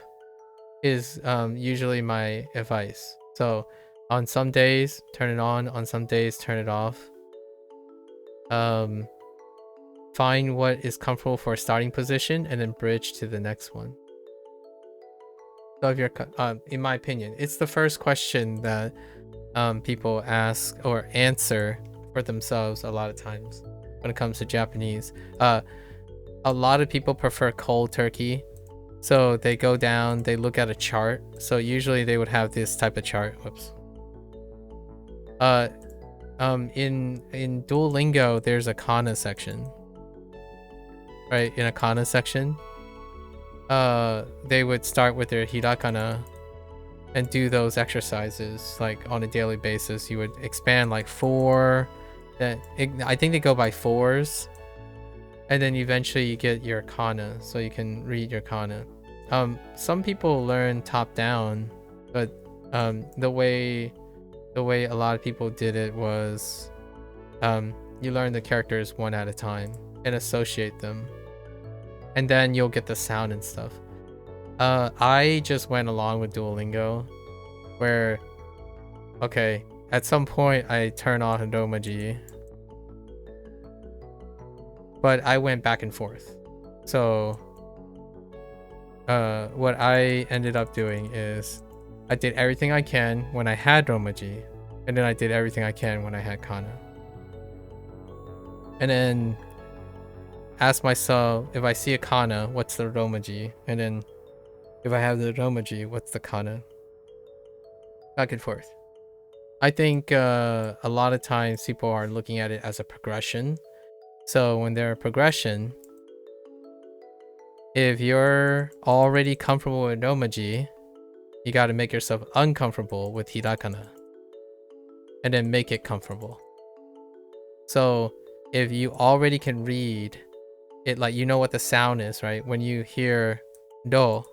is usually my advice. So on some days, turn it on some days, turn it off. Find what is comfortable for a starting position and then bridge to the next one. So if you're, in my opinion, it's the first question that people ask or answer for themselves a lot of times when it comes to Japanese. A lot of people prefer cold turkey. So they go down, they look at a chart. So usually they would have this type of chart. Whoops. In Duolingo, there's a kana section. Right, in a kana section, they would start with their hirakana and do those exercises like on a daily basis. You would expand like 4. I think they go by 4s, and then eventually you get your kana, so you can read your kana. Some people learn top down, but the way a lot of people did it was you learn the characters one at a time and associate them, and then you'll get the sound and stuff. I just went along with Duolingo, where okay, at some point I turn on Romaji, but I went back and forth. So what I ended up doing is I did everything I can when I had Romaji, and then I did everything I can when I had Kana. And then ask myself, if I see a Kana, what's the Romaji? And then if I have the Romaji, what's the Kana? Back and forth. I think a lot of times people are looking at it as a progression. So when they're a progression, if you're already comfortable with Romaji, you got to make yourself uncomfortable with Hirakana and then make it comfortable. So if you already can read it, like you know what the sound is, right? When you hear do,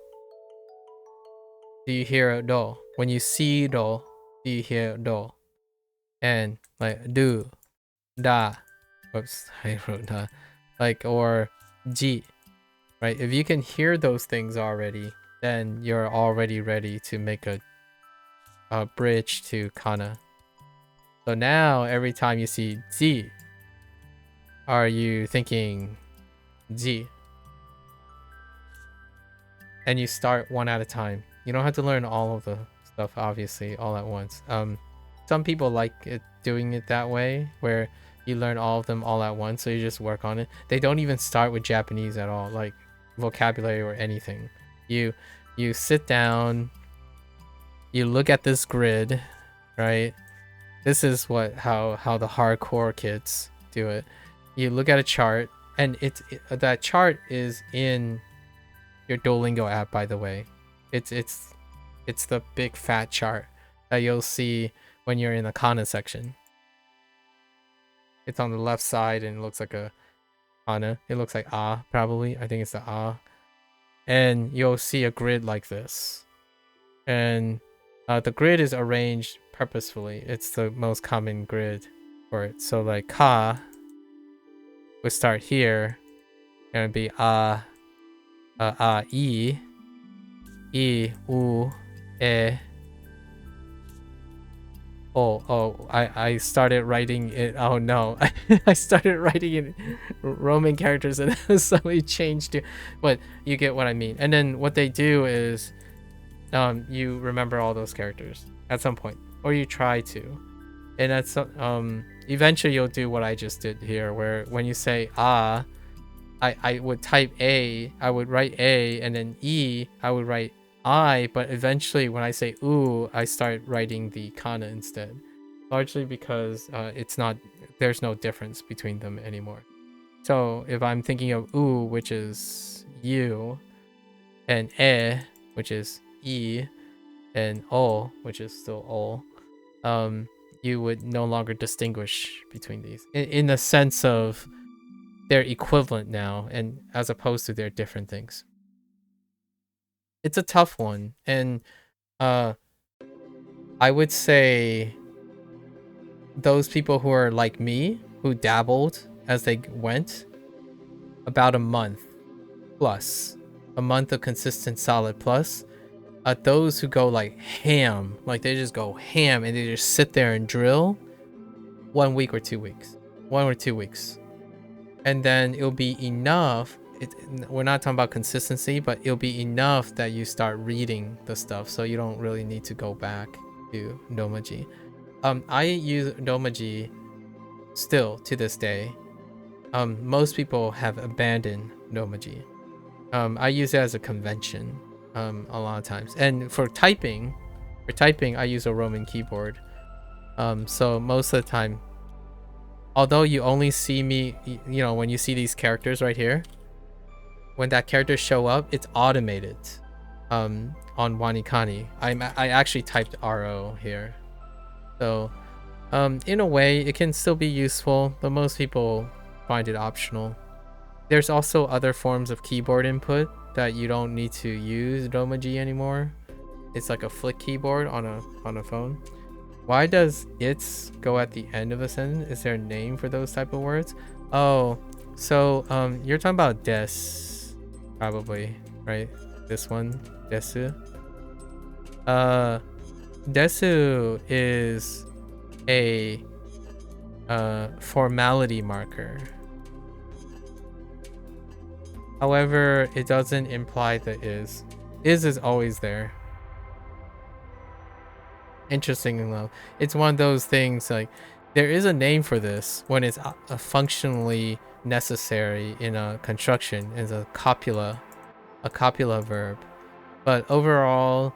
do you hear do? When you see do, do you hear do? And like do, da, whoops, I wrote da, like, or ji, right? If you can hear those things already, then you're already ready to make a bridge to kana. So now every time you see ji, are you thinking ji? And you start one at a time. You don't have to learn all of the stuff, obviously, all at once. Some people like it doing it that way, where you learn all of them all at once, so you just work on it. They don't even start with Japanese at all, like vocabulary or anything. You sit down, you look at this grid, right? This is how the hardcore kids do it. You look at a chart, and that chart is in your Duolingo app, by the way. It's the big fat chart that you'll see when you're in the kana section. It's on the left side and it looks like a kana. It looks like ah, probably. I think it's the ah. And you'll see a grid like this. And the grid is arranged purposefully. It's the most common grid for it. So like ka would start here, and it'd be ah, e, u, e. I started writing it. Oh no, I started writing in Roman characters and suddenly changed to, but you get what I mean. And then what they do is, you remember all those characters at some point, or you try to, and that's eventually you'll do what I just did here, where when you say ah, I would type a, I would write a, and then e, I would write I, but eventually when I say ooh, I start writing the kana instead, largely because there's no difference between them anymore. So if I'm thinking of ooh, which is you, and which is E, and O, which is still O, you would no longer distinguish between these in the sense of they're equivalent now, and as opposed to they're different things. It's a tough one, and I would say those people who are like me, who dabbled as they went, about a month plus, a month of consistent solid plus. Those who go like ham, like they just go ham and they just sit there and drill 1 week or 2 weeks, 1 or 2 weeks, and then it'll be enough. We're not talking about consistency, but it'll be enough that you start reading the stuff, so you don't really need to go back to Domaji. I use Domaji still to this day. Most people have abandoned Domaji. I use it as a convention a lot of times, and for typing I use a Roman keyboard. So most of the time, although you only see me, you know, when you see these characters right here, when that character show up, it's automated on WaniKani. I actually typed RO here. So in a way it can still be useful, but most people find it optional. There's also other forms of keyboard input that you don't need to use Domaji anymore. It's like a flick keyboard on a phone. Why does it's go at the end of a sentence? Is there a name for those type of words? Oh, so you're talking about des, probably, right? This one, desu. Desu is a formality marker. However, it doesn't imply the is. Is always there. Interesting enough, it's one of those things, like there is a name for this when it's functionally necessary in a construction. Is a copula verb, but overall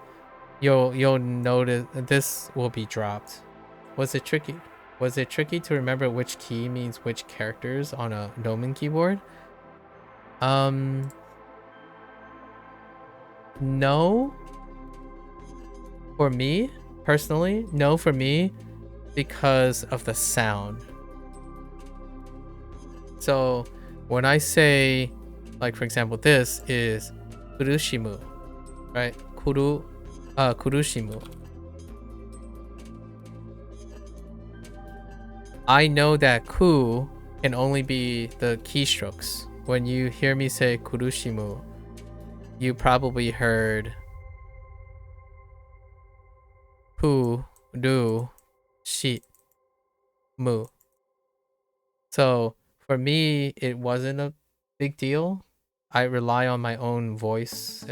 you'll notice this will be dropped. Was it tricky to remember which key means which characters on a Domain keyboard? No. For me personally, no, for me, because of the sound. So when I say, like for example, this is kurushimu, right? Kurushimu. I know that ku can only be the keystrokes. When you hear me say kurushimu, you probably heard ku, du, shi, mu. So for me, it wasn't a big deal. I rely on my own voice,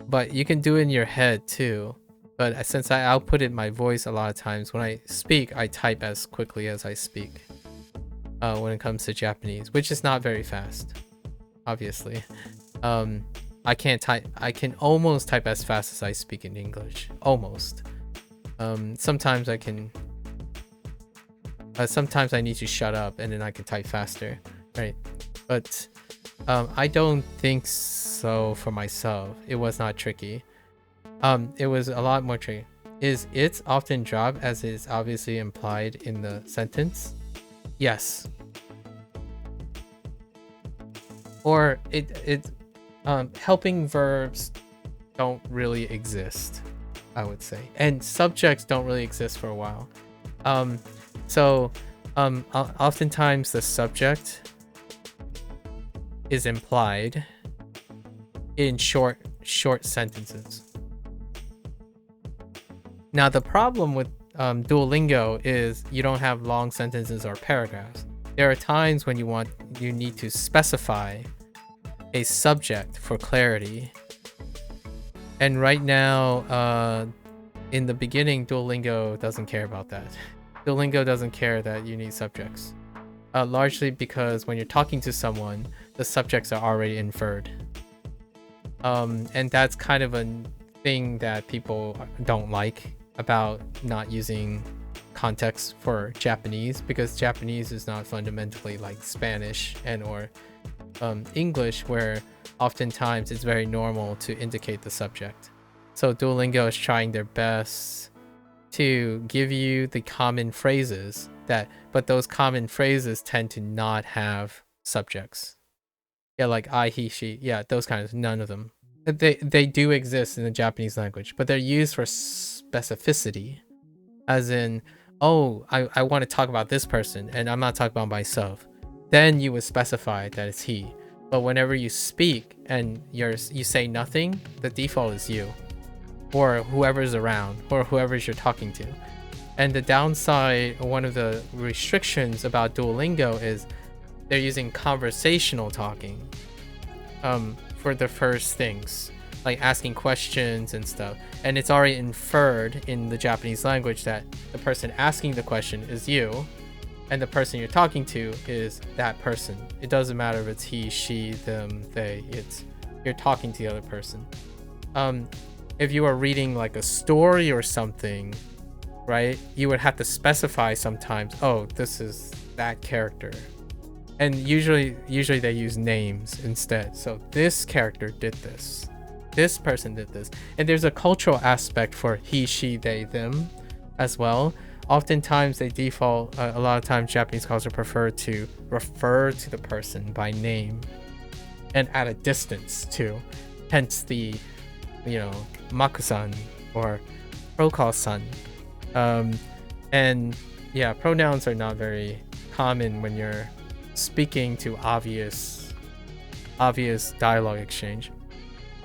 but you can do it in your head too. But since I outputted my voice a lot of times, when I speak, I type as quickly as I speak. When it comes to Japanese, which is not very fast, obviously. I can't type. I can almost type as fast as I speak in English. Almost. Sometimes I can. Sometimes I need to shut up and then I can type faster, right? But I don't think so for myself. It was not tricky. It was a lot more tricky. Is it's often dropped as is obviously implied in the sentence? Yes. Or it helping verbs don't really exist, I would say, and subjects don't really exist for a while. So oftentimes the subject is implied in short sentences. Now the problem with Duolingo is you don't have long sentences or paragraphs. There are times when you need to specify a subject for clarity. And right now, in the beginning, Duolingo doesn't care about that. Duolingo doesn't care that you need subjects. Largely because when you're talking to someone, the subjects are already inferred. And that's kind of a thing that people don't like about not using context for Japanese, because Japanese is not fundamentally like Spanish and or English, where oftentimes it's very normal to indicate the subject. So Duolingo is trying their best to give you the common phrases but those common phrases tend to not have subjects. Yeah, like I, he, she. Yeah, those kinds. None of them. They do exist in the Japanese language, but they're used for specificity, as in, oh, I want to talk about this person, and I'm not talking about myself. Then you would specify that it's he. But whenever you speak and you say nothing, the default is you, or whoever's around, or whoever's you're talking to. And the downside, one of the restrictions about Duolingo is they're using conversational talking for the first things, like asking questions and stuff. And it's already inferred in the Japanese language that the person asking the question is you, and the person you're talking to is that person. It doesn't matter if it's he, she, them, they. You're talking to the other person. If you are reading like a story or something, right, you would have to specify sometimes, oh, this is that character. And usually they use names instead. So this character did this. This person did this. And there's a cultural aspect for he, she, they, them as well. Oftentimes they default, a lot of times Japanese culture prefer to refer to the person by name and at a distance too. Hence the, MAKU-san or Prokal-san. And yeah, pronouns are not very common when you're speaking to obvious dialogue exchange.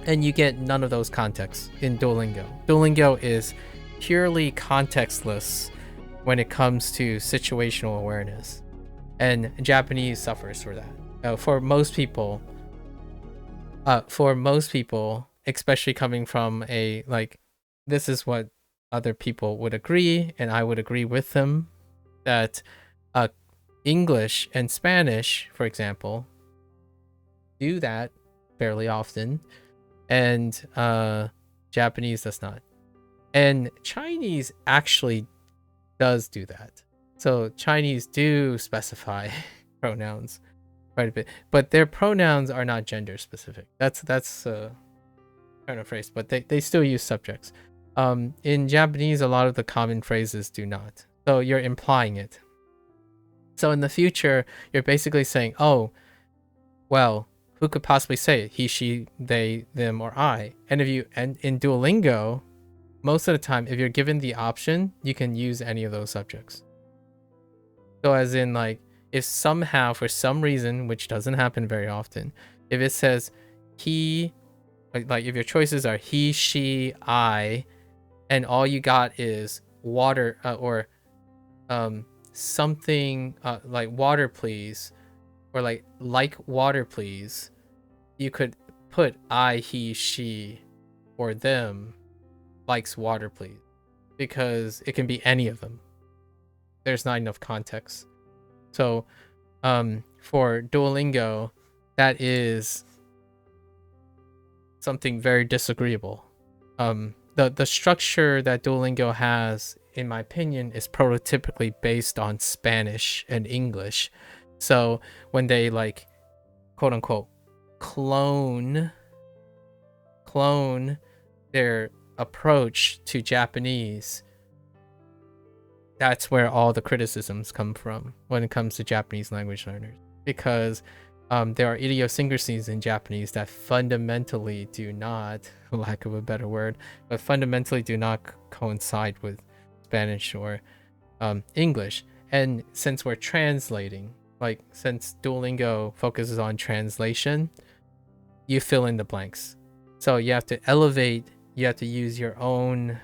And you get none of those contexts in Duolingo. Duolingo is purely contextless when it comes to situational awareness. And Japanese suffers for that. For most people, especially coming from a, like, this is what other people would agree, and I would agree with them, that English and Spanish, for example, do that fairly often, and Japanese does not. And Chinese actually does do that. So Chinese do specify pronouns quite a bit, but their pronouns are not gender specific. That's kind of phrase, but they still use subjects. In Japanese, a lot of the common phrases do not. So you're implying it. So in the future, you're basically saying, oh, well, who could possibly say it? He, she, they, them, or I. And in Duolingo, most of the time, if you're given the option, you can use any of those subjects. So as in, like, if somehow, for some reason, which doesn't happen very often, if it says he, like if your choices are he, she, I, and all you got is water, or something like water please, or like water please, you could put I, he, she, or them likes water please, because it can be any of them. There's not enough context. So for Duolingo, that is something very disagreeable. The structure that Duolingo has, in my opinion, is prototypically based on Spanish and English. So when they, like, quote unquote clone their approach to Japanese, that's where all the criticisms come from when it comes to Japanese language learners, because there are idiosyncrasies in Japanese that fundamentally do not, for lack of a better word, but fundamentally do not coincide with Spanish or English. And since we're translating, like, since Duolingo focuses on translation, you fill in the blanks. So you have to elevate, you have to use your own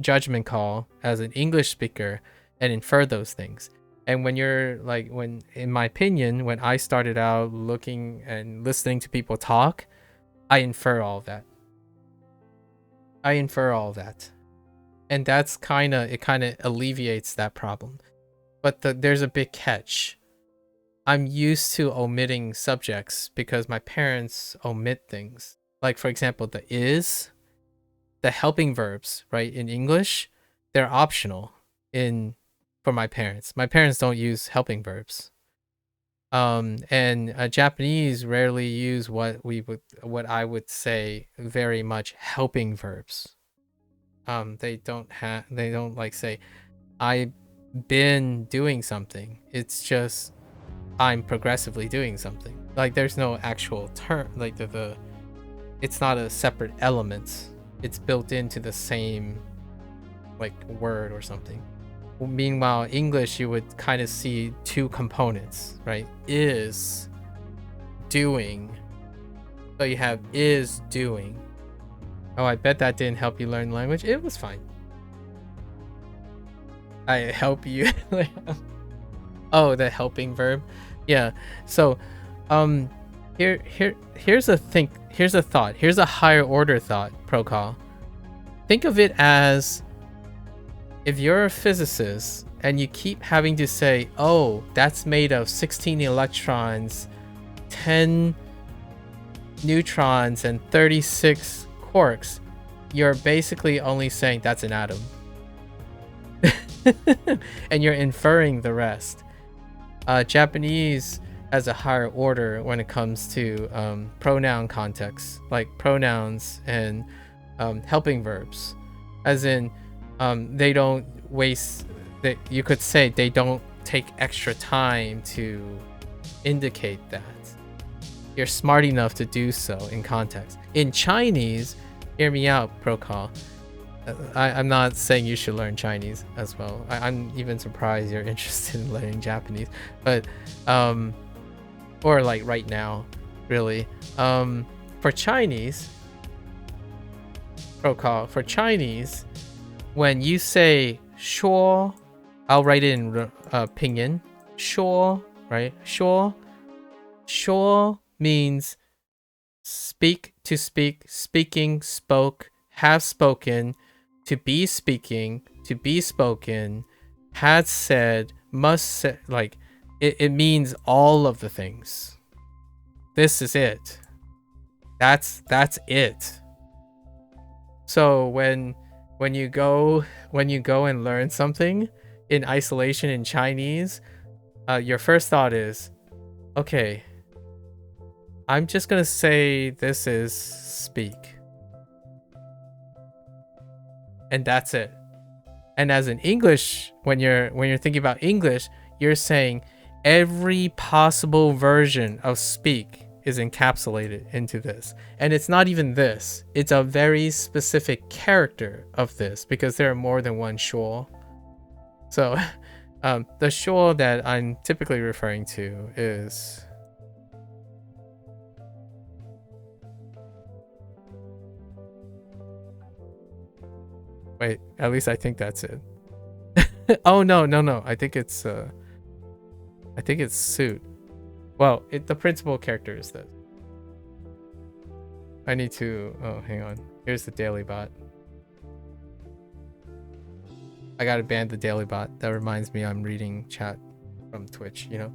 judgment call as an English speaker and infer those things. And when you're like, in my opinion, when I started out looking and listening to people talk, I infer all of that. And that's kind of alleviates that problem. But there's a big catch. I'm used to omitting subjects because my parents omit things. Like, for example, the helping verbs, right, in English, they're optional for my parents. My parents don't use helping verbs. And Japanese rarely use what I would say very much helping verbs. They don't like say I've been doing something. It's just I'm progressively doing something. Like there's no actual term, like it's not a separate element. It's built into the same like word or something. Meanwhile, English, you would kind of see two components, right? Is, doing. So you have is doing. Oh, I bet that didn't help you learn language. It was fine. I help you. Oh, the helping verb. Yeah. So, here's a thought. Here's a higher order thought, Procol. Think of it as if you're a physicist and you keep having to say, oh, that's made of 16 electrons, 10 neutrons, and 36 quarks, you're basically only saying that's an atom. And you're inferring the rest. Japanese has a higher order when it comes to pronoun context, like pronouns and helping verbs, as in they don't waste. You could say they don't take extra time to indicate that. You're smart enough to do so in context. In Chinese, hear me out, Procol. I'm not saying you should learn Chinese as well. I'm even surprised you're interested in learning Japanese, but or like right now, really. For Chinese, Procol, for Chinese, when you say 说, I'll write it in pinyin. 说, right? 说. 说 means speak, to speak, speaking, spoke, have spoken, to be speaking, to be spoken, had said, must say. Like it means all of the things. This is it. That's it. So when you go and learn something in isolation in Chinese, your first thought is, okay, I'm just gonna say this is speak, and that's it. And as in English, when you're thinking about English, you're saying every possible version of speak is encapsulated into this. And it's not even this. It's a very specific character of this, because there are more than one 说. So the 说 that I'm typically referring to is wait, at least I think that's it. Oh no. I think it's suit. Well, the principal character is this. I need to... Oh, hang on. Here's the daily bot. I gotta ban the daily bot. That reminds me I'm reading chat from Twitch, you know?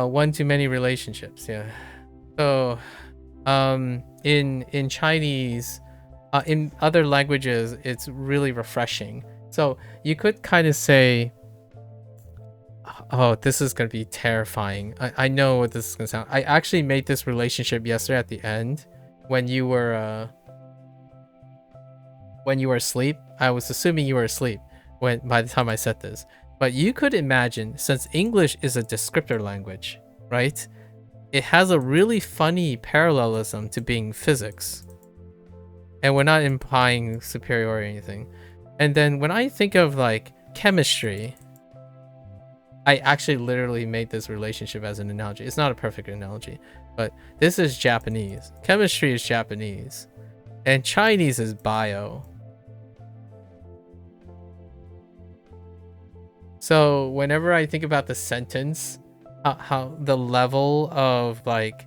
One too many relationships, yeah. So, in Chinese, in other languages, it's really refreshing. So you could kind of say... Oh, this is gonna be terrifying. I know what this is gonna sound. I actually made this relationship yesterday at the end when you were asleep. I was assuming you were asleep by the time I said this. But you could imagine, since English is a descriptor language, right? It has a really funny parallelism to being physics. And we're not implying superiority or anything. And then when I think of like chemistry, I actually literally made this relationship as an analogy. It's not a perfect analogy, but this is Japanese. Chemistry is Japanese, and Chinese is bio. So whenever I think about the sentence, how the level of like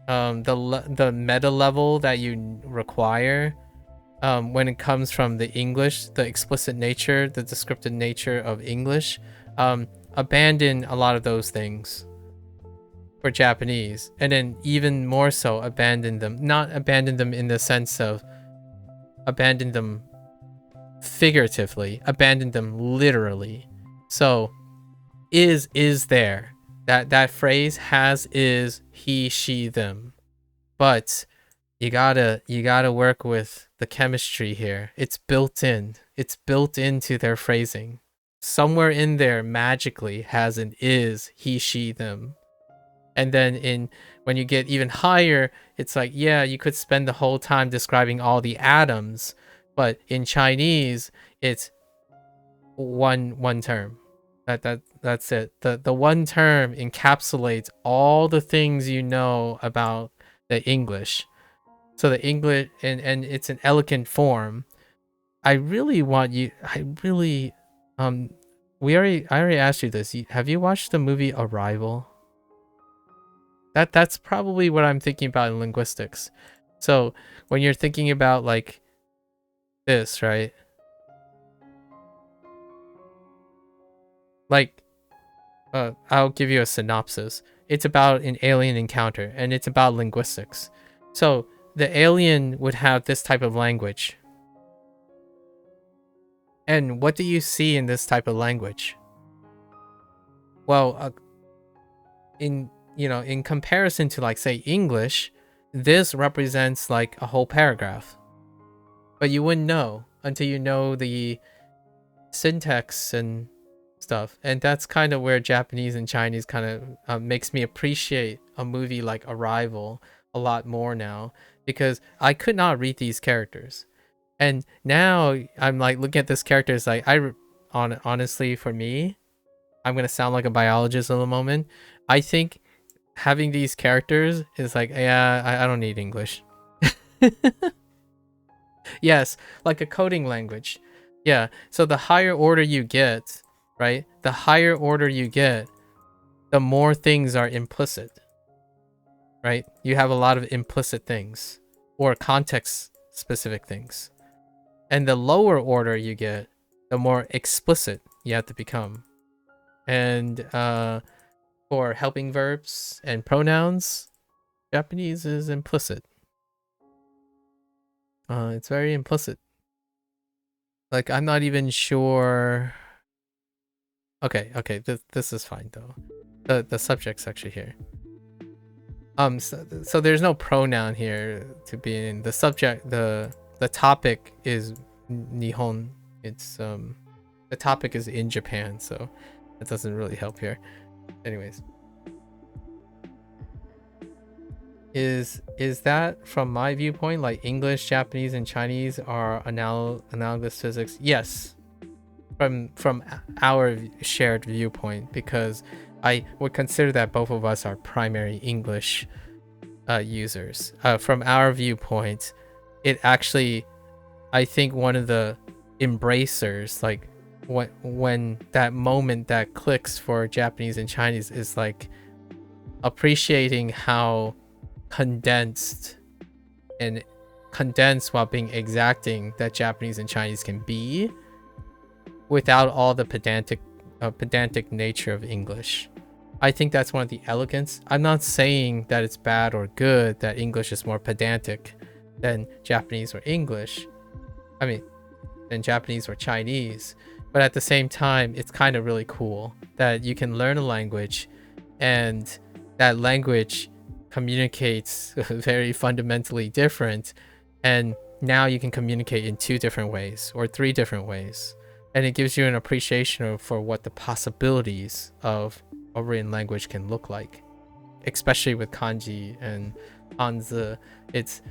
the meta level that you require when it comes from the English, the explicit nature, the descriptive nature of English, abandon a lot of those things for Japanese, and then even more so abandon them. Not abandon them in the sense of abandon them figuratively, abandon them literally. So is there. That phrase has is he, she, them. But you gotta work with the chemistry here. It's built in. It's built into their phrasing. Somewhere in there magically has an is he, she, them. And then when you get even higher, it's like, yeah, you could spend the whole time describing all the atoms, but in Chinese, it's one term. That's it. The one term encapsulates all the things you know about the English. So the English, and it's an elegant form. I really want you. I really, I already asked you this. Have you watched the movie Arrival? That's probably what I'm thinking about in linguistics. So when you're thinking about like this, right? Like, I'll give you a synopsis. It's about an alien encounter, and it's about linguistics. So the alien would have this type of language. And what do you see in this type of language? Well, in comparison to like say English, this represents like a whole paragraph. But you wouldn't know until you know the syntax and stuff. And that's kind of where Japanese and Chinese kind of makes me appreciate a movie like Arrival a lot more now, because I could not read these characters. And now I'm like looking at this character, it's like honestly, for me, I'm gonna sound like a biologist in a moment. I think having these characters is like, yeah, I don't need English. Yes, like a coding language. Yeah, so the higher order you get, right? The higher order you get, the more things are implicit, right? You have a lot of implicit things or context specific things. And the lower order you get, the more explicit you have to become. And for helping verbs and pronouns, Japanese is implicit. It's very implicit. Like, I'm not even sure. Okay, this is fine though. The subject's actually here. So there's no pronoun here to be in. The subject, the topic is Nihon. It's the topic is in Japan, so that doesn't really help here. Anyways, is that from my viewpoint, like English, Japanese, and Chinese are analogous physics? Yes, from our shared viewpoint, because I would consider that both of us are primary English users. From our viewpoint, it actually, I think one of the embracers, like when that moment that clicks for Japanese and Chinese, is like appreciating how condensed while being exacting that Japanese and Chinese can be, without all the pedantic nature of English. I think that's one of the elegance. I'm not saying that it's bad or good that English is more pedantic than Japanese or English. I mean, than Japanese or Chinese. But at the same time, it's kind of really cool that you can learn a language and that language communicates very fundamentally different. And now you can communicate in 2 different ways or 3 different ways. And it gives you an appreciation for what the possibilities of a written language can look like, especially with kanji and hanzi. It's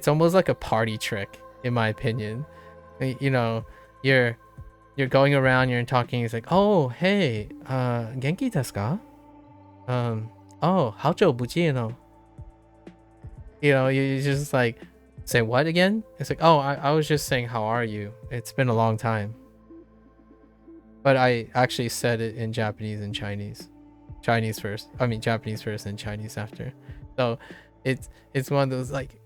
almost like a party trick, in my opinion. You know, you're going around, you're talking, it's like, oh, hey, genki desu ka? Oh, 好久不见哦. You know, you just like, say what again? It's like, oh, I was just saying, how are you? It's been a long time. But I actually said it in Japanese and Chinese. Japanese first and Chinese after. So it's one of those like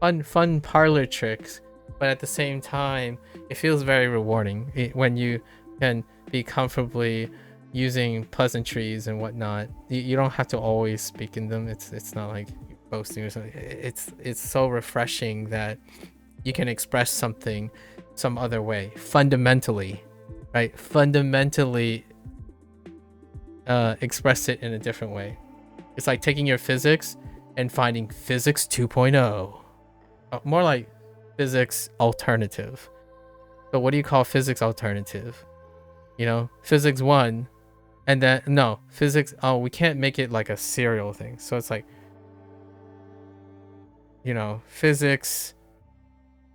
fun parlor tricks, but at the same time, it feels very rewarding when you can be comfortably using pleasantries and whatnot. You don't have to always speak in them. It's not like boasting or something. It's so refreshing that you can express something some other way, fundamentally, right? Fundamentally express it in a different way. It's like taking your physics and finding physics 2.0. More like physics alternative. So what do you call physics alternative? You know, physics 1, and then no, physics, oh, we can't make it like a serial thing. So it's like, you know, physics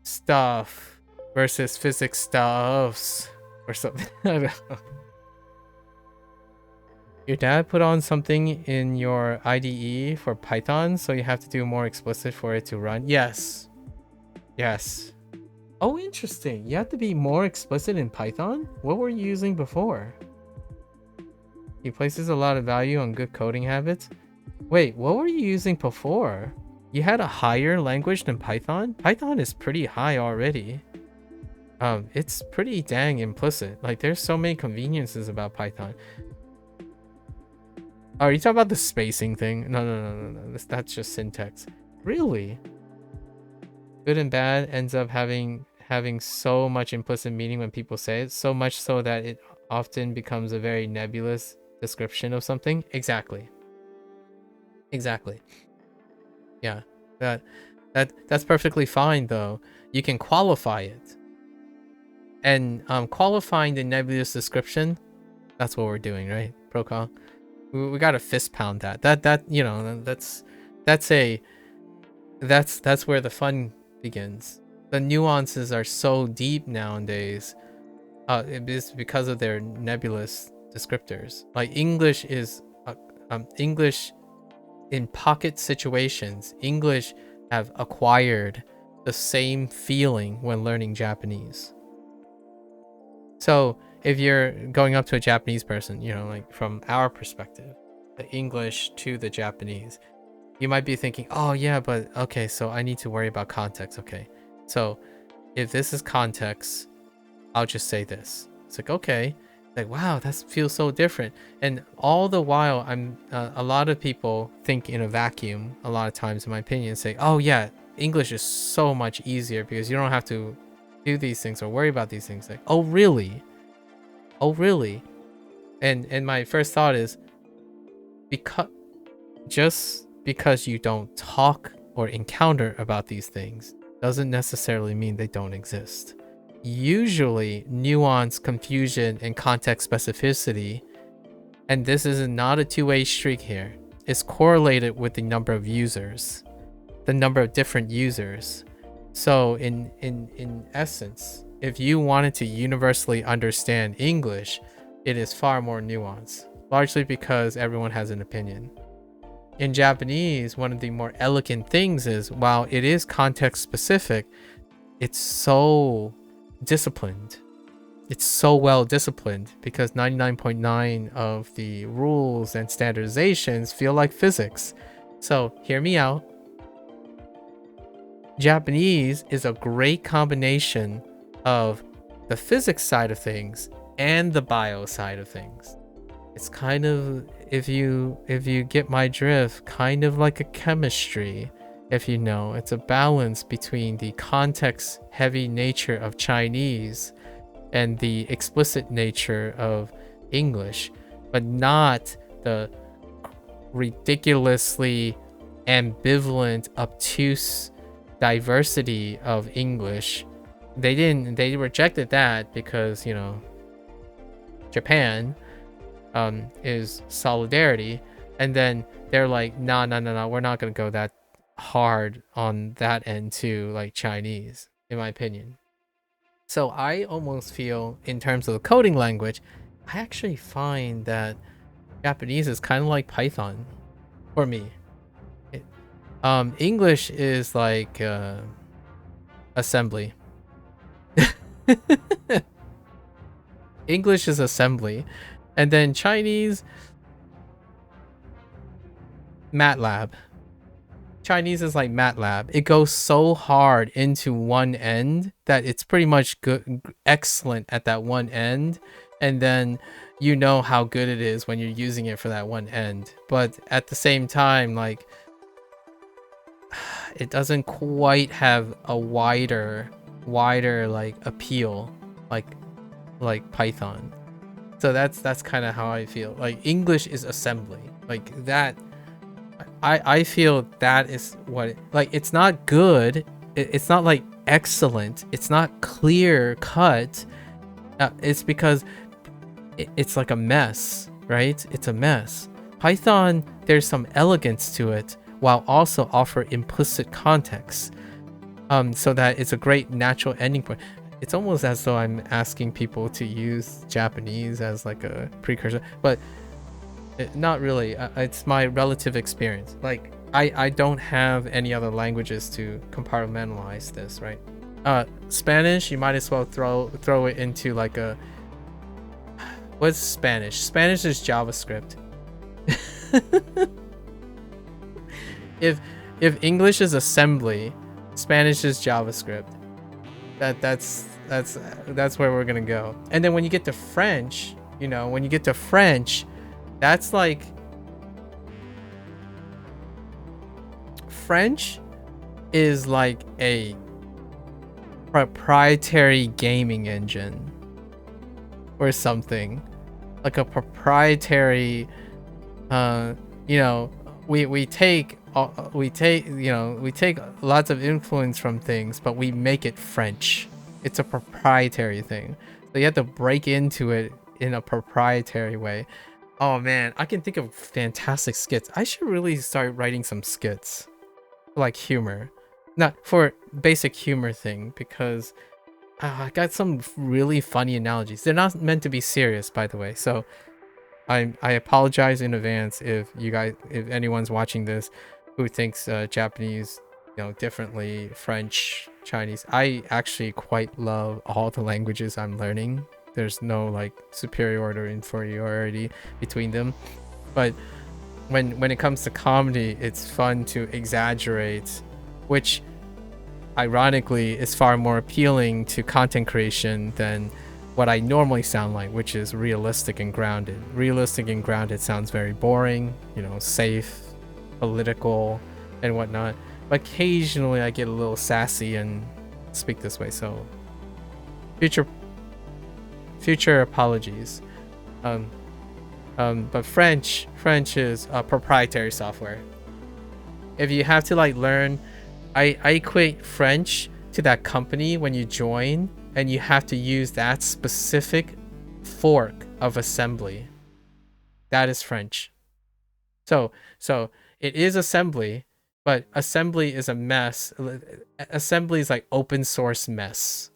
stuff versus physics stuffs or something. I don't know. Your dad put on something in your IDE for Python, so you have to do more explicit for it to run? Yes. Yes. Oh, interesting. You have to be more explicit in Python? What were you using before? He places a lot of value on good coding habits. Wait, what were you using before? You had a higher language than Python? Python is pretty high already. It's pretty dang implicit. Like, there's so many conveniences about Python. Oh, are you talking about the spacing thing? No. That's just syntax. Really? Good and bad ends up having so much implicit meaning when people say it, so much so that it often becomes a very nebulous description of something. Exactly. Yeah, that's perfectly fine though. You can qualify it, and qualifying the nebulous description, that's what we're doing, right, Procol? We gotta fist pound that you know, that's where the fun begins. The nuances are so deep nowadays. It is because of their nebulous descriptors. Like English is English in pocket situations. English have acquired the same feeling when learning Japanese. So if you're going up to a Japanese person, you know, like from our perspective, the English to the Japanese, you might be thinking, oh yeah, but okay, so I need to worry about context. Okay, so if this is context, I'll just say this. It's like, okay, like, wow, that feels so different. And all the while, a lot of people think in a vacuum a lot of times, in my opinion, say, oh yeah, English is so much easier because you don't have to do these things or worry about these things. Like, oh really? And my first thought is, just because you don't talk or encounter about these things doesn't necessarily mean they don't exist. Usually nuance, confusion, and context specificity, and this is not a two-way streak here, is correlated with the number of users, the number of different users. So in essence, if you wanted to universally understand English, it is far more nuanced, largely because everyone has an opinion. In Japanese, one of the more elegant things is, while it is context specific, it's so disciplined. It's so well disciplined because 99.9 of the rules and standardizations feel like physics. So hear me out. Japanese is a great combination of the physics side of things and the bio side of things. It's kind of, if you get my drift, kind of like a chemistry. If you know, it's a balance between the context heavy nature of Chinese and the explicit nature of English, but not the ridiculously ambivalent, obtuse diversity of English. They rejected that because, you know, Japan is solidarity, and then they're like, no, we're not gonna go that hard on that end too, like Chinese, in my opinion. So I almost feel, in terms of the coding language, I actually find that Japanese is kind of like Python for me. English is like assembly. English is assembly, and then Chinese, MATLAB. Chinese is like MATLAB. It goes so hard into one end that it's pretty much good, excellent at that one end, and then you know how good it is when you're using it for that one end. But at the same time, like, it doesn't quite have a wider like appeal, like like Python. So that's kind of how I feel. Like English is assembly. Like that I feel that is what like it's not good. It's not like excellent. It's not clear cut. It's because it's like a mess, right? It's a mess. Python, there's some elegance to it while also offer implicit context. So that it's a great natural ending point. It's almost as though I'm asking people to use Japanese as like a precursor, but not really. It's my relative experience. Like I don't have any other languages to compartmentalize this, right? Spanish, you might as well throw it into like a what's Spanish? Spanish is JavaScript. If English is assembly, Spanish is JavaScript. That's where we're gonna go. And then when you get to French, you know, when you get to French, that's like French is like a proprietary gaming engine or something, like a proprietary you know, we take lots of influence from things, but we make it French. It's a proprietary thing, so you have to break into it in a proprietary way. Oh man, I can think of fantastic skits. I should really start writing some skits, like humor, not for basic humor thing, because I got some really funny analogies. They're not meant to be serious, by the way, so I apologize in advance if anyone's watching this who thinks Japanese, you know, differently, French, Chinese. I actually quite love all the languages I'm learning. There's no like superiority or inferiority between them. But when it comes to comedy, it's fun to exaggerate, which ironically is far more appealing to content creation than what I normally sound like, which is realistic and grounded. Realistic and grounded sounds very boring, you know, safe, political, and whatnot. But occasionally I get a little sassy and speak this way, so future apologies. But French is proprietary software. If you have to like learn, I equate French to that company when you join, and you have to use that specific fork of assembly. That is French. So it is assembly, but assembly is a mess. Assembly is like open source mess.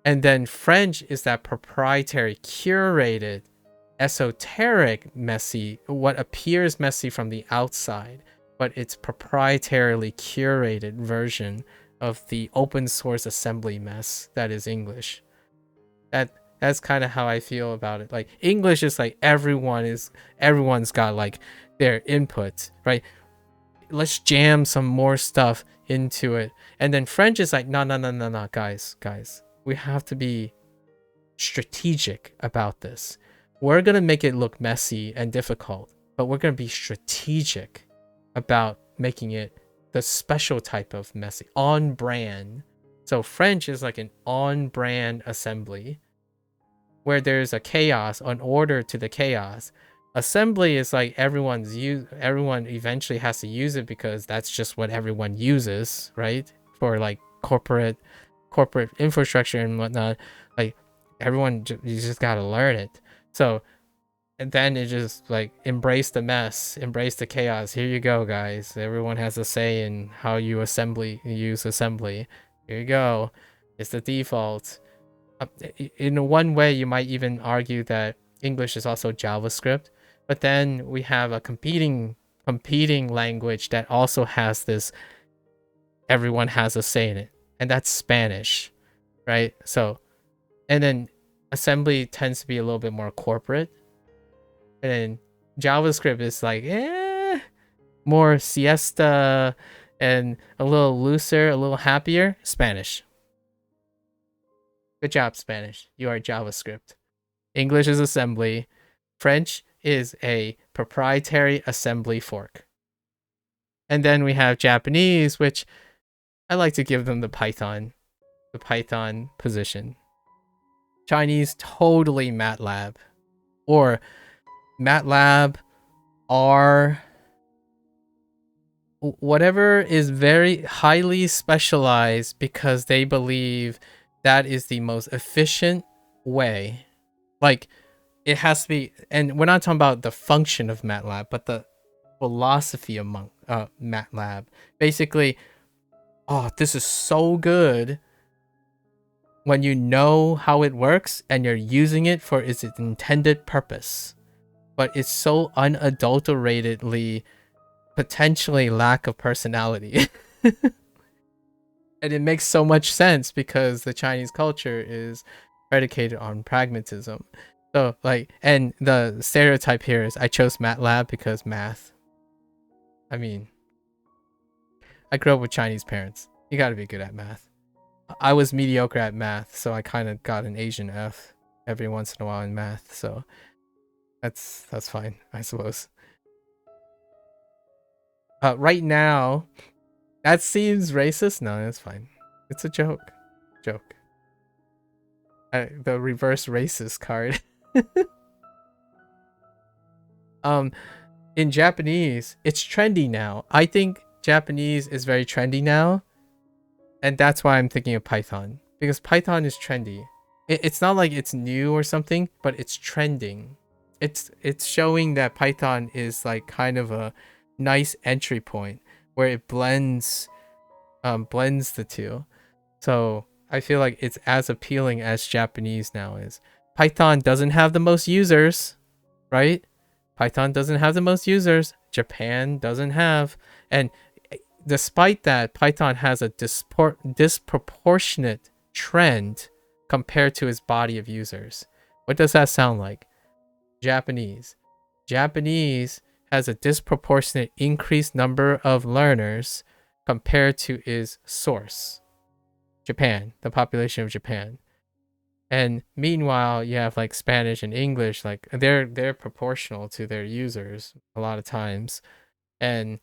And then French is that proprietary, curated, esoteric, messy, what appears messy from the outside, but it's proprietarily curated version of the open source assembly mess that is English. That's kind of how I feel about it. Like English is like everyone's got like their input, right? Let's jam some more stuff into it. And then French is like, no, guys. We have to be strategic about this. We're gonna make it look messy and difficult, but we're gonna be strategic about making it the special type of messy, on brand. So French is like an on brand assembly where there's a chaos, an order to the chaos. Assembly is like everyone eventually has to use it because that's just what everyone uses, right? For like corporate infrastructure and whatnot. Like everyone, you just gotta learn it. So, and then it just like embrace the mess, embrace the chaos. Here you go, guys. Everyone has a say in how you use assembly. Here you go. It's the default. In one way, you might even argue that English is also JavaScript, but then we have a competing language that also has this. Everyone has a say in it, and that's Spanish, right? So, and then assembly tends to be a little bit more corporate. And then JavaScript is like, more siesta and a little looser, a little happier. Spanish. Good job, Spanish. You are JavaScript. English is assembly. French is a proprietary assembly fork. And then we have Japanese, which I like to give them the Python position. Chinese totally MATLAB, or MATLAB, R, whatever is very highly specialized because they believe that is the most efficient way. Like, it has to be, and we're not talking about the function of MATLAB, but the philosophy of MATLAB. Basically, oh, this is so good when you know how it works and you're using it for its intended purpose. But it's so unadulteratedly potentially lack of personality. And it makes so much sense because the Chinese culture is predicated on pragmatism. So like, and the stereotype here is I chose MATLAB because math. I mean, I grew up with Chinese parents. You gotta be good at math. I was mediocre at math, so I kind of got an Asian F every once in a while in math. So that's fine, I suppose. Right now, that seems racist. No, that's fine. It's a joke. Joke. The reverse racist card. In Japanese, it's trendy now. I think Japanese is very trendy now, and that's why I'm thinking of Python, because Python is trendy. It's not like it's new or something, but it's trending. It's showing that Python is like kind of a nice entry point where it blends the two. So I feel like it's as appealing as Japanese now is. Python doesn't have the most users, right? Python doesn't have the most users. Japan doesn't have. And despite that, Python has a disproportionate trend compared to its body of users. What does that sound like? Japanese. Japanese has a disproportionate increased number of learners compared to its source. Japan, the population of Japan. And meanwhile, you have like Spanish and English, like they're proportional to their users a lot of times. And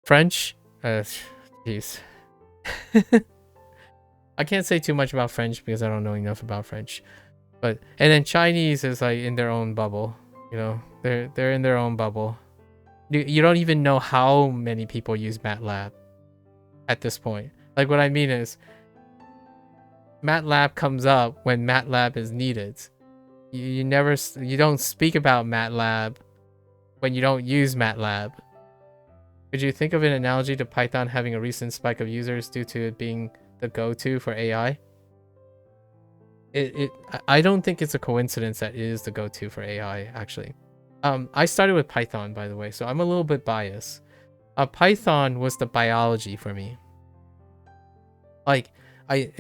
French, jeez. I can't say too much about French because I don't know enough about French. But and then Chinese is like in their own bubble, you know. They're in their own bubble. You don't even know how many people use MATLAB at this point. Like what I mean is MATLAB comes up when MATLAB is needed. You don't speak about MATLAB when you don't use MATLAB. Could you think of an analogy to Python having a recent spike of users due to it being the go-to for AI? I don't think it's a coincidence that it is the go-to for AI, actually. I started with Python, by the way, so I'm a little bit biased. Python was the biology for me. Like, I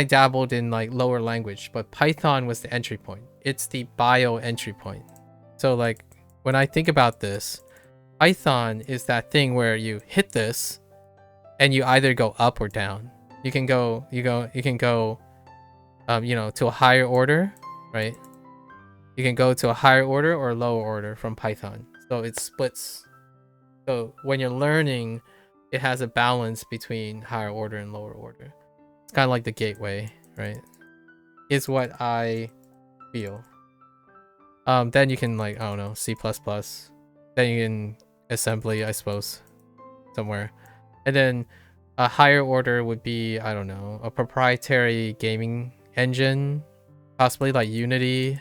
dabbled in like lower language, but Python was the entry point. It's the bio entry point. So like when I think about this, Python is that thing where you hit this and you either go up or down. You can go you can go to a higher order, right? You can go to a higher order or lower order from Python. So it splits. So when you're learning, it has a balance between higher order and lower order. It's kind of like the gateway, right? Is what I feel. Then you can like, I don't know, C++. Then you can assembly, I suppose, somewhere. And then a higher order would be, I don't know, a proprietary gaming engine, possibly like Unity.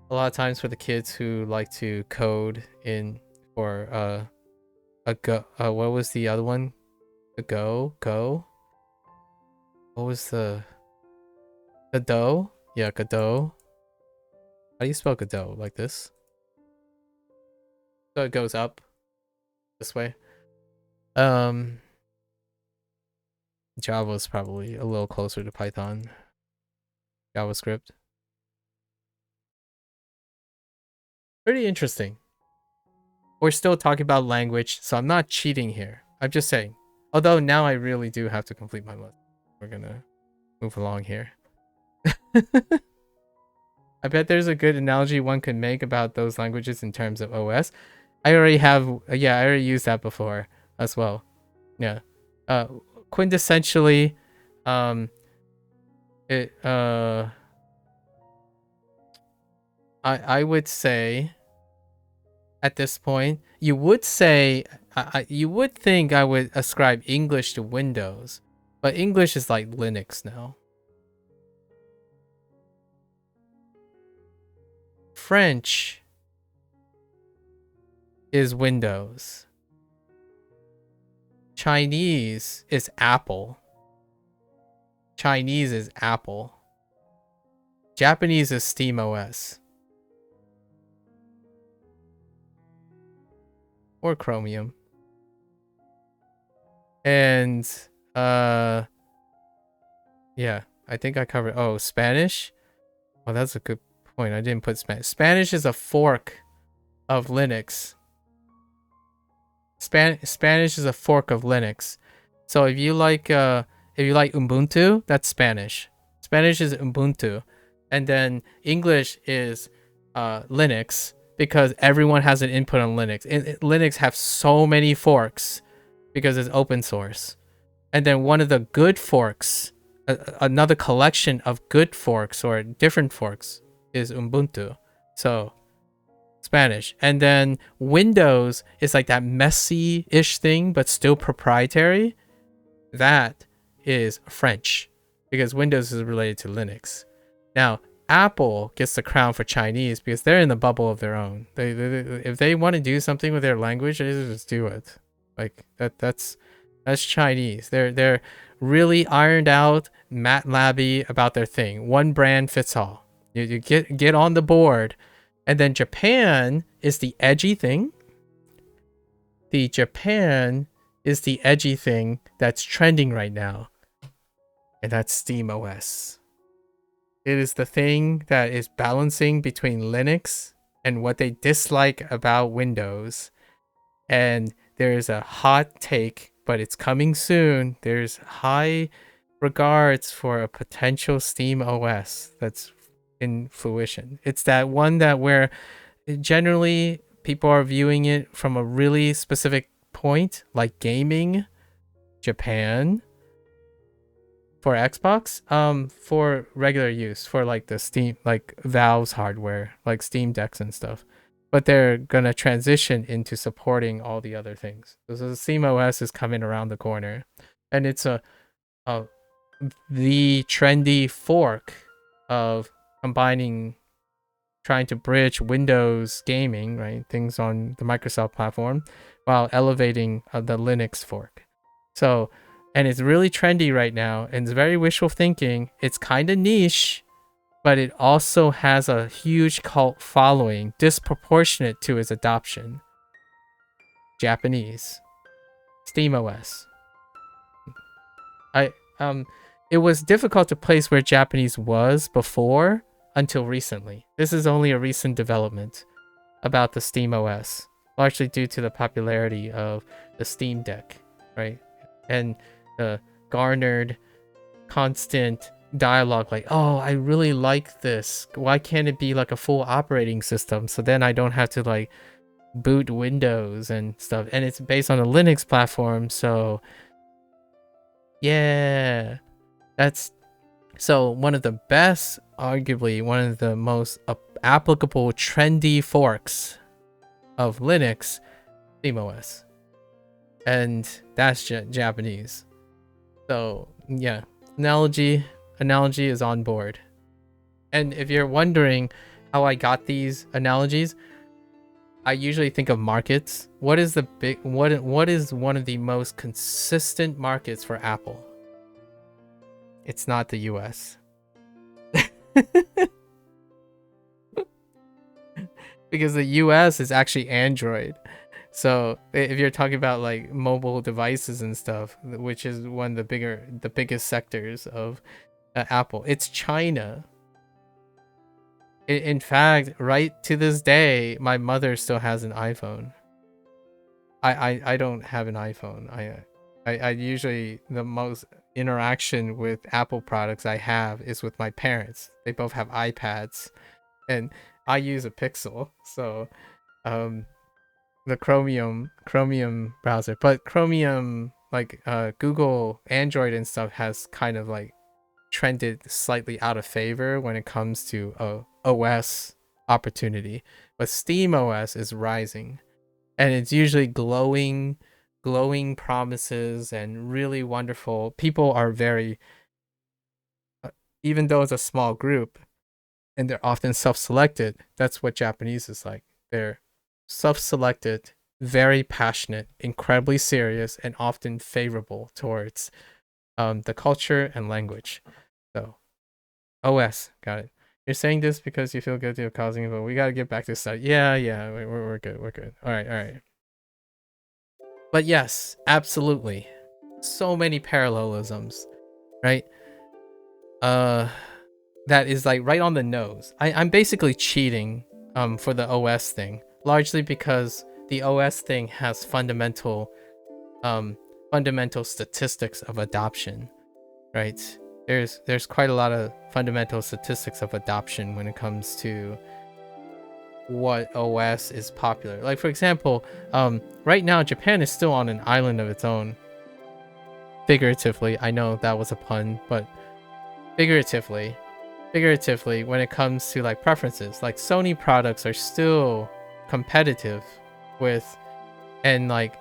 A lot of times for the kids who like to code in for what was the other one? The Go? What was the Godot? Yeah, Godot. How do you spell Godot? Like this? So it goes up this way. Java is probably a little closer to Python. JavaScript. Pretty interesting. We're still talking about language, so I'm not cheating here. I'm just saying. Although now I really do have to complete my list. We're gonna move along here. I bet there's a good analogy one could make about those languages in terms of OS. I already have, yeah, I already used that before as well. Yeah. Quintessentially, It I would say at this point, you would say you would think I would ascribe English to Windows, but English is like Linux now. French is Windows. Chinese is Apple. Chinese is Apple. Japanese is SteamOS. Or Chromium. And yeah, I think I covered. Oh, Spanish? Oh, that's a good point. I didn't put Spanish. Spanish is a fork of Linux. Spanish is a fork of Linux. So if you like Ubuntu, that's Spanish. Spanish is Ubuntu. And then English is Linux, because everyone has an input on Linux. Linux have so many forks because it's open source. And then one of the good forks, another collection of good forks or different forks, is Ubuntu. So Spanish. And then Windows is like that messy-ish thing, but still proprietary. That is French, because Windows is related to Linux. Now, Apple gets the crown for Chinese because they're in the bubble of their own. They if they want to do something with their language, they just do it. Like that's Chinese. They're really ironed out, MATLAB-y about their thing. One brand fits all. You get on the board. And then Japan is the edgy thing. Japan is the edgy thing that's trending right now. And that's SteamOS. It is the thing that is balancing between Linux and what they dislike about Windows. And there's a hot take, but it's coming soon. There's high regards for a potential SteamOS that's in fruition. It's that one that where generally people are viewing it from a really specific point, like gaming, Japan, for Xbox, for regular use, for like the Steam, like Valve's hardware, like Steam Decks and stuff. But they're gonna transition into supporting all the other things. So the SteamOS is coming around the corner, and it's the trendy fork of combining, trying to bridge Windows gaming, right, things on the Microsoft platform, while elevating the Linux fork. So, and it's really trendy right now, and it's very wishful thinking. It's kind of niche, but it also has a huge cult following, disproportionate to its adoption. Japanese. SteamOS. It was difficult to place where Japanese was before until recently. This is only a recent development about the SteamOS, largely due to the popularity of the Steam Deck, right? And the garnered constant dialogue like, oh, I really like this. Why can't it be like a full operating system? So then I don't have to like boot Windows and stuff. And it's based on a Linux platform. So yeah, that's so one of the best, arguably one of the most applicable trendy forks of Linux, SteamOS. And that's Japanese. So yeah, analogy is on board. And if you're wondering how I got these analogies, I usually think of markets. What is what is one of the most consistent markets for Apple? It's not the US. Because the US is actually Android. So if you're talking about like mobile devices and stuff, which is one of the biggest sectors of Apple, it's China. In fact, right to this day, my mother still has an iPhone. I don't have an iPhone. I usually, the most interaction with Apple products I have is with my parents. They both have iPads, and I use a Pixel. So the Chromium browser, but Chromium, like Google Android and stuff, has kind of like trended slightly out of favor when it comes to OS opportunity, but Steam OS is rising, and it's usually glowing promises and really wonderful. People are very, even though it's a small group and they're often self-selected, that's what Japanese is like. They're self-selected, very passionate, incredibly serious, and often favorable towards the culture and language. So OS, got it. You're saying this because you feel guilty of causing it, but we gotta get back to study. Yeah, we're good, we're good. All right. But yes, absolutely, so many parallelisms, right? That is like right on the nose. I'm basically cheating for the OS thing, largely because the OS thing has fundamental statistics of adoption, right? There's quite a lot of fundamental statistics of adoption when it comes to what OS is popular. Like, for example, right now Japan is still on an island of its own. Figuratively, I know that was a pun, but figuratively, when it comes to like preferences, like Sony products are still competitive with, and like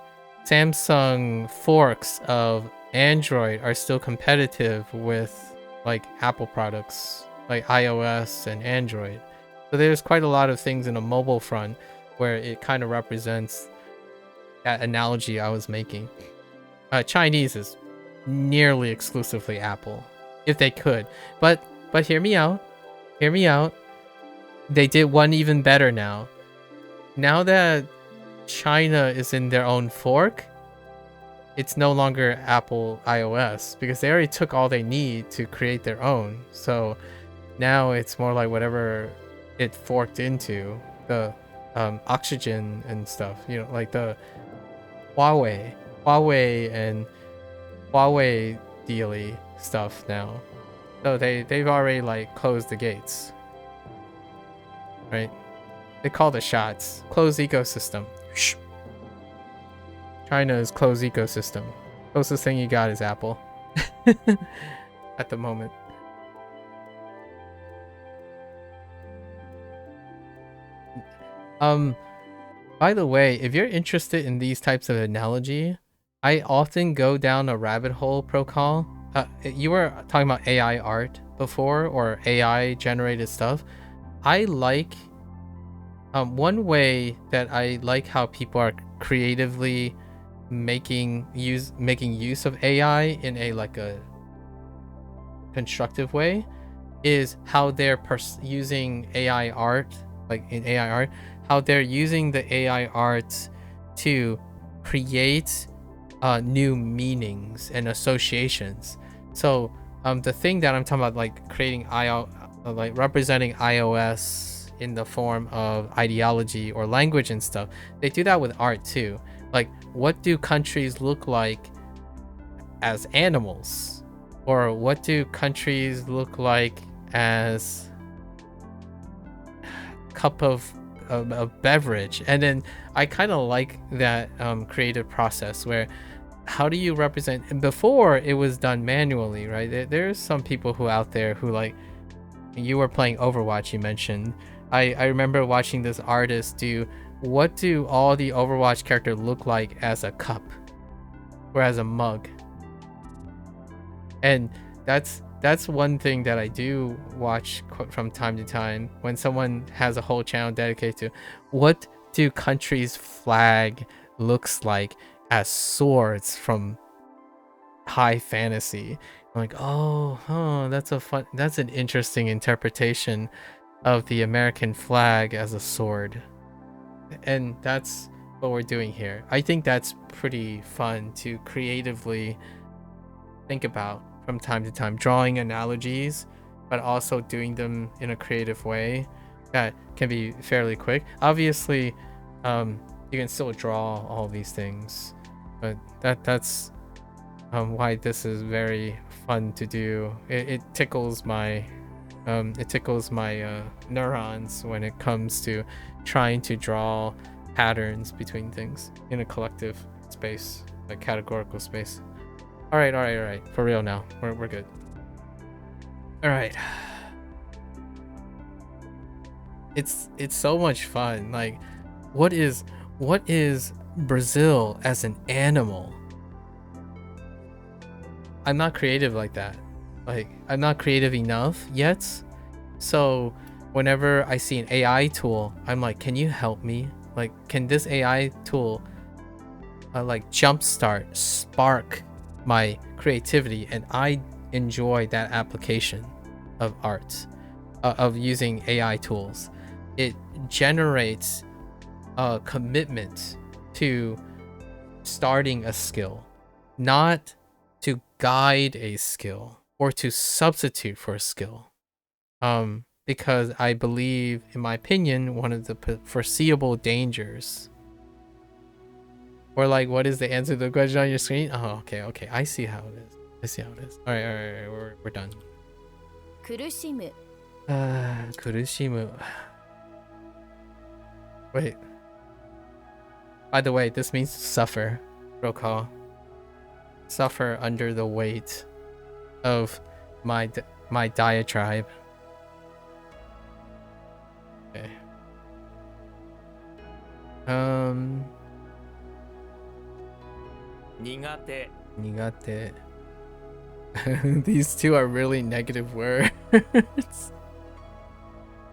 Samsung forks of Android are still competitive with like Apple products like iOS and Android. So there's quite a lot of things in a mobile front where it kind of represents that analogy I was making. Chinese is nearly exclusively Apple, if they could. But hear me out. They did one even better now. Now that China is in their own fork, it's no longer Apple iOS because they already took all they need to create their own. So now it's more like whatever it forked into, the Oxygen and stuff, like the Huawei and Huawei dealy stuff now. So they've already like closed the gates, right? They call the shots. Closed ecosystem. Shh. China's closed ecosystem. Closest thing you got is Apple at the moment. By the way, if you're interested in these types of analogy, I often go down a rabbit hole, Procol. You were talking about AI art before, or AI generated stuff. I like one way that I like how people are creatively making use of AI in a like a constructive way is how they're using AI art, like in AI art, how they're using the AI art to create new meanings and associations. So the thing that I'm talking about, like creating like representing iOS in the form of ideology or language and stuff, they do that with art too. Like, what do countries look like as animals, or what do countries look like as cup of a beverage? And then I kind of like that creative process where, how do you represent? And before it was done manually, right? There's some people who out there who, like, you were playing Overwatch, you mentioned. I remember watching this artist do, what do all the Overwatch characters look like as a cup or as a mug? And that's one thing that I do watch from time to time when someone has a whole channel dedicated to, what do countries' flag looks like as swords from high fantasy. I'm like, that's an interesting interpretation of the American flag as a sword. And that's what we're doing here. I think that's pretty fun to creatively think about from time to time, drawing analogies, but also doing them in a creative way that can be fairly quick. Obviously, you can still draw all these things, but that's why this is very fun to do. It tickles my neurons when it comes to trying to draw patterns between things in a collective space, a categorical space. All right. For real now. We're good. All right. It's so much fun. Like, what is Brazil as an animal? I'm not creative like that. Like, I'm not creative enough yet. So whenever I see an AI tool, I'm like, can you help me? Like, can this AI tool like jumpstart, spark my creativity? And I enjoy that application of art, of using AI tools. It generates a commitment to starting a skill, not to guide a skill or to substitute for a skill. Because I believe, in my opinion, one of the foreseeable dangers. Or like, what is the answer to the question on your screen? Oh, okay. I see how it is. All right. We're done. 苦しむ Kurushimu. Wait. By the way, this means suffer. Roll call. Suffer under the weight of my diatribe. Okay. Nigate. These two are really negative words.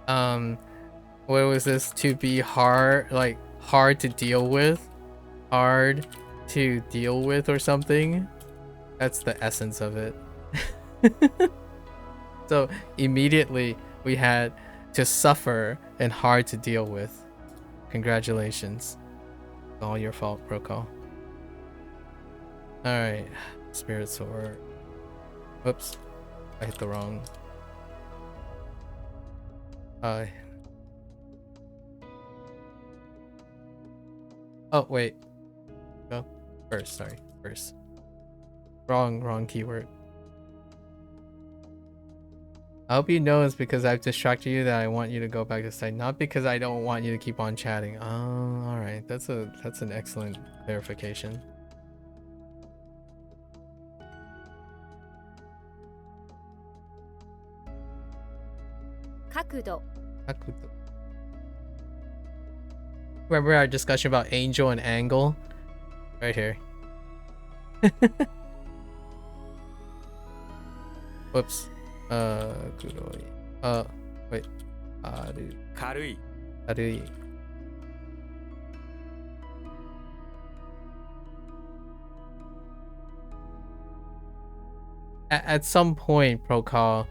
What was this? To be hard, like hard to deal with? Hard to deal with or something? That's the essence of it. So immediately we had to suffer and hard to deal with. Congratulations. It's all your fault, Proko. Alright. Spirit Sword. Whoops. I hit the wrong. Oh, wait. Go. First, sorry. First. Wrong keyword. I hope you know it's because I've distracted you that I want you to go back to site, not because I don't want you to keep on chatting. Oh, all right. That's an excellent clarification. Kakudo. Remember our discussion about angel and angle? Right here. Whoops. Kuroi. Wait. Karui. At some point, Procall,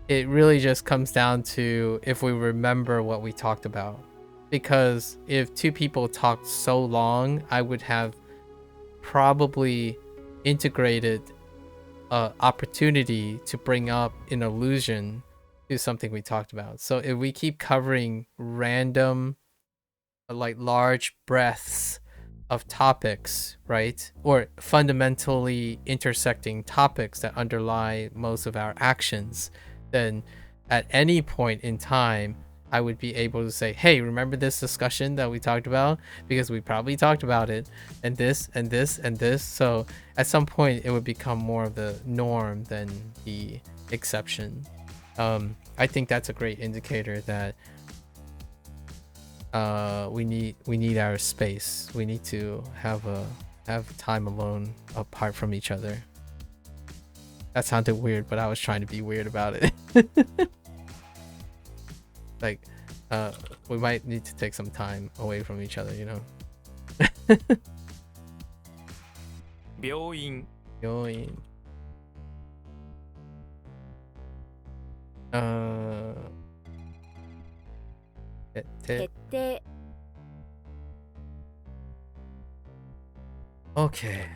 it really just comes down to if we remember what we talked about. Because if two people talked so long, I would have probably integrated opportunity to bring up an allusion to something we talked about. So if we keep covering random, like large breadths of topics, right? Or fundamentally intersecting topics that underlie most of our actions, then at any point in time, I would be able to say, hey, remember this discussion that we talked about? Because we probably talked about it, and this, and this, and this. So at some point, it would become more of the norm than the exception. I think that's a great indicator that we need our space. We need to have time alone apart from each other. That sounded weird, but I was trying to be weird about it. Like, we might need to take some time away from each other, you know. 病院 決定 Okay.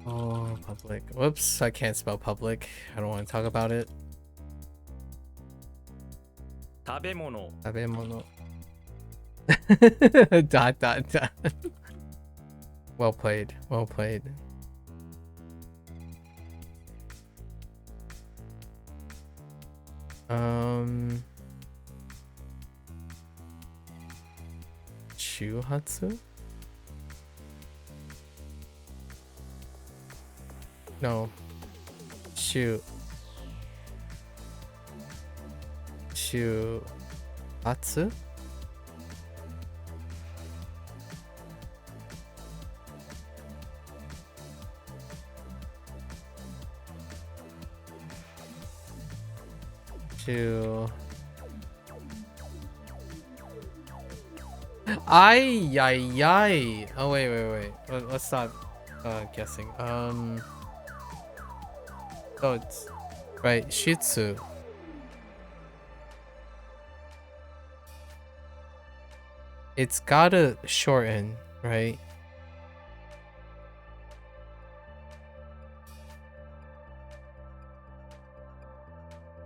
Oh, public. Whoops, I can't spell public. I don't want to talk about it. 食べ物 Tabemono. Dot. Well played. Well played. Chuhatsu? No. Shoot. Shuhatsu? Ay, ay, ay. Oh, wait. Let's stop guessing. Oh, it's right. Shitsu. It's gotta shorten, right?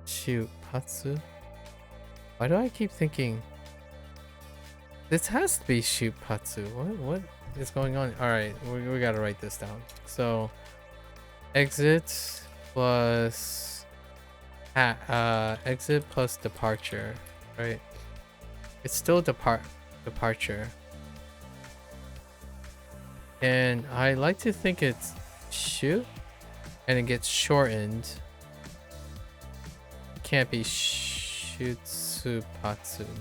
Shupatsu. Why do I keep thinking this has to be Shupatsu? What is going on? All right, we gotta write this down. So exit plus exit plus departure, right? It's still departure, and I like to think it's shoot, and it gets shortened. Can't be Shutsupatsu,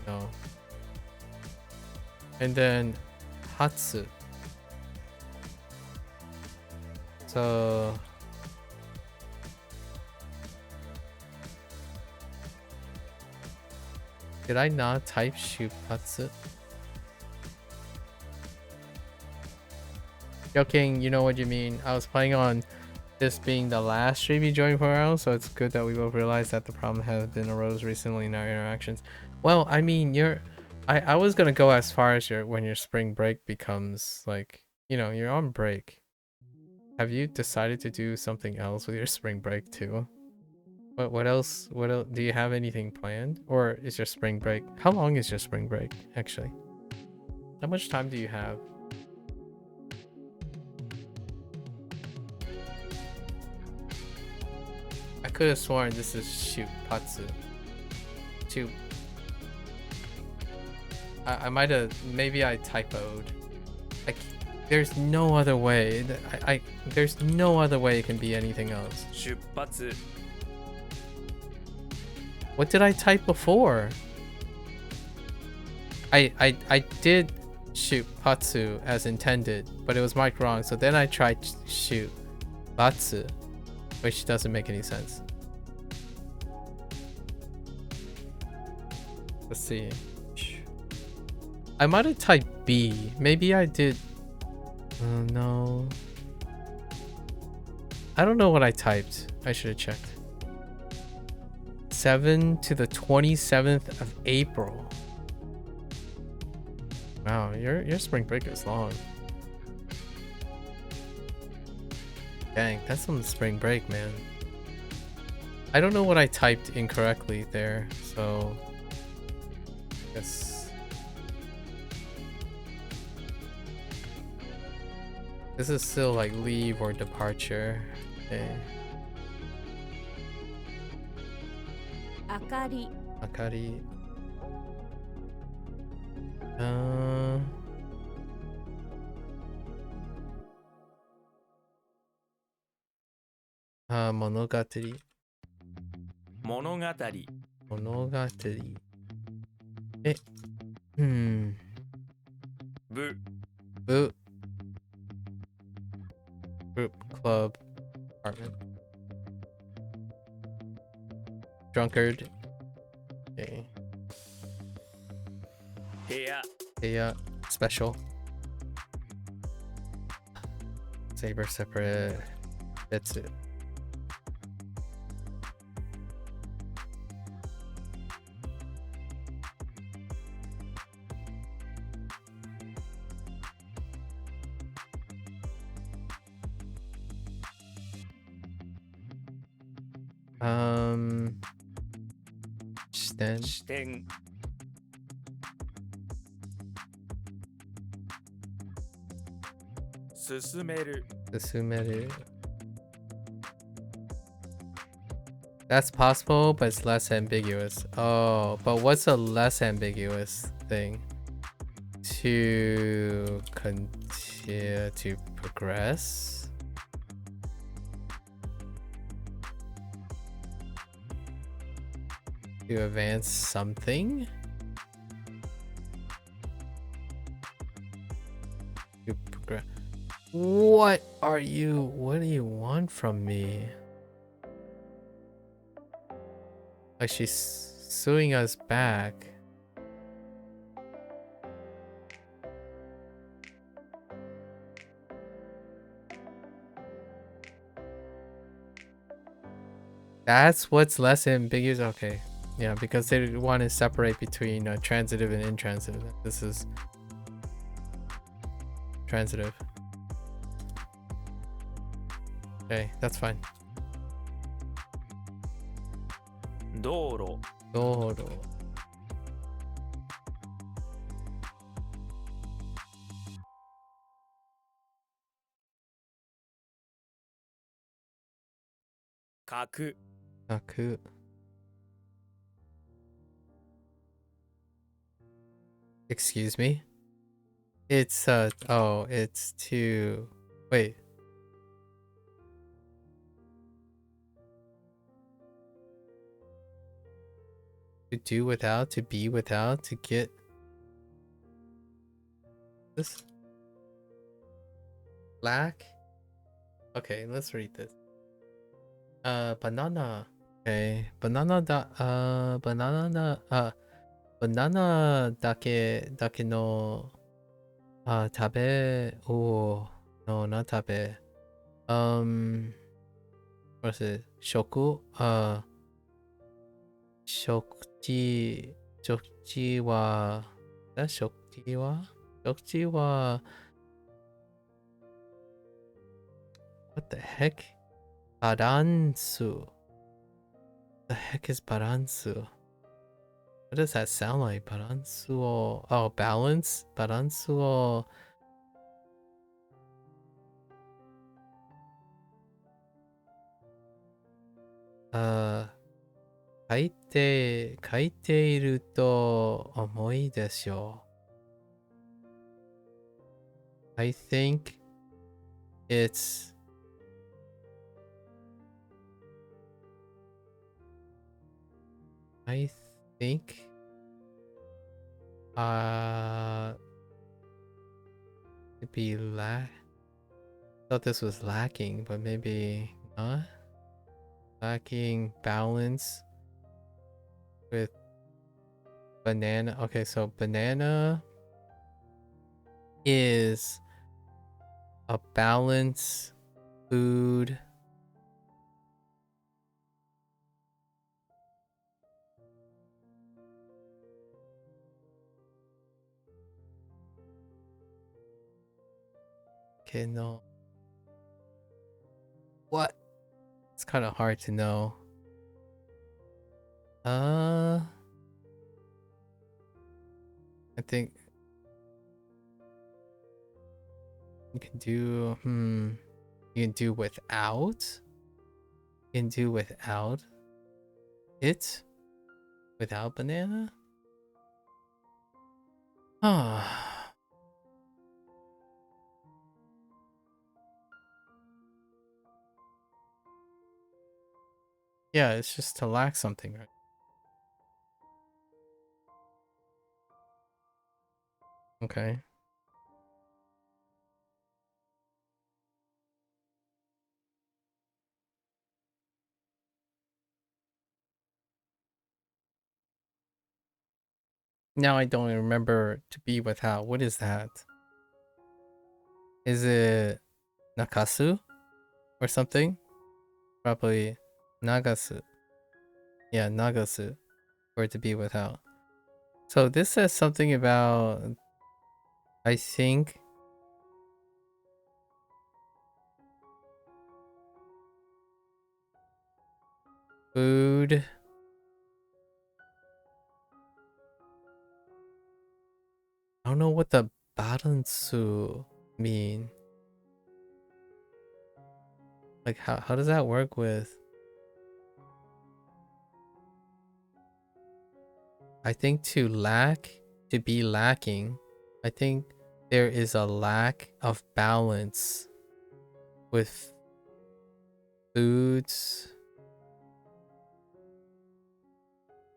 no. And then Hatsu. So did I not type Shupatsu? Joking, you know what you mean. I was planning on this being the last stream you joined for a while, so it's good that we both realized that the problem has been arose recently in our interactions. Well, I mean, I was gonna go as far as when your spring break becomes like, you know, you're on break. Have you decided to do something else with your spring break too? What else? What else? Do you have anything planned, or is your spring break? How long is your spring break actually? How much time do you have? I could have sworn this is Shupatsu. Shoot. I might have, maybe I typoed. There's no other way. There's no other way it can be anything else. 出発 What did I type before? I did shoot Patsu as intended, but it was marked wrong. So then I tried shoot Batsu, which doesn't make any sense. Let's see. I might have typed B. Maybe I did. No. I don't know what I typed. I should have checked. 7 to the 27th of April. Wow, your spring break is long. Dang, that's some spring break, man. I don't know what I typed incorrectly there, so yes. This is still like leave or departure. Okay. Akari. Akari. Monogatari. 物語 Monogatari. Bu Boot. Group, club, apartment. Drunkard. Okay. 部屋 Yeah, special. Saber separate. That's it. Stand. 視点 進める Susumeru. That's possible, but it's less ambiguous. Oh, but what's a less ambiguous thing? To continue to progress? to advance something. To progress. What do you want from me? Like she's suing us back. That's what's less ambiguous. Okay. Yeah, because they want to separate between transitive and intransitive. This is transitive. Okay, that's fine. 道路 Dodo. MAKU Maku. Excuse me? It's oh, it's to wait. To do without, to be without, to get this lack. Okay, let's read this. Banana. Okay, banana banana dake no tabe. Oh no, not tabe. What is it? Shoku. Shokji. Shokji wa. That shokji wa. Shokji wa. What the heck? Baransu. The heck is baransu? What does that sound like? Baransu o... Oh, balance? Baransu o... kaite iru to omoi desho. I think it's... I think... Maybe thought this was lacking, but maybe not. Lacking balance with banana. Okay, so banana is a balance food. Okay, no. What? It's kind of hard to know. I think you can do you can do without. You can do without it. Without banana? Ah. Yeah, it's just to lack something, right? Okay. Now I don't remember to be without. What is that? Is it nakasu or something? Probably nagasu. Yeah, nagasu. For it to be without. So this says something about, I think, food. I don't know what the baransu mean. Like how does that work with? I think to lack, to be lacking. I think there is a lack of balance with foods.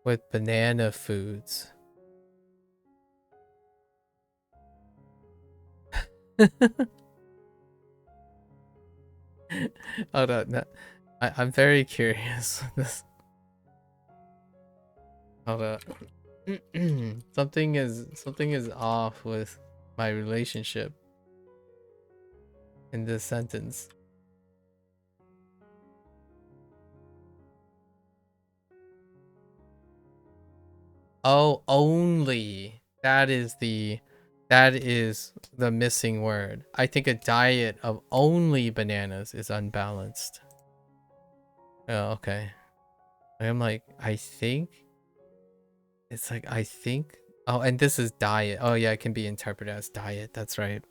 with banana foods. Hold on, no, I'm very curious. Hold up. something is off with my relationship in this sentence. Oh, only. That is the missing word. I think a diet of only bananas is unbalanced. Oh, okay. I'm like, I think it's like, I think. Oh, and this is diet. Oh yeah, it can be interpreted as diet. That's right.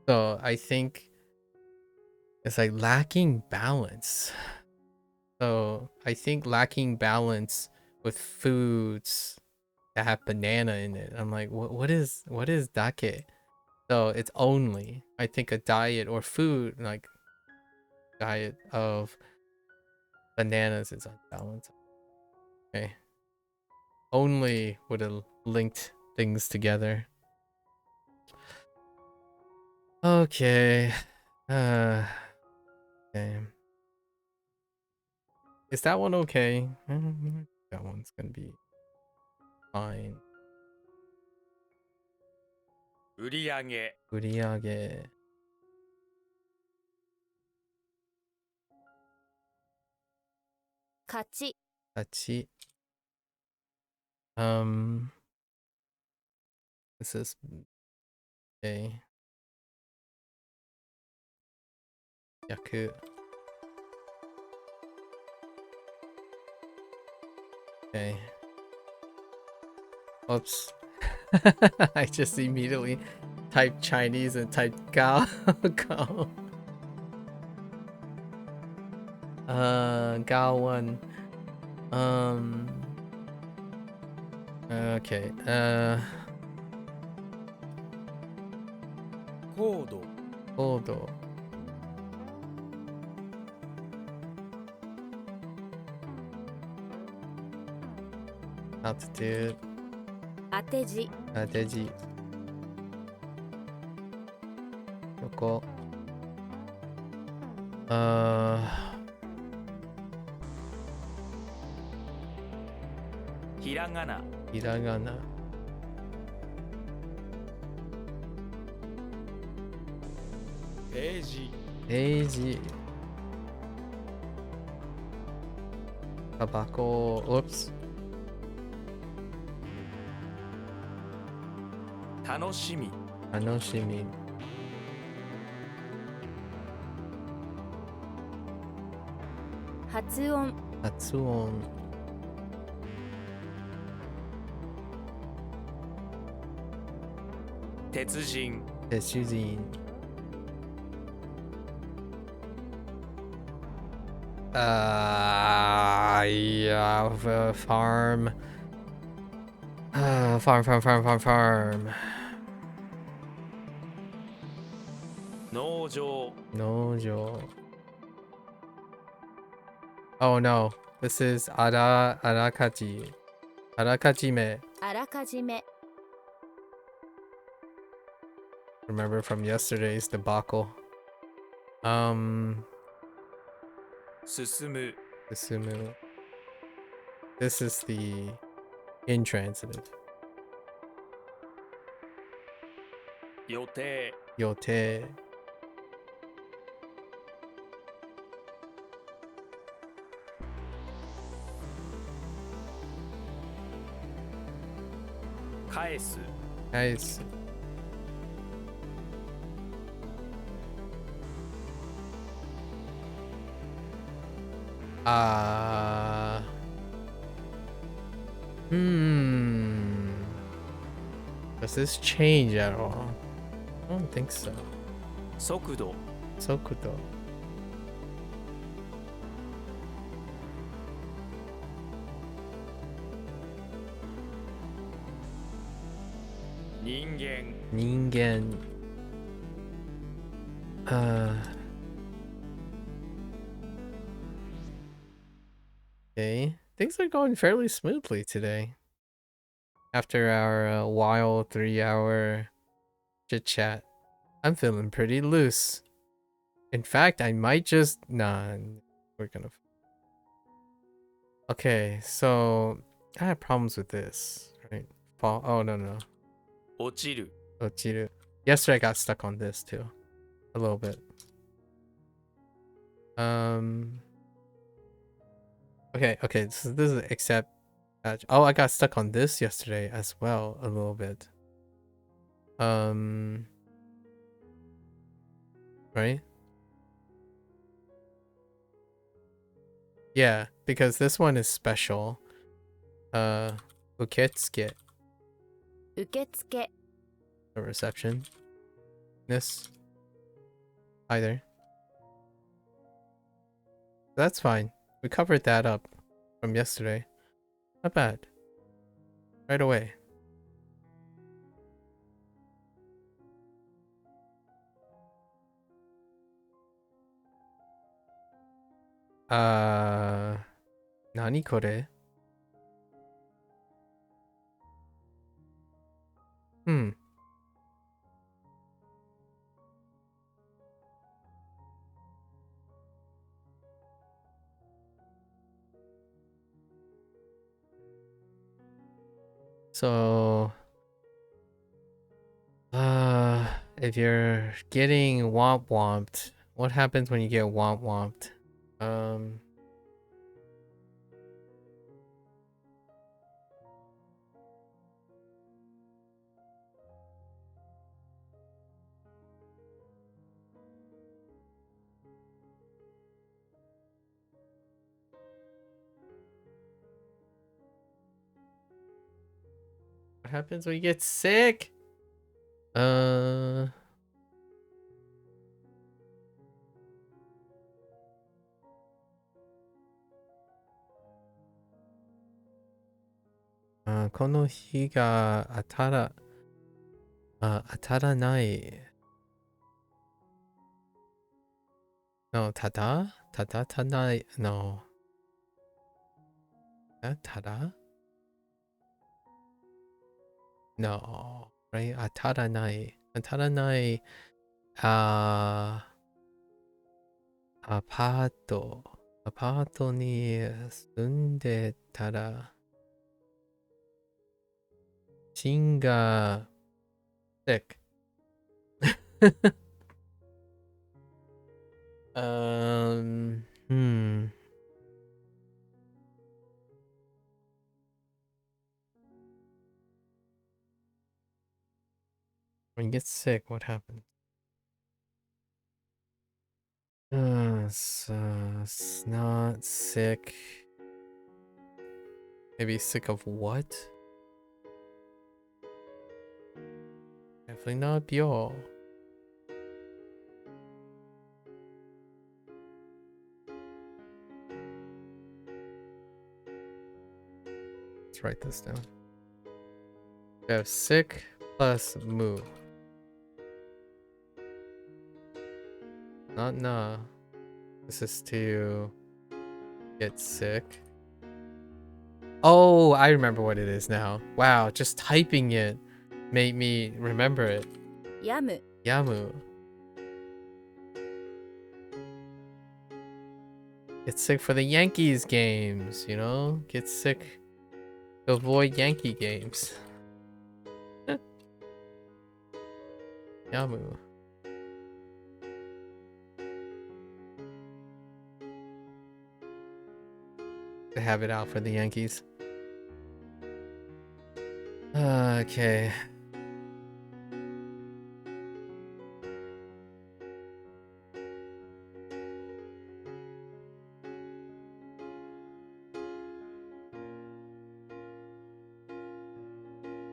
So I think it's like lacking balance. So I think lacking balance with foods that have banana in it. I'm like, what is dake? So it's only, I think, a diet or food, like diet of bananas is unbalanced. Okay. Only would have linked things together. Okay. Okay. Is that one okay? That one's gonna be fine. 売り上げ 우리에게 勝ち 같이 this is okay. 야크. Okay. Oops. I just immediately typed Chinese and typed Gao. Gao. Gao one. Okay. 高度 Odo. Altitude. 当て字 Deji. Yoko. ひらがな Hiragana. ページ Deji. Tabako. Oops. 楽しみ Anoshimi. 発音 Atsuon. 鉄人 Tetsujin. Yeah, farm. Farm. 農場 Nojo. Oh no, this is Arakaji. Arakajime. あらかじめ Remember from yesterday's debacle. 進む Isumu. This is the intransitive. 予定 Yote. 返す Guys. Does this change at all? I don't think so. 速度 Sokudo. 人間 Ningen. Okay. things are going fairly smoothly today. After our wild 3-hour chit chat, I'm feeling pretty loose. In fact, I might just we're gonna. Okay, so I had problems with this, right? Fall. Oh no. 落ちる Ochiru. Yesterday I got stuck on this too, a little bit. Okay. So this is except. Oh, I got stuck on this yesterday as well, a little bit. Right? Yeah, because this one is special. Uketsuke, 受付 a reception. This. Either. That's fine. We covered that up from yesterday. Not bad. Right away. Nani kore? So, if you're getting womp womped, what happens when you get womp womped? What happens when you get sick? Kono hi ga ataranai. No, tada? Tada tanai. No. Tada? No. Right? Ataranai. Ataranai. Apato. Apato ni sunde tara. Shinga sick. When you get sick, what happens? It's not sick. Maybe sick of what? Definitely not Byo. Let's write this down. We have sick plus mu. Not nah. This is to get sick. Oh, I remember what it is now. Wow, just typing it made me remember it. やむ Yamu. Get sick for the Yankees games, you know? Get sick to avoid Yankee games. Yamu. To have it out for the Yankees. Okay.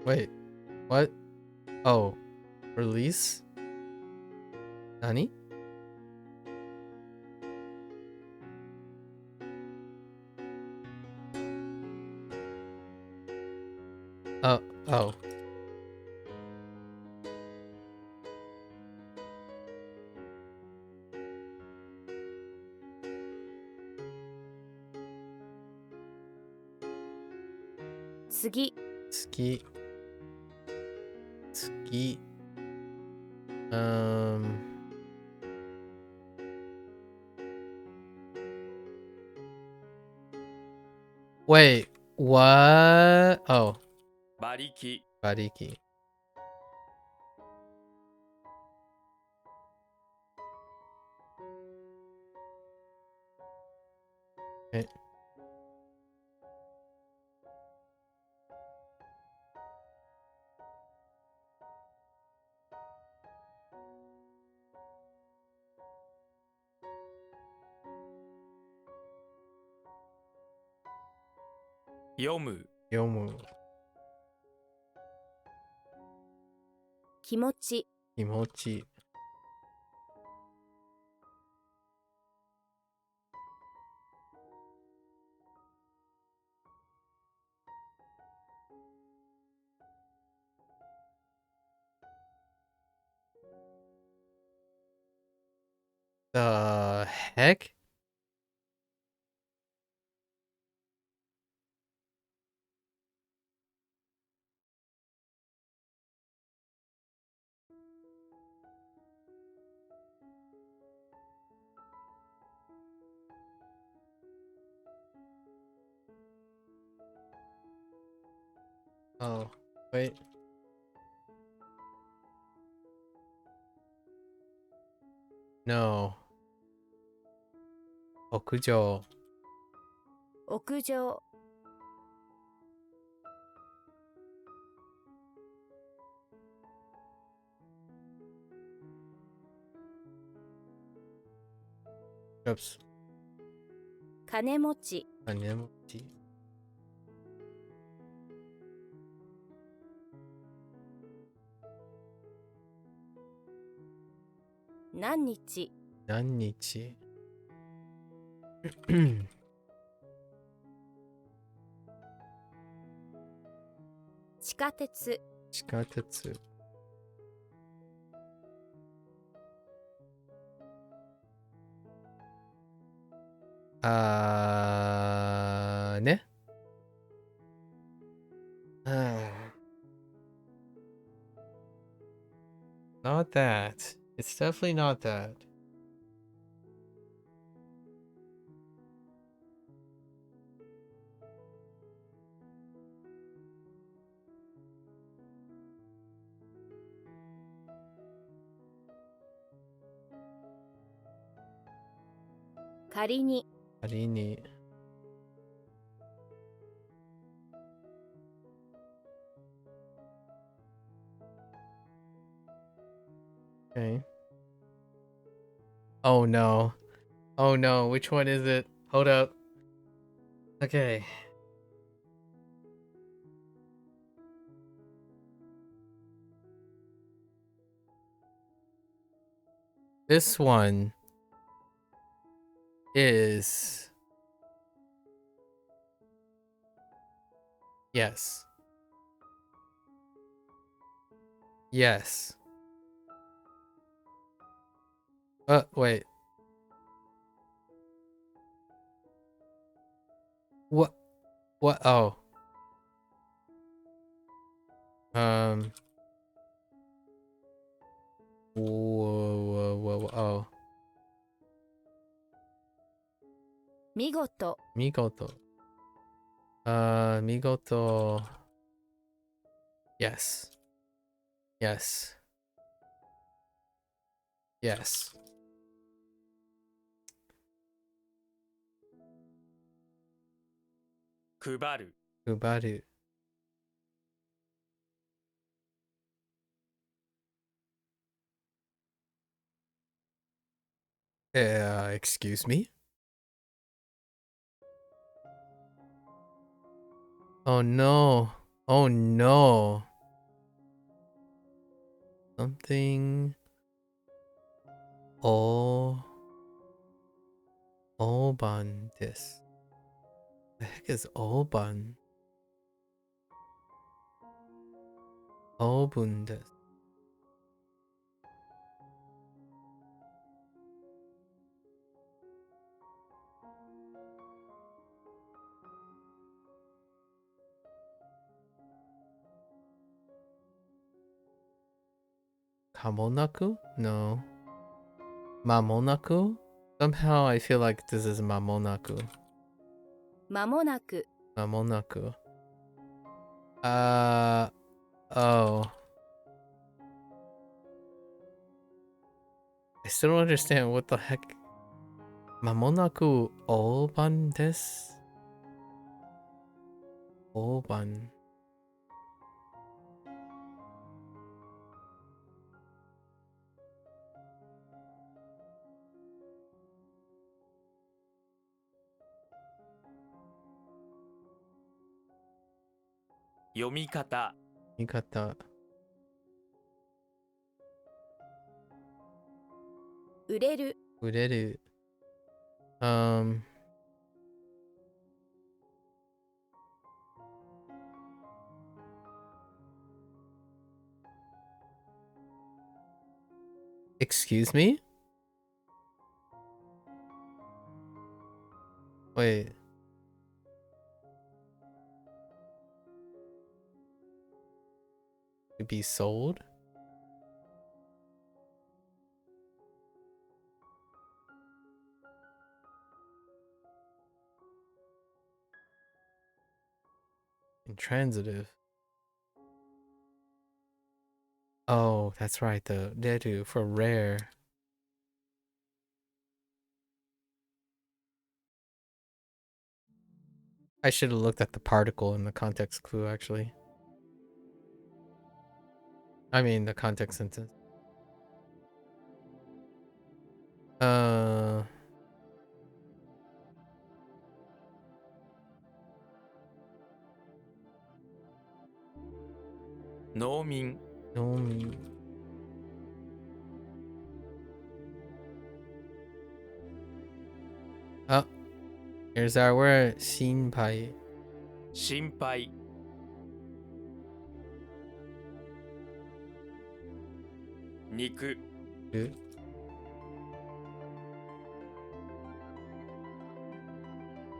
Wait, what? Oh, release? Nani? Oh. 次 Ski. Ski. Wait, what? Oh, 馬力 Bariki. Okay. Yomu Yomu. 気持ち Kimochi. The heck? Oh, wait. No. Okujo. 屋上 Oops. 金持ち Kanemochi. 何日 Nannichi. 地下鉄 Chikatetsu. Ne? Not that. It's definitely not that. Karini Arini. Okay. Oh no. Oh no. Which one is it? Hold up. Okay. This one is yes. Yes. Wait. What? What? Oh. Um. Whoa. Oh. 見事 Migoto. Migoto. Yes. Yes. Yes. 配る Ubaru. Excuse me? Oh no. Oh no. Something. Oh. Oban this. The heck is Oban? Obun this. Hamonaku? No. Mamonaku? Somehow I feel like this is Mamonaku. まもなく Mamonaku. Oh. I still don't understand what the heck. Mamonaku Oban desu? Oban.「読み方」 Yukata. 売れる Ureru. Excuse me? Wait. To be sold? Intransitive. Oh, that's right. The reru for rare. I should have looked at the particle in the context clue, actually. I mean, the context sentence.「農民」 No. Oh, here's our word. Shinpai. 「心配」「肉」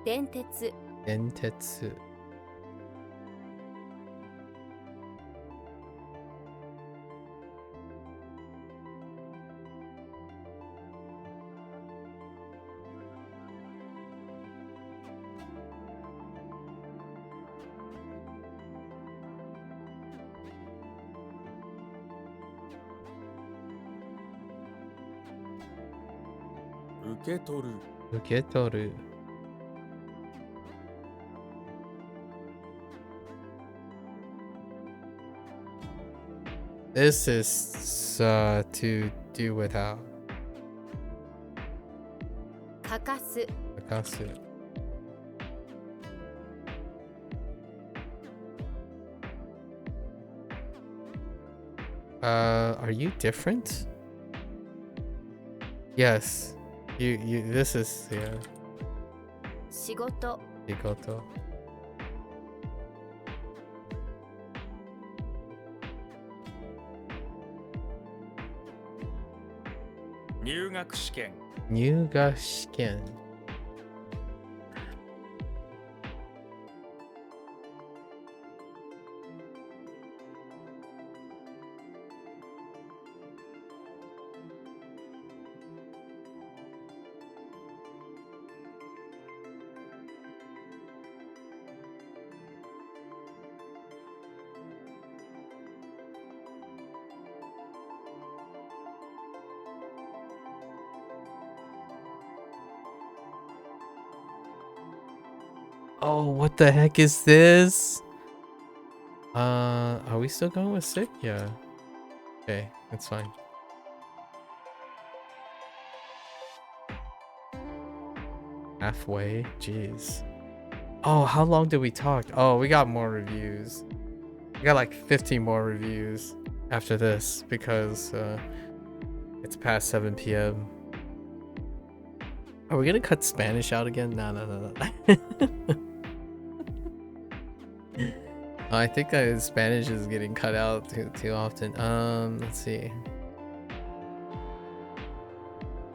電鉄 Dentetsu.「受け取る」 Uketoru. This is to do without. 欠かす Akasu. Are you different? Yes. This is, yeah. 仕事 Shigoto.「入学試験」 Nyugashiken. Oh, what the heck is this? Are we still going with sick? Yeah. Okay, that's fine. Halfway? Jeez. Oh, how long did we talk? Oh, we got more reviews. We got like 15 more reviews after this because it's past 7 p.m. Are we gonna cut Spanish out again? No. I think Spanish is getting cut out too often. Let's see.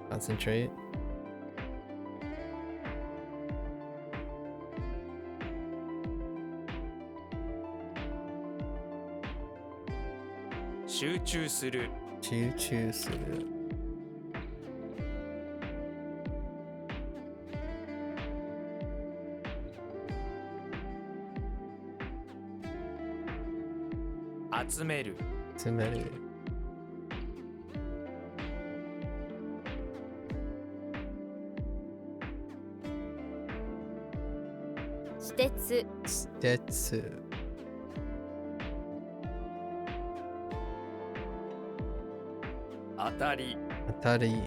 Concentrate.「集中する」Choo choo suru. 集める 集める 私鉄 ステツ 当たり 当たり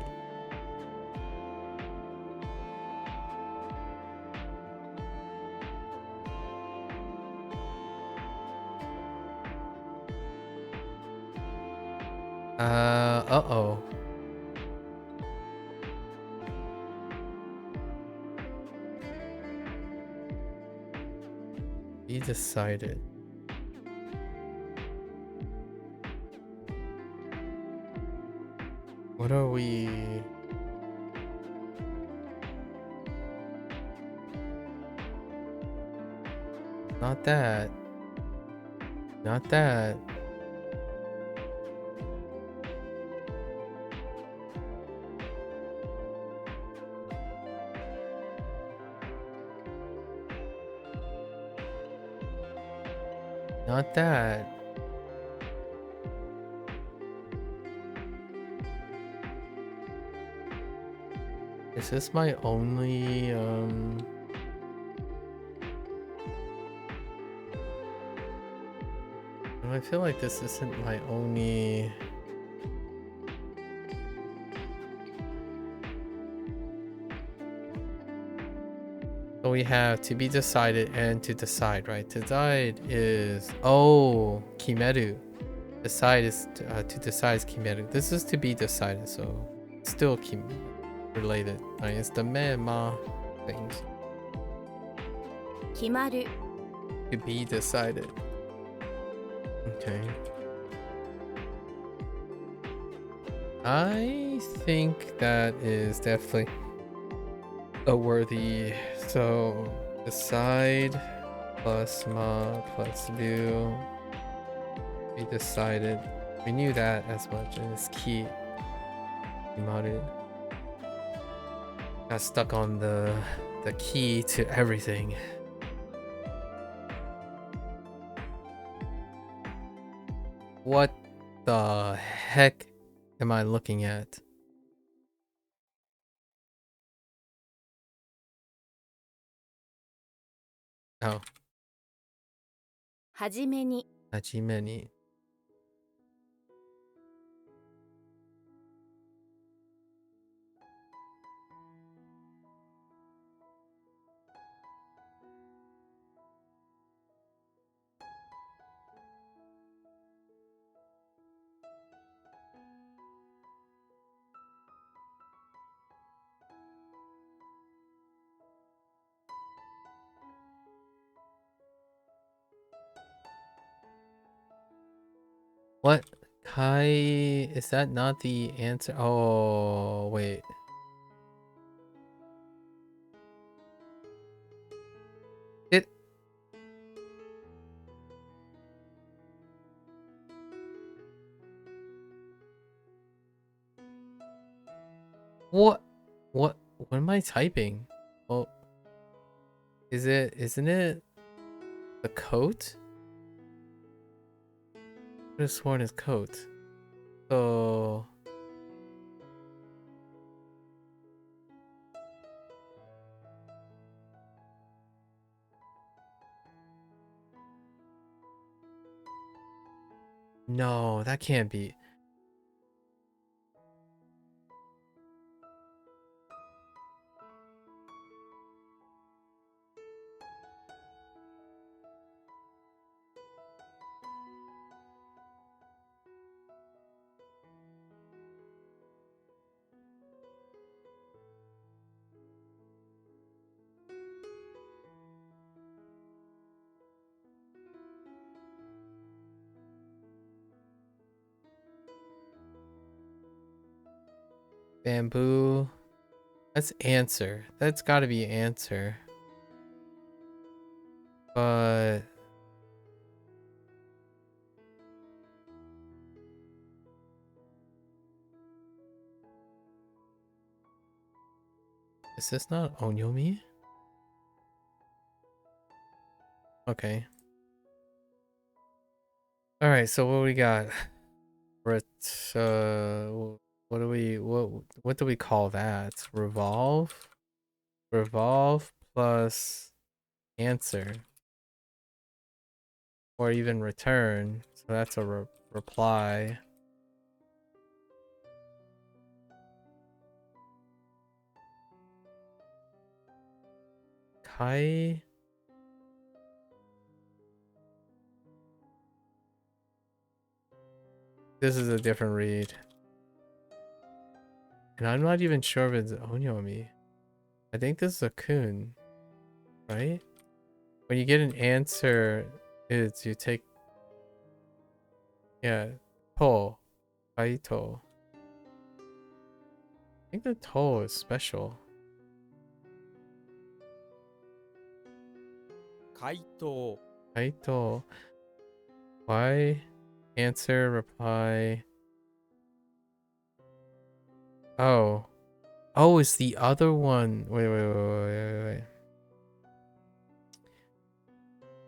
uh-oh. Be decided. What are we? Not that. Not that. Not that. Is this my only I feel like this isn't my only So we have to be decided and to decide, right? To decide is kimeru. Decide is to decide is kimeru. This is to be decided, so still related. Right? It's the me ma things. 決まる To be decided. Okay. I think that is definitely a worthy. So decide plus ma plus do. We decided. We knew that as much, and it's key. Kimaru. Got stuck on the key to everything. What the heck am I looking at? Oh, はじめに hajime. What? Kai, is that not the answer? Oh, wait. It. What? What am I typing? Oh, isn't it the coat? I could have sworn it's coat. So no, that can't be. Bamboo. That's answer. That's got to be answer. But Is this not onyomi? Okay. All right. So what we got? What do we call that? Revolve. Revolve plus answer, or even return. So that's a reply. Kai. This is a different read. And I'm not even sure if it's onyomi. I think this is a kun, right? When you get an answer, it's you take, yeah, to, kaito. I think the to is special. 回答 Kaito. Why? Answer, reply. Oh. Oh, it's the other one. Wait.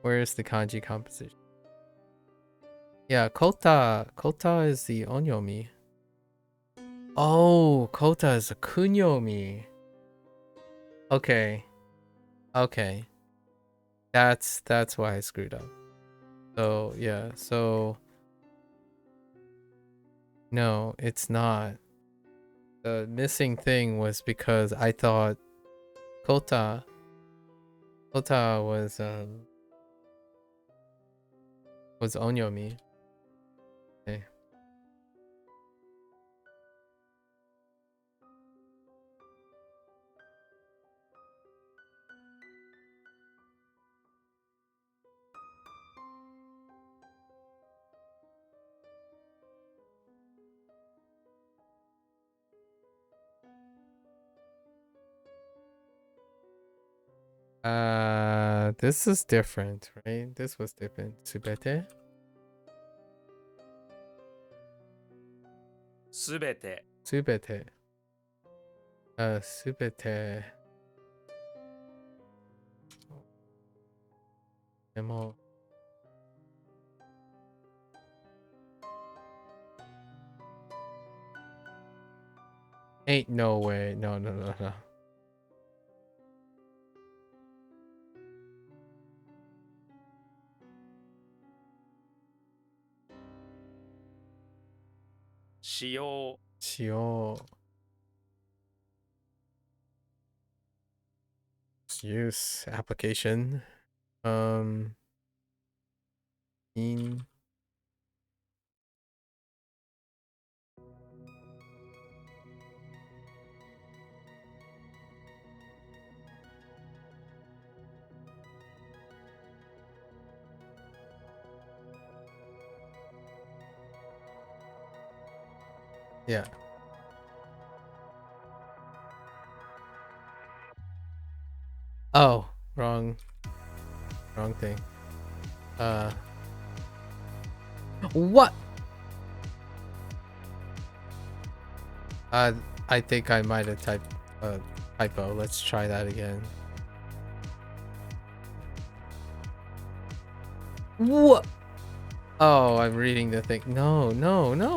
Where's the kanji composition? Yeah, kota. Kota is the onyomi. Oh, kota is a kunyomi. Okay. Okay. That's why I screwed up. So, yeah. So no, it's not. The missing thing was because I thought kota was onyomi. Okay. This is different, right? This was different. Subete? すべて Subete. Subete. でも ain't no way. No. 使用使用 use application in yeah. Oh, wrong thing. What? I think I might have typed typo. Let's try that again. What? Oh, I'm reading the thing. No,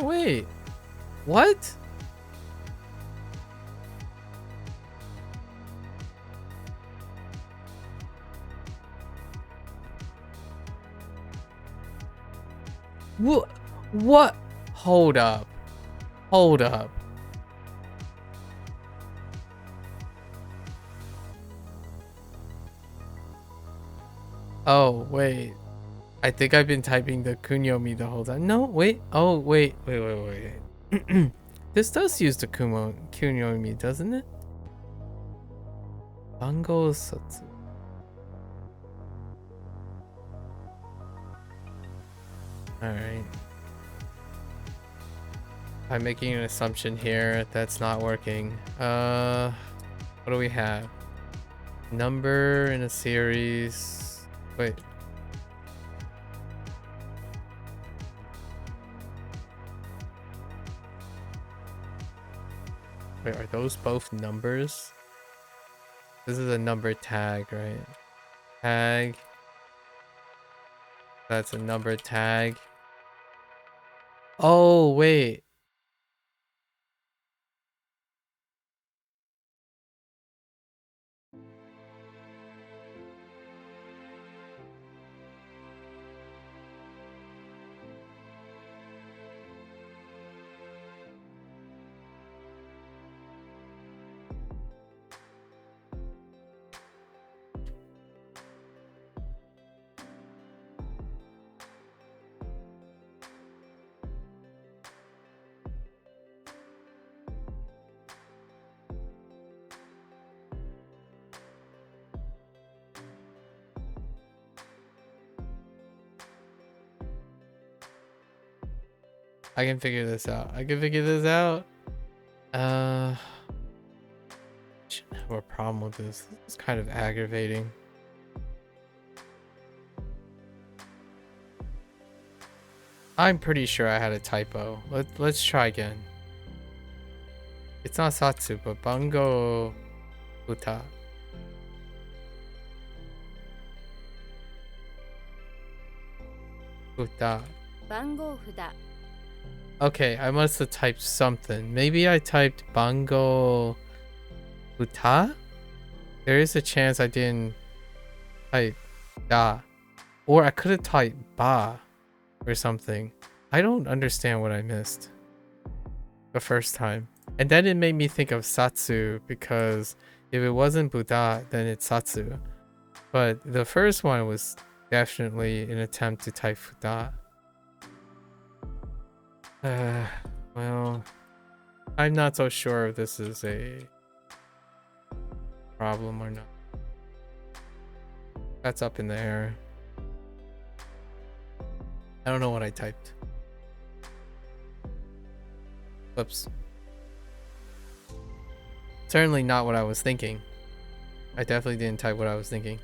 wait. What? What? Hold up. Oh, wait. I think I've been typing the kunyomi the whole time. No, wait. Oh, wait. This does use the kunyomi, doesn't it? Bango satsu. Alright. I'm making an assumption here that's not working. What do we have? Number in a series. Wait. Wait, are those both numbers? This is a number tag, right? Tag. That's a number tag. Oh, wait. I can figure this out. I can figure this out. Shouldn't have a problem with this. It's kind of aggravating. I'm pretty sure I had a typo. Let's try again. It's not Satsu, but Bango Uta. Uta. 番号札 Okay, I must have typed something. Maybe I typed Bango Uta? There is a chance I didn't type Da. Or I could have typed Ba or something. I don't understand what I missed the first time. And then it made me think of Satsu, because if it wasn't Buddha, then it's Satsu. But the first one was definitely an attempt to type Fuda. Well, I'm not so sure if this is a problem or not. That's up in the air. I don't know what I typed. Whoops. Certainly not what I was thinking. I definitely didn't type what I was thinking.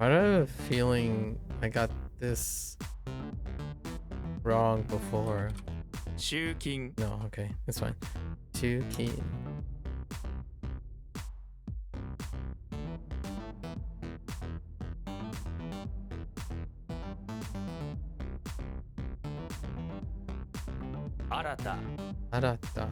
I have a feeling I got this wrong before. 集金 No, okay, it's fine. Too keen. Arata Arata.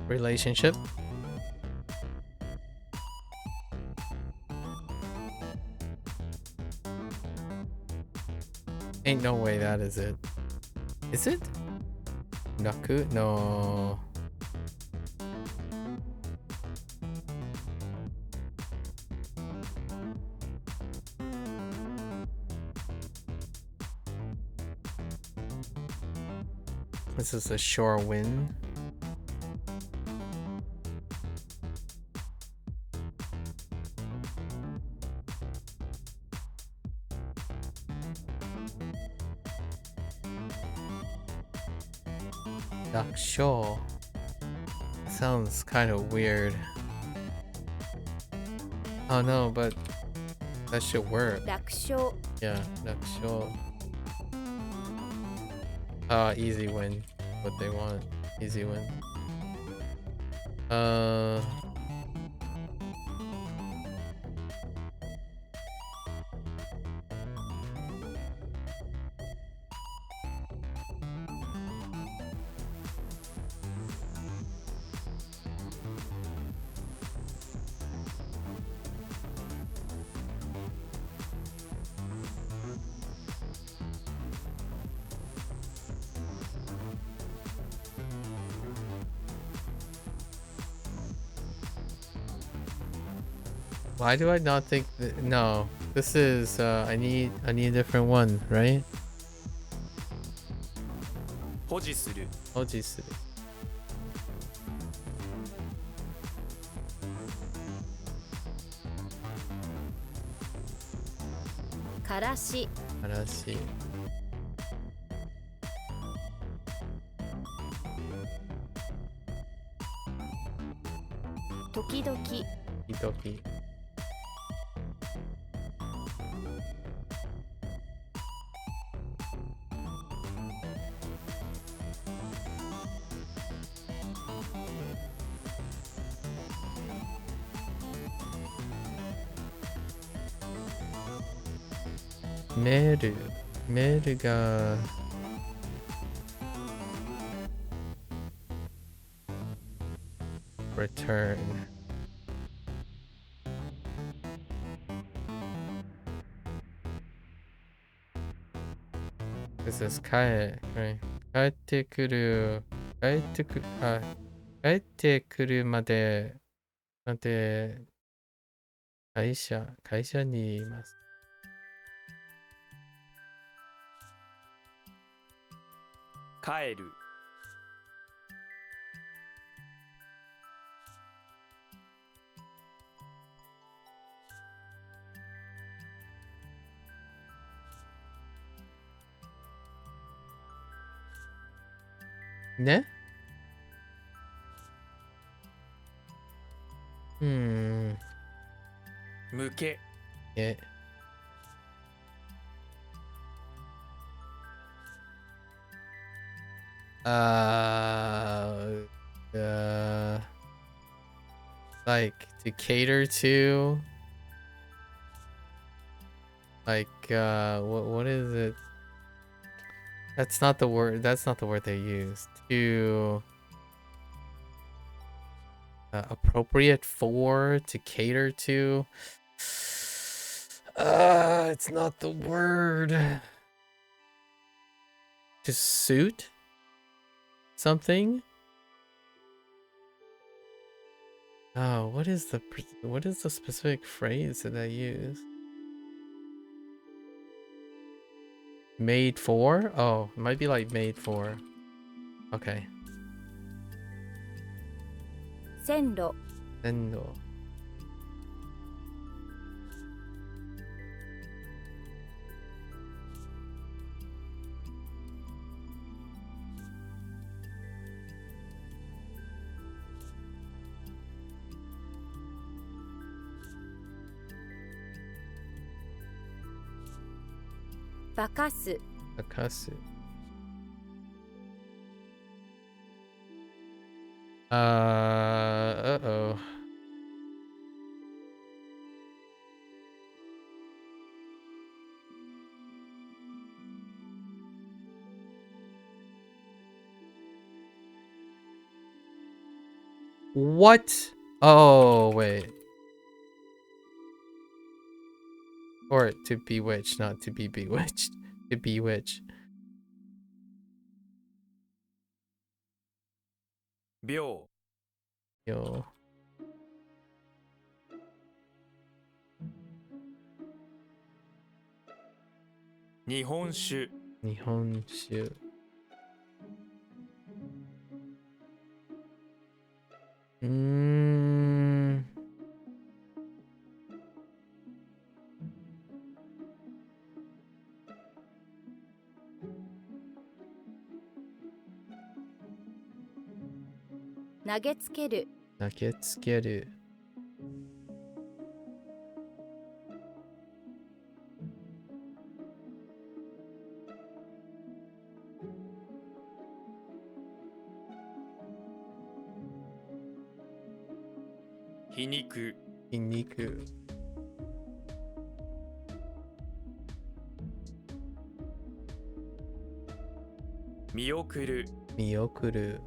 Relationship. Ain't no way that is it. Is it? Naku? No. This is a shore wind. Daksho. Sounds kind of weird. Oh no, but that should work. 楽勝 Yeah, Daksho. Easy win. What they want. Easy win. Why do I not think that? No, this is I need a different one, right? 保持する Ojiする からし 嵐 時々 Idoki メールが return This is 帰ってくる帰ってくるまで会社にいます帰るね向けlike to cater to like what is it that's not the word they use to appropriate for to cater to it's not the word to suit something. Oh, what is the specific phrase that I use? Made for? Oh, it might be like made for. Okay. 線路 Sendo. Bakasu Akasu. Uh-oh. What? Oh, wait. Or to bewitch, not to be bewitched. To bewitch. 秒 Yo. 日本酒 Nihonshu. Mm. Nagetsukeru Nagetsukeru. Hiniku Iniku. Miyokuru Miyokuru.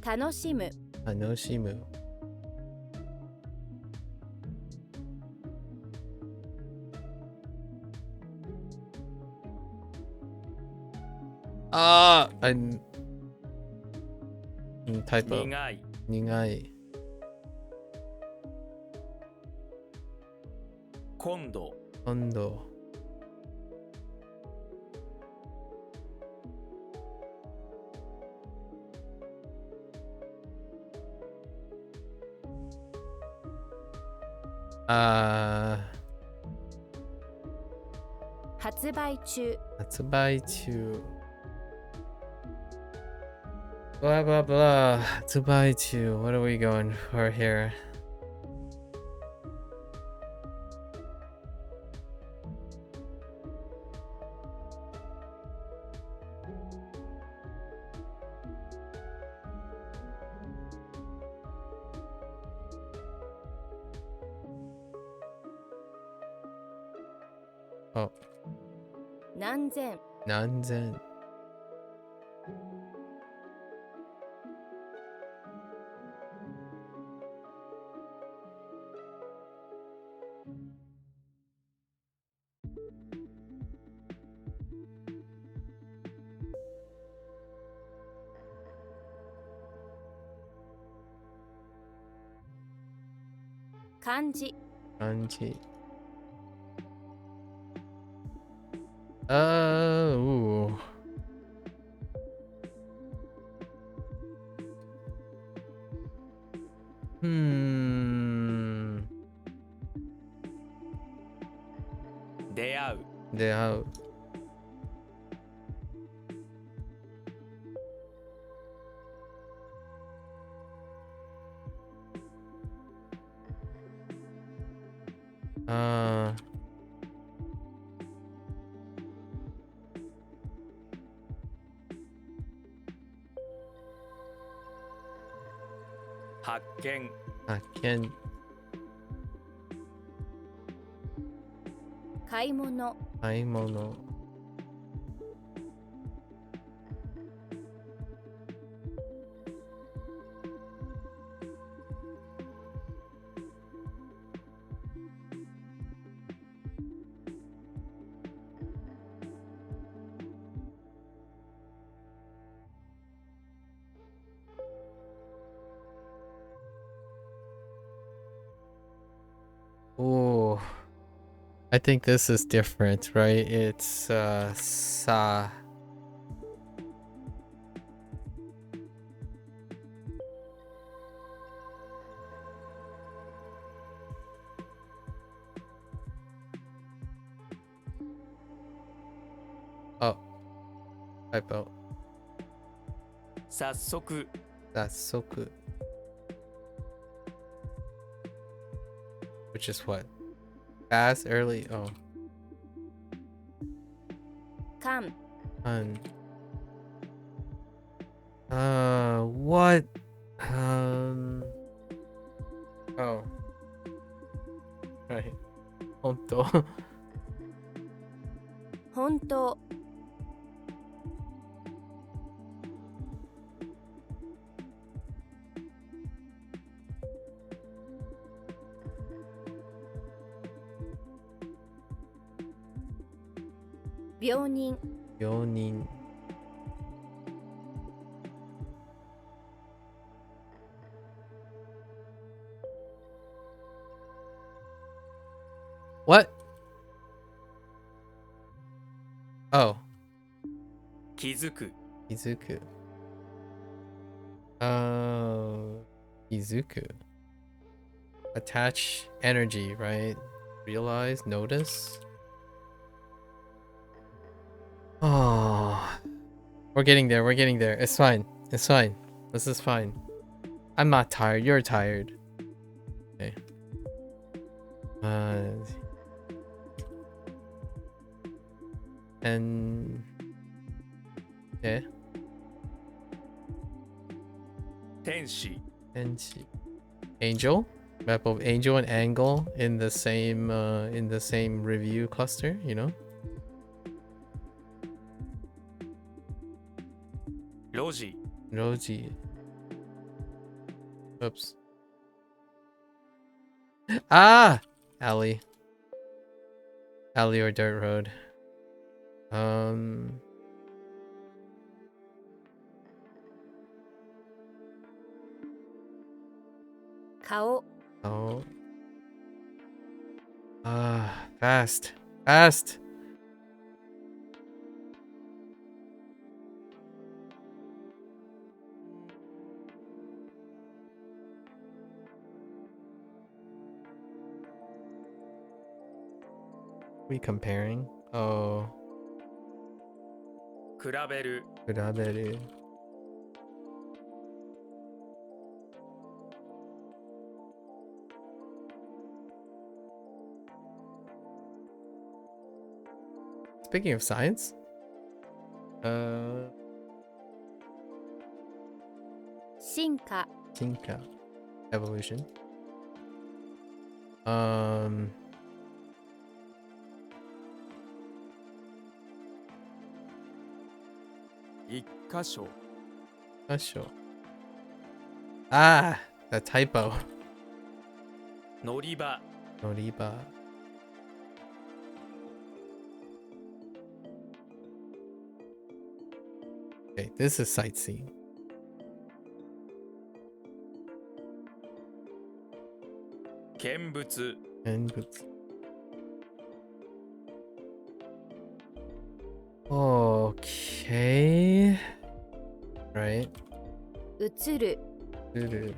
Tanoshimu Tanoshimu. typo. 苦い 니가이. 今度 언도. 아, 発売中 発売中. Blah blah blah. 発売中. What are we going for here? Oh, 何千 난zen. Kanji. Kanji. Ooh. Hmm. 出会う 대하우. 아, 発見 아켄. 買い物 아이모노. Ooh. I think this is different, right? It's sa. Oh, typo. 早速 That's soku. Which is what? Fast, early. Oh, 缶 fun. What? Oh. Right. Honto. 本当 病人 요닌. What? Oh, 気づく Izuku. Izuku. Attach energy, right? Realize, notice. Oh, we're getting there. We're getting there. It's fine. It's fine. This is fine. I'm not tired. You're tired. Okay. And okay. 天使 And angel. Map of angel and angle in the same review cluster. You know. 路地 Roji. Oops. Ah! Alley. Alley or dirt road. 顔 Oh. Fast. Fast. We comparing? Oh. 比べる 比べる. Speaking of science, 進化 進化 evolution. 一箇所 Not sure. Ah, the typo. 乗り場 Noriba. Okay, this is sightseeing. 見物 And boots. Okay. Right. 映る Doo-doo.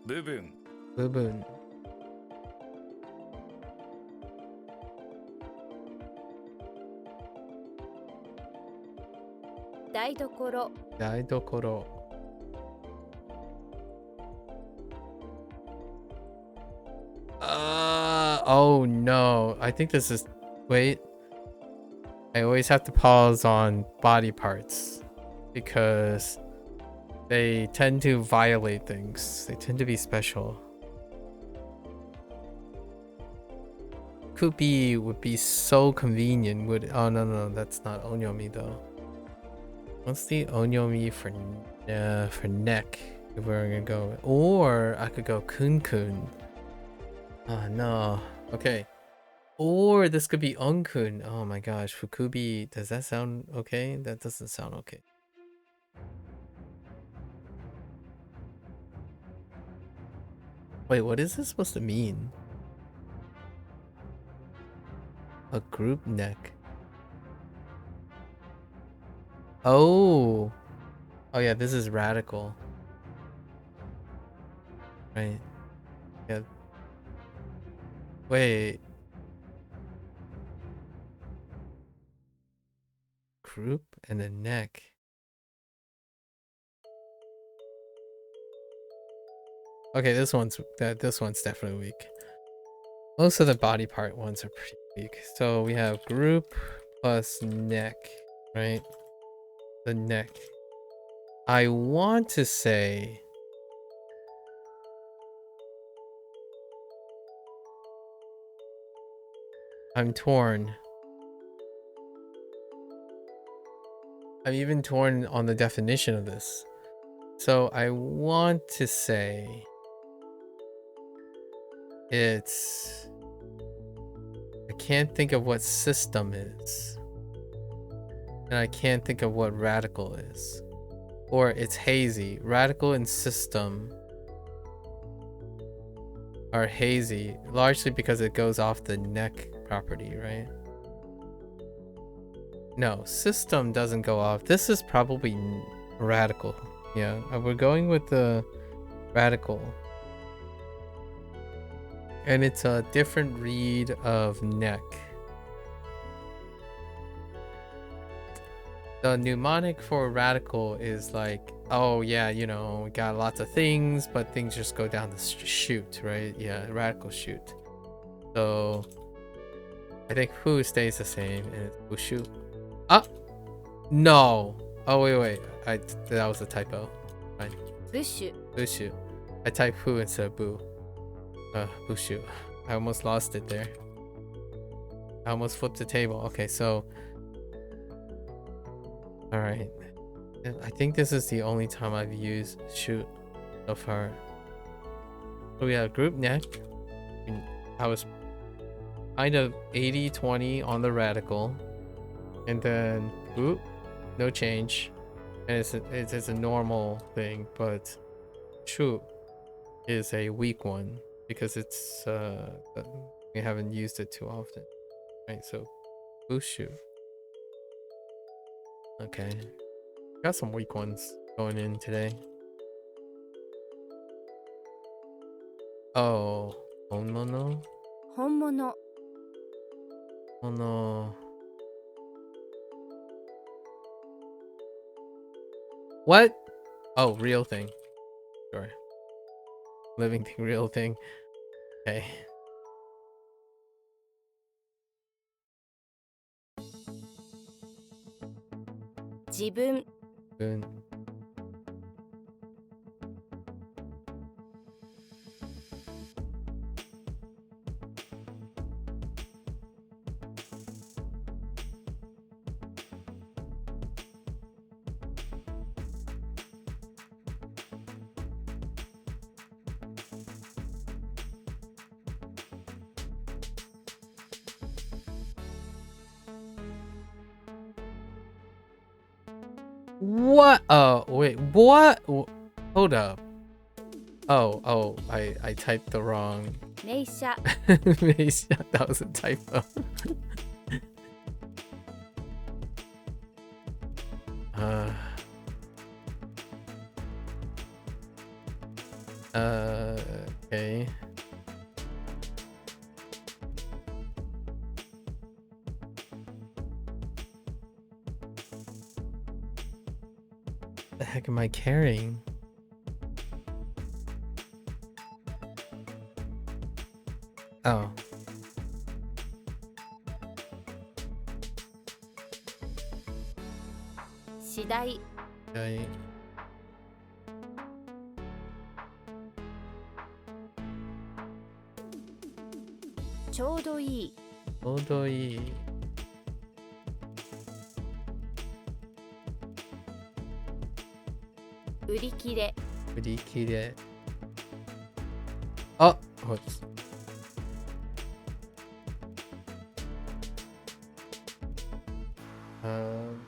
Bubu. Buboon. 台所 Daidokoro. Oh no. I think this is. Wait. I always have to pause on body parts because they tend to violate things. They tend to be special. Kubi would be so convenient. Oh no, that's not onyomi though. What's the onyomi for neck? If we're gonna go, or I could go kun. Oh no. Okay. Or this could be onkun. Oh my gosh, fukubi. Does that sound okay? That doesn't sound okay. Wait, what is this supposed to mean? A group neck. Oh. Oh yeah, this is radical. Right. Yeah. Wait. Group and a neck. Okay, this one's definitely weak. Most of the body part ones are pretty weak. So we have group plus neck, right? The neck. I want to say I'm torn. I'm even torn on the definition of this. So I want to say it's... I can't think of what system is. And I can't think of what radical is. Or it's hazy. Radical and system are hazy, largely because it goes off the neck property, right? No, system doesn't go off. This is probably radical. Yeah, we're going with the radical. And it's a different read of neck. The mnemonic for radical is like, oh yeah, you know, we got lots of things, but things just go down the chute, right? Yeah, radical chute. So I think who stays the same and it's bushu. Ah, no. Oh wait. That was a typo. Fine. ブッシュ Bushu. I typed who instead of boo. Bushu. I almost lost it there. I almost flipped the table. Okay, so All right. I think this is the only time I've used shoot so far. So we have group neck. I was kind of 80-20 on the radical. And then, oop, no change. And it's a normal thing, but shoot is a weak one because it's we haven't used it too often. Right, so boost shoot. Okay. Got some weak ones going in today. Oh, Honmono? 本物 Oh no. What? Oh, real thing. Sure. Living thing, real thing. Okay. 自分 Good. What? Oh, wait. What? Hold up. Oh, I typed the wrong. 名車 That was a typo. uh, okay. The heck am I carrying? Oh. 次第 Okay. ちょうどいい Odoi. 売り切れ Urikire. Oh, whoops. Um.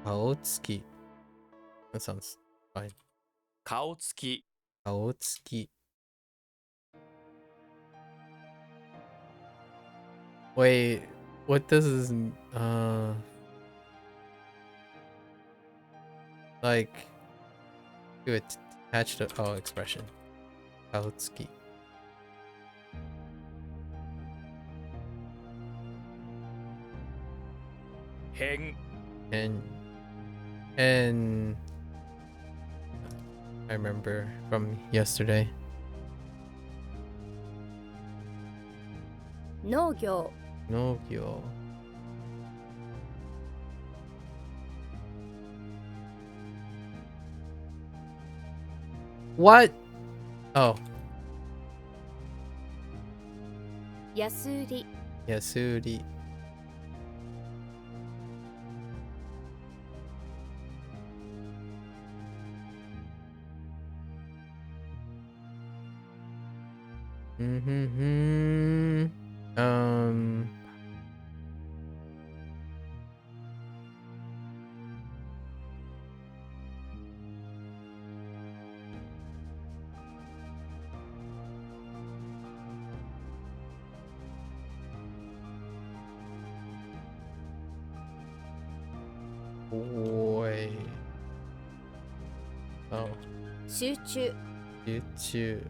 Aotsuki. That sounds fine. 顔つき Aotsuki. Wait, what does this like to attach to expression. Aotsuki. Hen And I remember from yesterday. 農業 Nogyo. What? Oh, 安売り Yasuri. Mm-hmm. Wait. Oh, 集中 YouTube.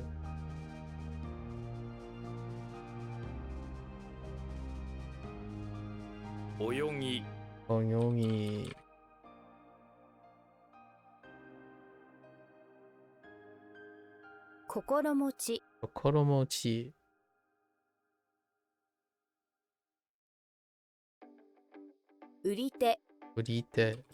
泳ぎ Onyogi. 心持ち Kokoromochi. 売り手 Urite.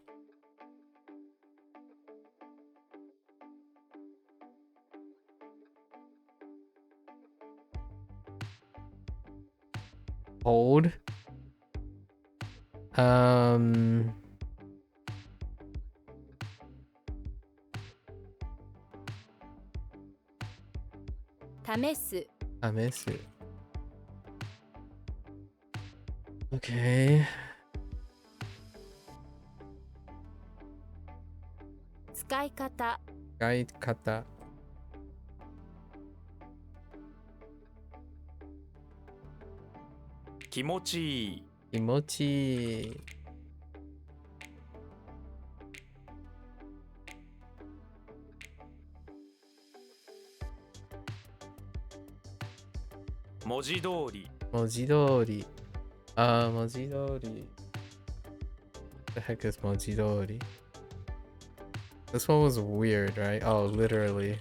hold. Um. 試す Amesu. Okay. 使い方 Gaikata. 気持ちいい Kimochi. 文字通り Mojidori. Mojidori. The heck is Mojidori? This one was weird, right? Oh, literally.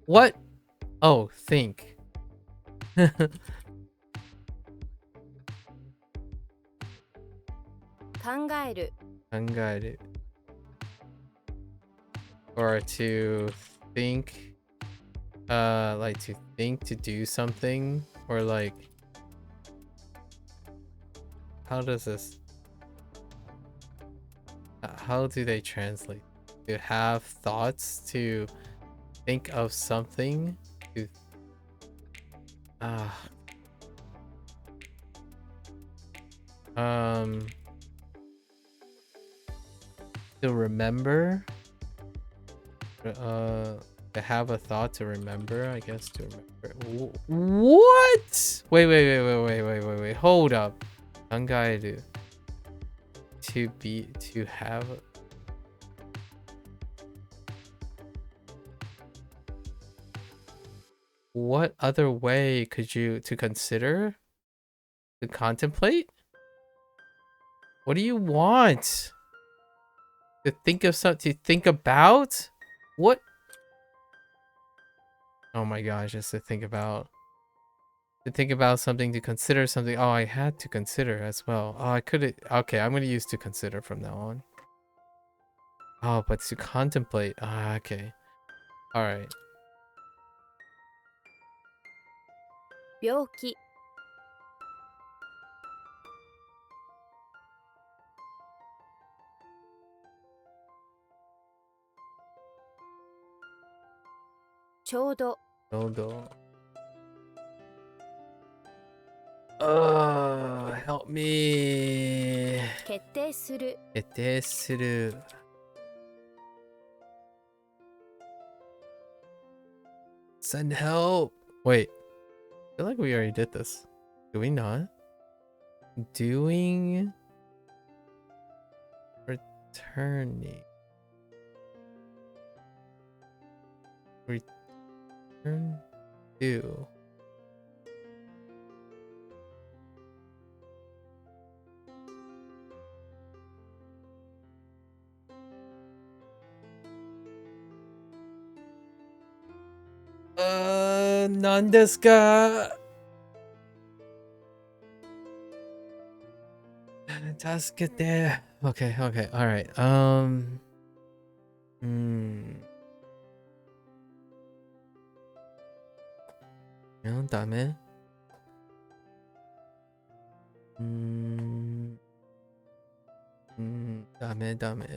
What? Oh, think. 考える Kangaru. Or to think, like to think to do something, or like, how does this, how do they translate? To have thoughts, to think of something, to, to remember, to have a thought, to remember, I guess, to remember. What? Wait, hold up. Kangaeru. To be, to have. What other way could you, to consider? To contemplate? What do you want? To think of something, to think about? What? Oh my gosh, just to think about. To think about something, to consider something. Oh, I had to consider as well. Oh, I could. Okay, I'm gonna use to consider from now on. Oh, but to contemplate. Ah, okay. All right. 病気 ちょうど Dodo. Help me. 決定する Etesuru. Send help. Wait. I feel like we already did this. Do we not? Doing. Returning. Return to. Nan desu ka? Tasukete. Okay, alright. No, dame. Dame.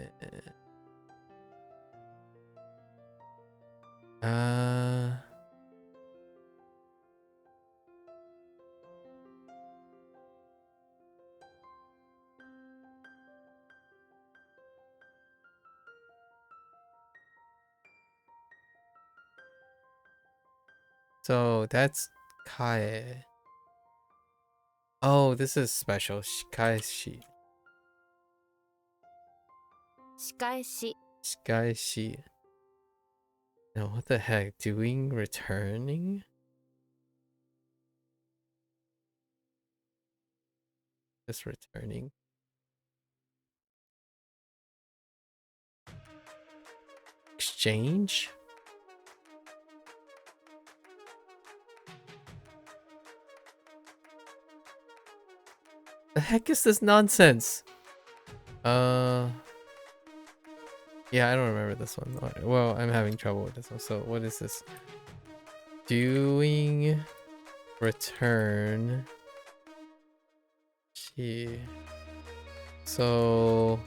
So that's Kae. Oh, this is special. Shikaeshi. 仕返し Shikaeshi. No, what the heck? Doing returning? Just returning. Exchange? The heck is this nonsense? Yeah, I don't remember this one. Well, I'm having trouble with this one. So what is this? Doing return. Gee. So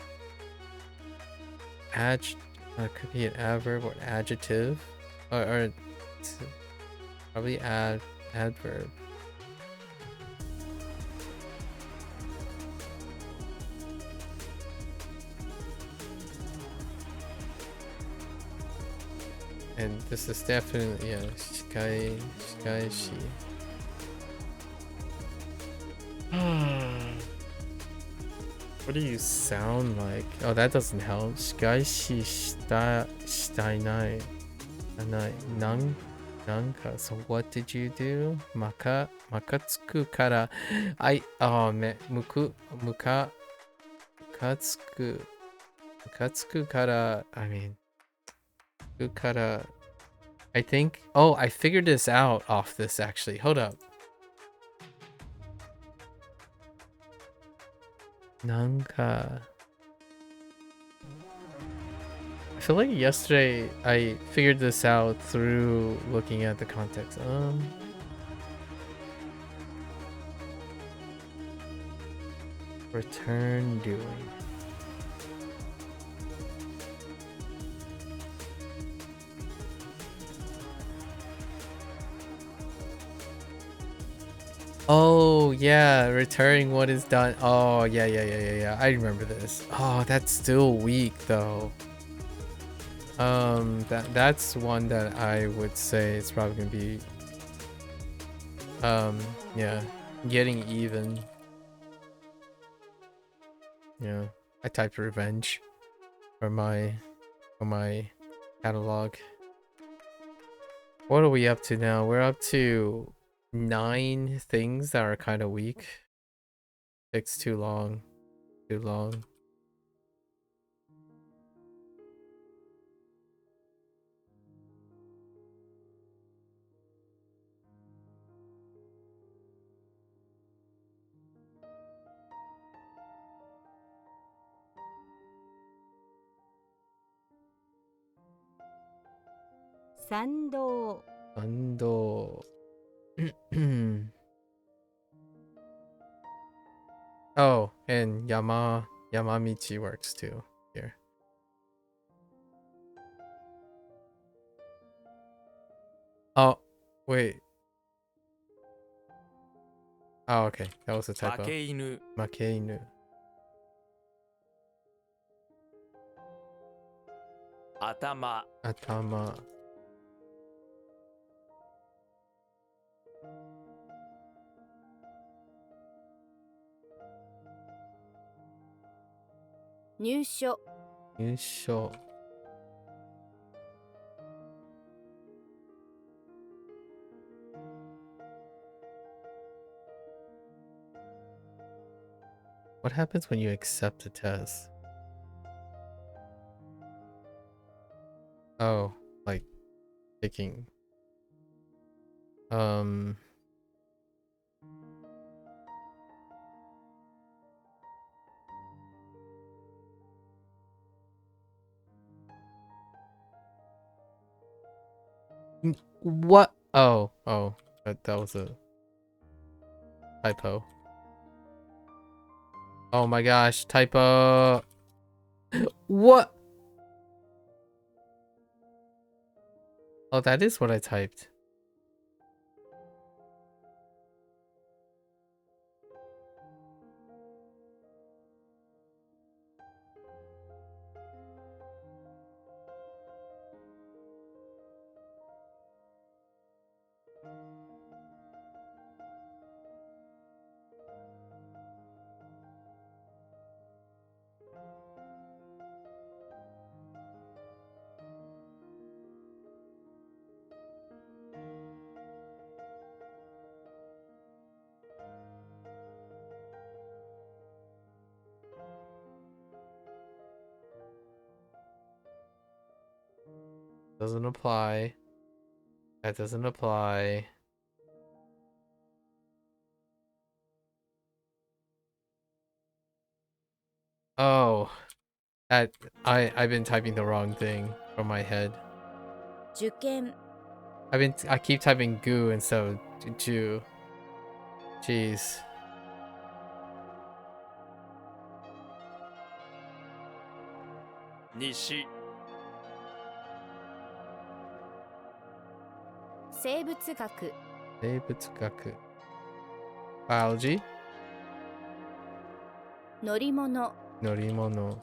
could be an adverb or adjective, or probably adverb. And this is definitely, yeah, shikaishi. What do you sound like? Oh, that doesn't help. Shikaishi shitainai. Nanka. So what did you do? Makatsuku kara. Mukatsuku kara. I mean, kara. I think. Oh, I figured this out off this actually. Hold up. Nanka. I feel like yesterday I figured this out through looking at the context. Return doing. Oh yeah, returning what is done. Oh yeah. I remember this. Oh, that's still weak though. That's one that I would say it's probably gonna be yeah, getting even. Yeah, I typed revenge for my catalog. What are we up to now? We're up to 9 things that are kind of weak. 6 too long. Too long. Sando. Ando. Oh, and Yamamichi works too here. Oh, wait. Oh, okay. That was a typo. 負け犬 Makeinu. 頭 Atama. Nyusho. Yusho. What happens when you accept a test? Oh, like taking. What? Oh, that was a typo. Oh my gosh, typo. What? Oh, that is what I typed. Doesn't apply. That doesn't apply. Oh, I've been typing the wrong thing from my head. 受験 I keep typing goo instead of Jew. Jeez. 西 生物学 生物学 Biology 乗り物乗り物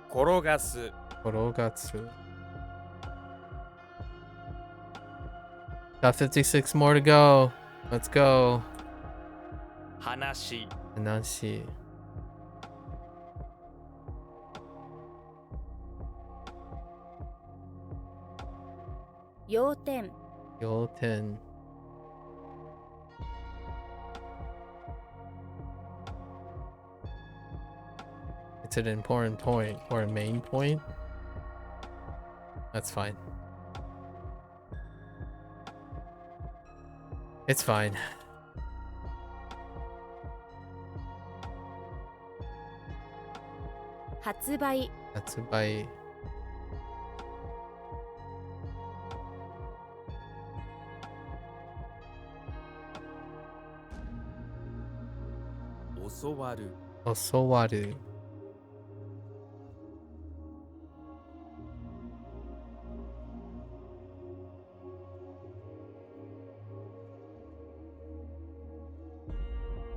転がす 転がす Got 56 more to go. Let's go. 話 話要点要点 It's an important point or a main point. That's fine. It's fine. 発売発売教わる教わる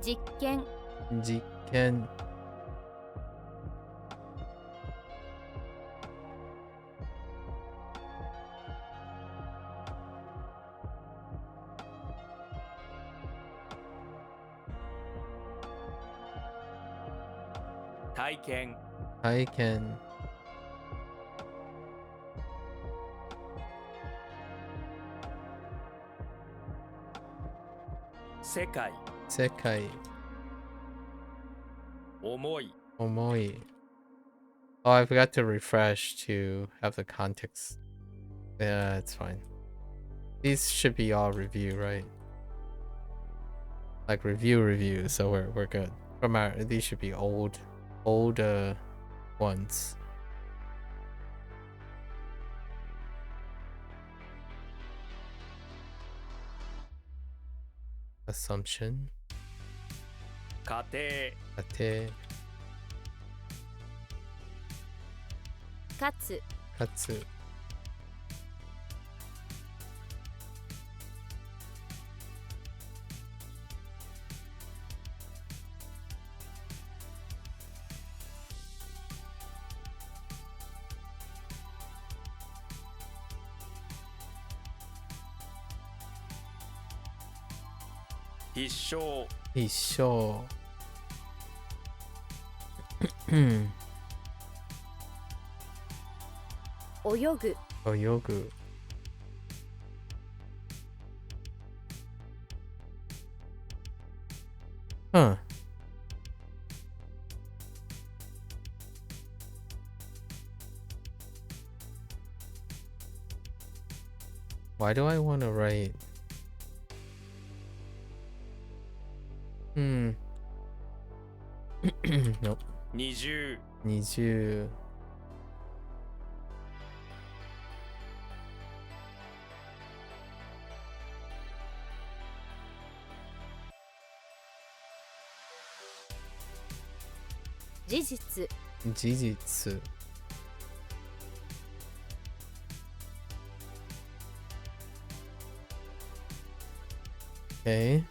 実験実験体験体験世界世界思い思い Oh, I forgot to refresh to have the context. Yeah, it's fine. These should be all review, right? Like review, so we're good. From our these should be old ones. Assumption. 家庭家庭かつかつ必勝一生泳ぐ泳ぐ Huh. Why do I want to write? Nope. 二重20事実事実 Okay.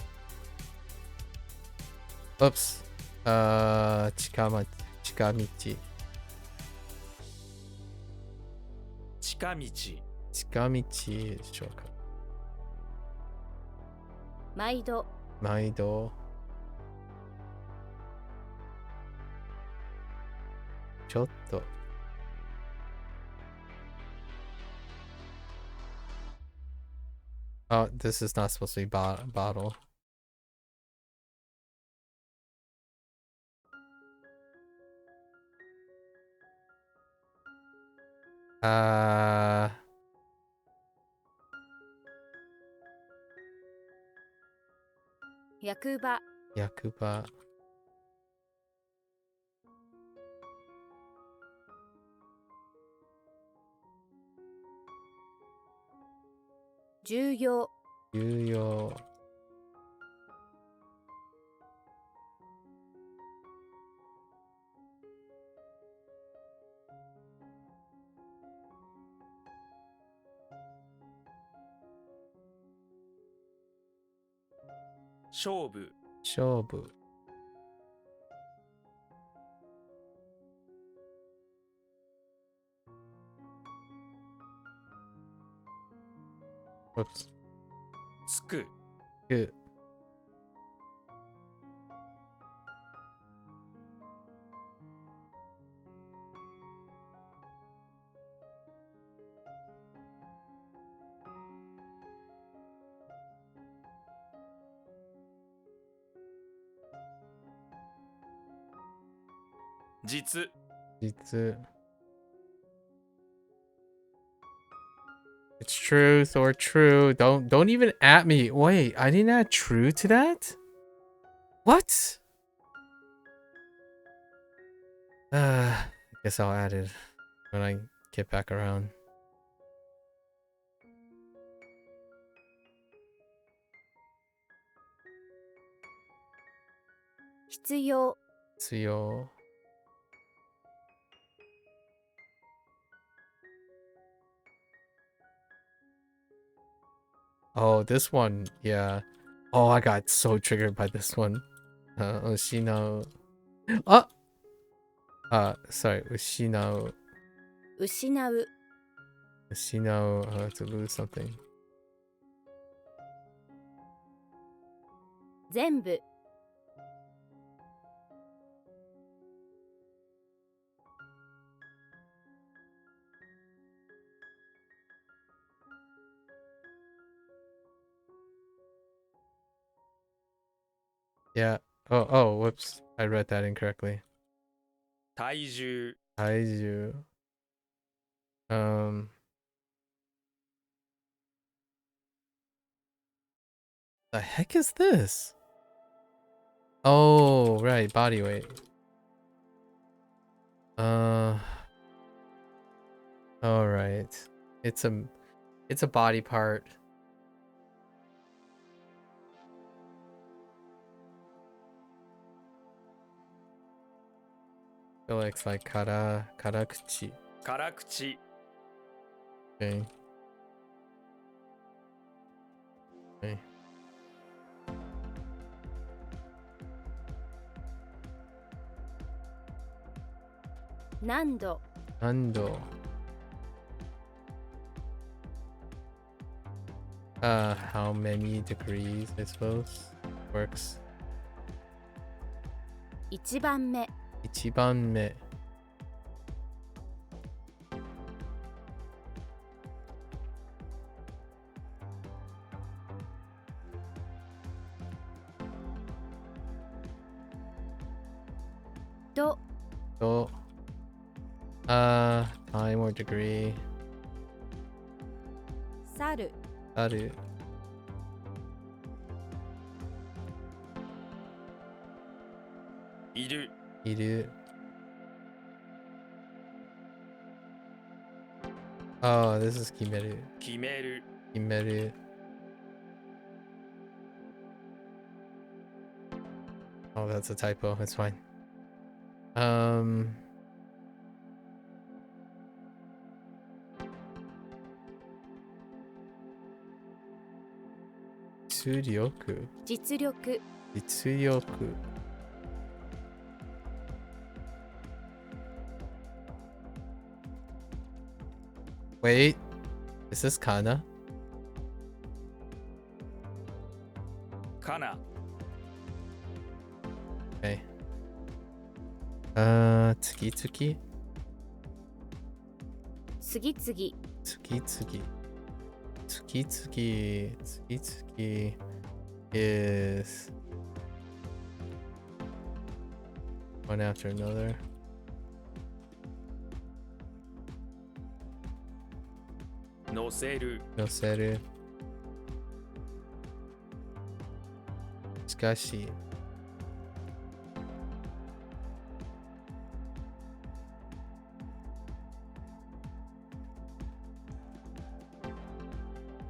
Oops. 近道近道近道でしょうか毎度毎度ちょっとOh, this is not supposed to be bottle. 役場、役場。重要、重要。勝負勝負。Whoops. つく Good. Jitsu. 実。It's truth or true. Don't even at me. Wait, I didn't add true to that? What? I guess I'll add it when I get back around. 必要、必要。Oh, this one, yeah. Oh, I got so triggered by this one. Ushino. Sorry, Ushino. 失う、 Ushino, to lose something. 全部、 Yeah. Oh, whoops. I read that incorrectly. 体重 Kaiju. The heck is this? Oh, right, body weight. All right. It's a body part. Feel like it's like karakuchi. 辛口 Okay. Okay. 何度、 Ando. How many degrees, I suppose, works. 1番目、 1番目. 度、 So, time or degree. 猿、 Aru. いる Iru. Oh, this is Kimeru. 決める Kimeru. Oh, that's a typo. It's fine. Tsuryoku. 実力、 Itsuyoku. Wait, is this kana? かな Okay. Tsuki-tsuki? 次々、 Tsuki-tsuki. Tsuki-tsuki. Tsuki-tsuki is one after another. 乗せる Noseru. Gushy.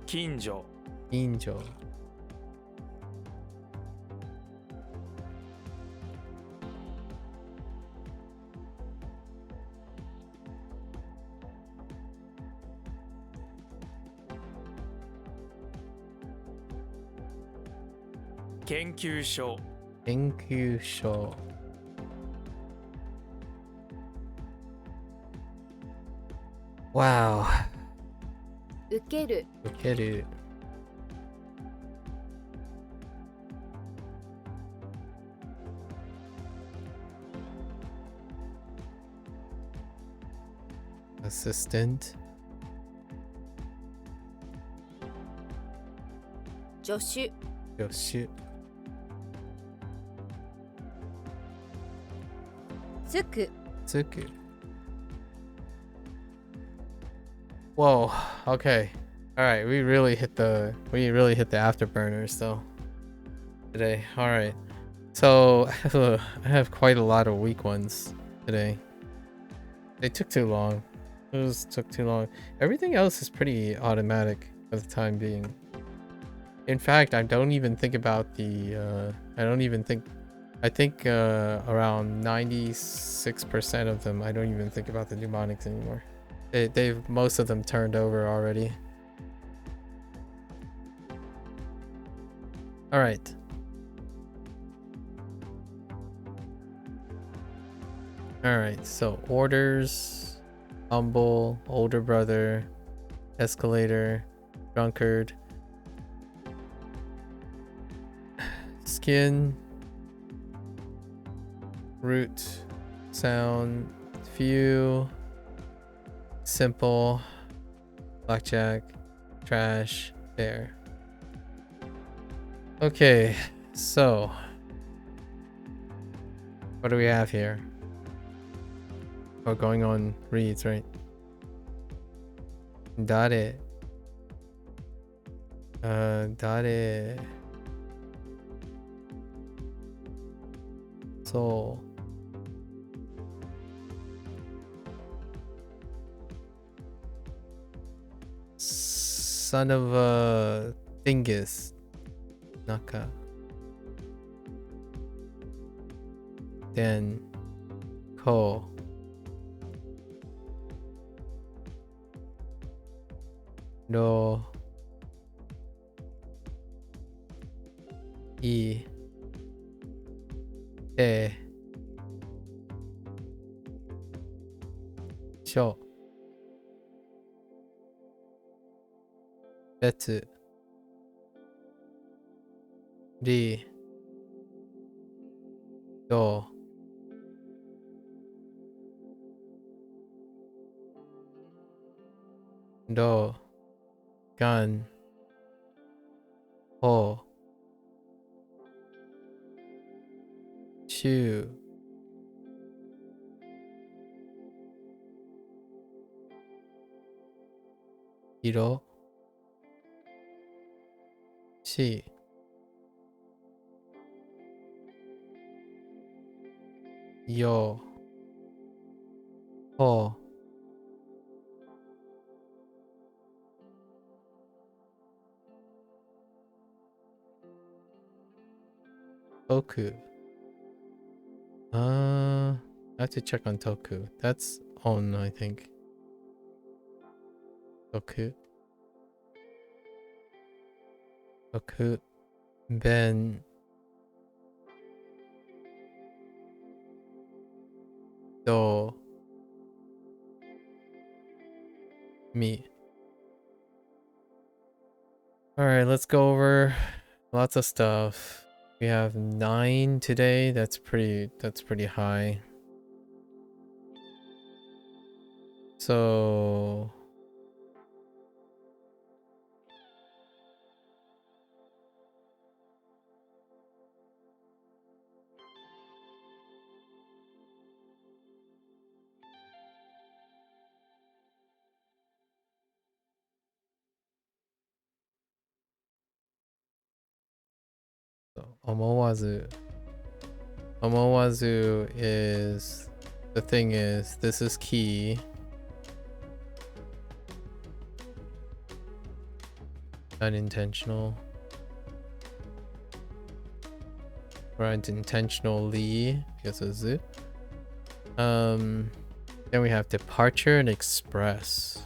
Kinjo. Injo. Kenkyusho. Enkyusho. Wow. 受ける Ukeru. Assistant. 助手 Yoshu. つく Tsuku. Whoa. Okay. All right. We really hit the afterburners though today. All right. So I have quite a lot of weak ones today. They took too long. Those took too long. Everything else is pretty automatic for the time being. In fact, I don't even think about the. I think around 96% of them. I don't even think about the mnemonics anymore. They've most of them turned over already. All right. All right. So orders, humble, older brother, escalator, drunkard, skin, root, sound, few, simple, blackjack, trash, there. Okay, so what do we have here? Oh, going on reads, right? Dare. Dare. So. Son of a dingus. Naka. Den. Ko. No. I. Te. Sho. Betsu. Ri. Do. Do. Gun. Ho. Chu. Hiro. Shi. Yo. Ho. Toku. I have to check on Toku. That's on, I think. Toku. Toku. Ben. Do. Mi. Alright, let's go over lots of stuff. We have 9 today. That's pretty high. So Omowazu. Omowazu is... The thing is, this is key. Unintentional. Or unintentionally, because of zu. Then we have departure and express.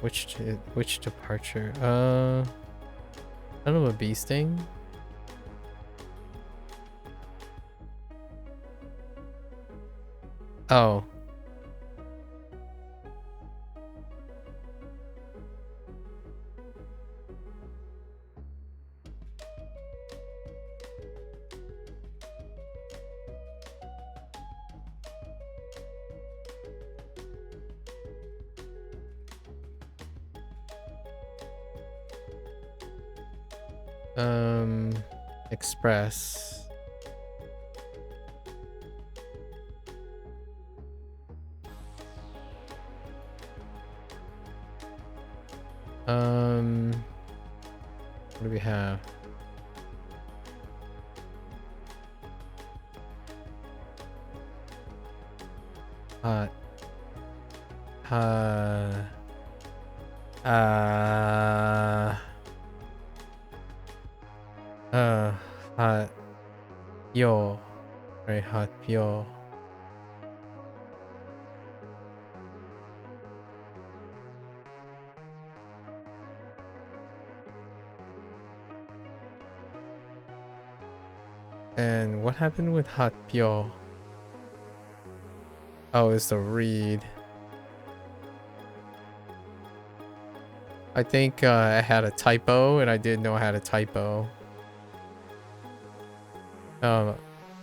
Which departure? I don't know, a bee sting. Oh. Express. What do we have? Hot. Hot. Yo. Very hot. Yo. And what happened with hot pyo? Oh, it's the read. I think I had a typo, and I didn't know I had a typo.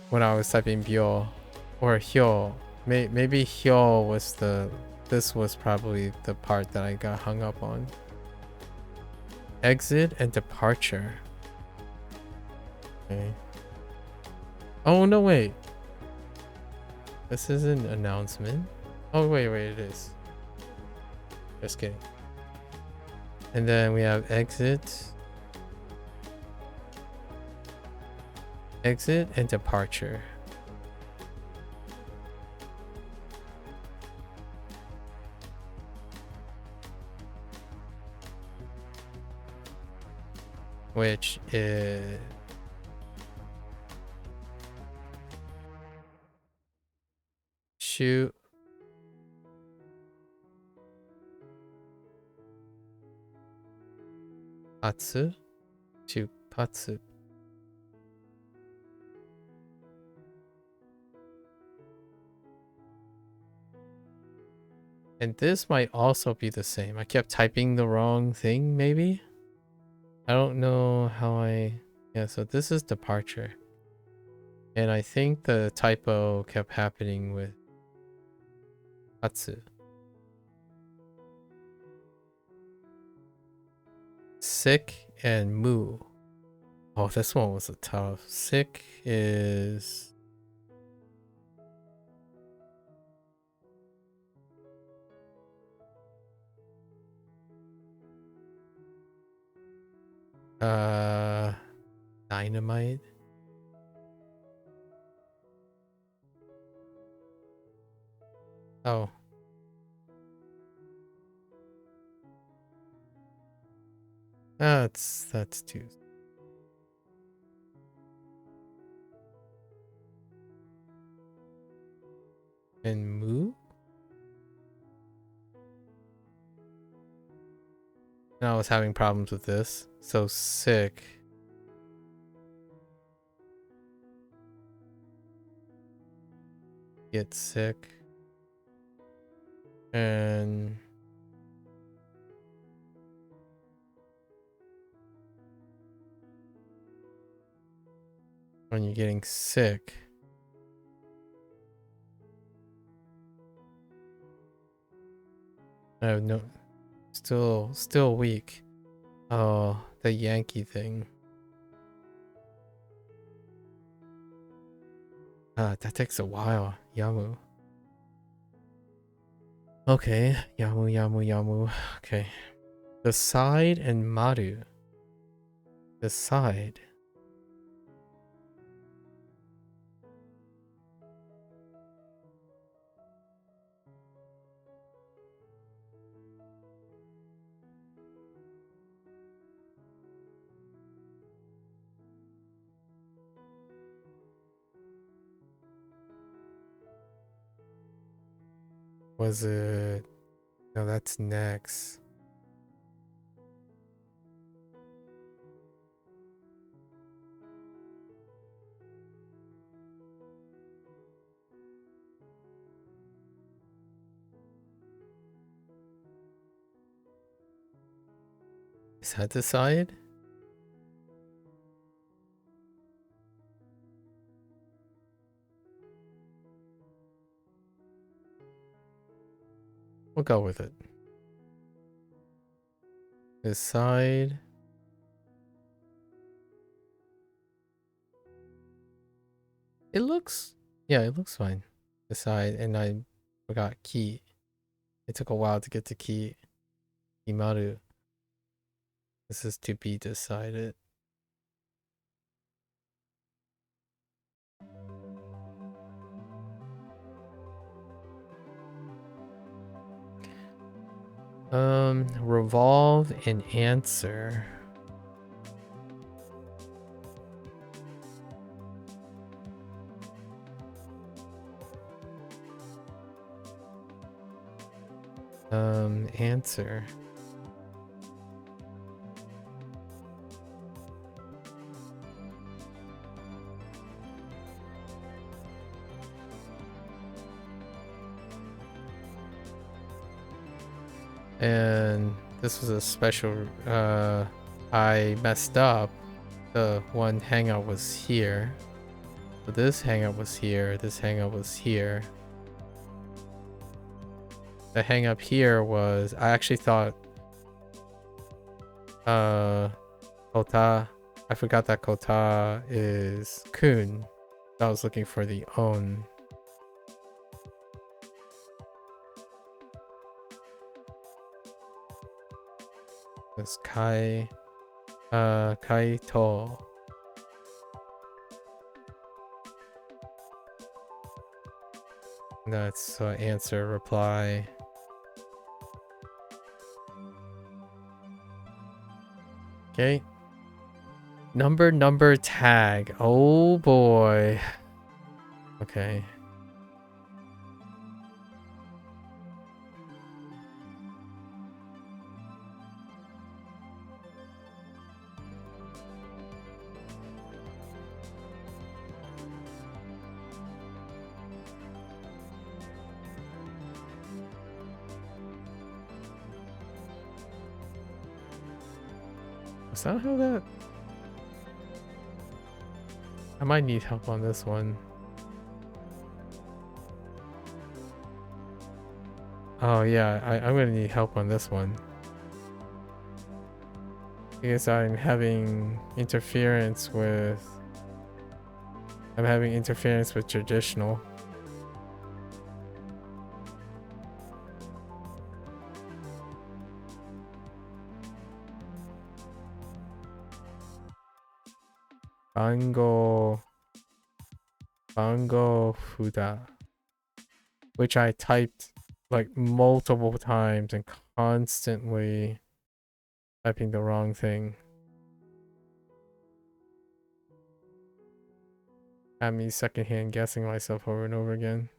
When I was typing byo or hyo, maybe hyo was the. This was probably the part that I got hung up on. Exit and departure. Okay. Oh no, wait. This is an announcement. Oh wait, it is. Just kidding. And then we have exit. Exit and departure. Which is shoot. Patsu to patsu. And this might also be the same. I kept typing the wrong thing, maybe? I don't know how I... Yeah, so this is departure. And I think the typo kept happening with patsu. Sick and mu. Oh, this one was a tough. Sick is... dynamite. Oh. That's too. And mu? Now I was having problems with this. So sick. Get sick. And when you're getting sick. I have no... Still weak. Oh, the Yankee thing. That takes a while. Yamu. Okay, Yamu. Okay. The side and Maru. The side. Was it... No, that's next. Is that the side? We'll go with it. This side. It looks... Yeah, it looks fine. This side, and I forgot Ki. It took a while to get to Ki. Imaru. This is to be decided. Revolve and answer. Answer. And this was a special, I messed up. The one hangout was here. So this hangout was here, this hangout was here. The hang up here was, I actually thought Kota, I forgot that Kota is Kun. I was looking for the own. This Kaito. That's answer, reply. Okay. Number tag. Oh boy. Okay. Is that how that... I might need help on this one. Oh yeah, I'm gonna need help on this one. Because I'm having interference with... I'm having interference with traditional. Bango Fuda, which I typed like multiple times and constantly typing the wrong thing. Had me secondhand guessing myself over and over again.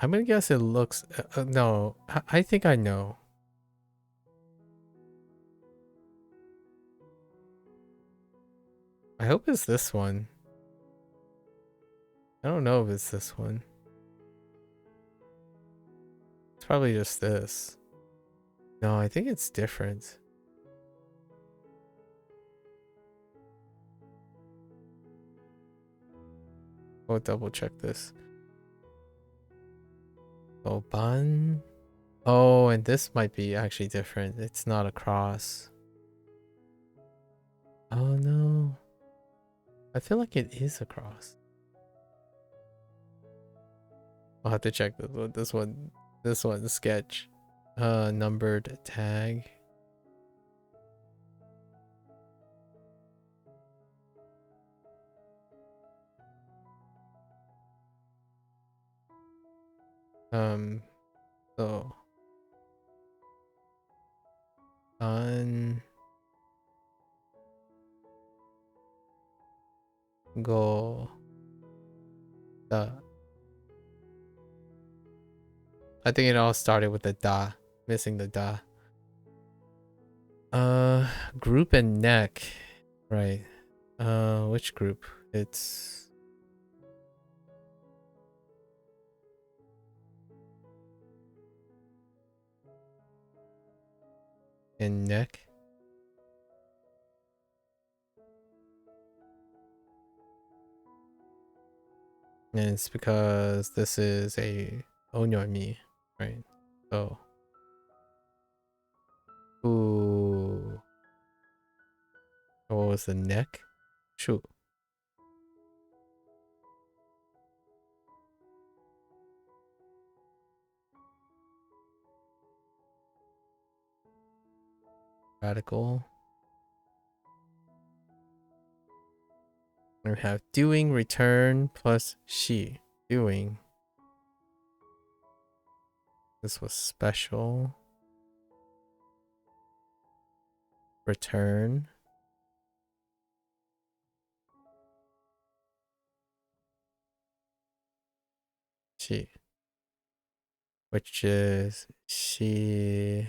I'm gonna guess it looks... no, I think I know. I hope it's this one. I don't know if it's this one. It's probably just this. No, I think it's different. We'll double check this. Oh, ban. Oh, and this might be actually different. It's not a cross. Oh no. I feel like it is a cross. I'll have to check this one. This one's sketch. Numbered tag. So on go da. I think it all started with the da, missing the da. Group and neck, right? Which group? It's in neck. And it's because this is a onyomi, right? So, ooh, what was the neck? Shoot. Radical. We have doing, return plus she. Doing. This was special. Return. She. Which is she.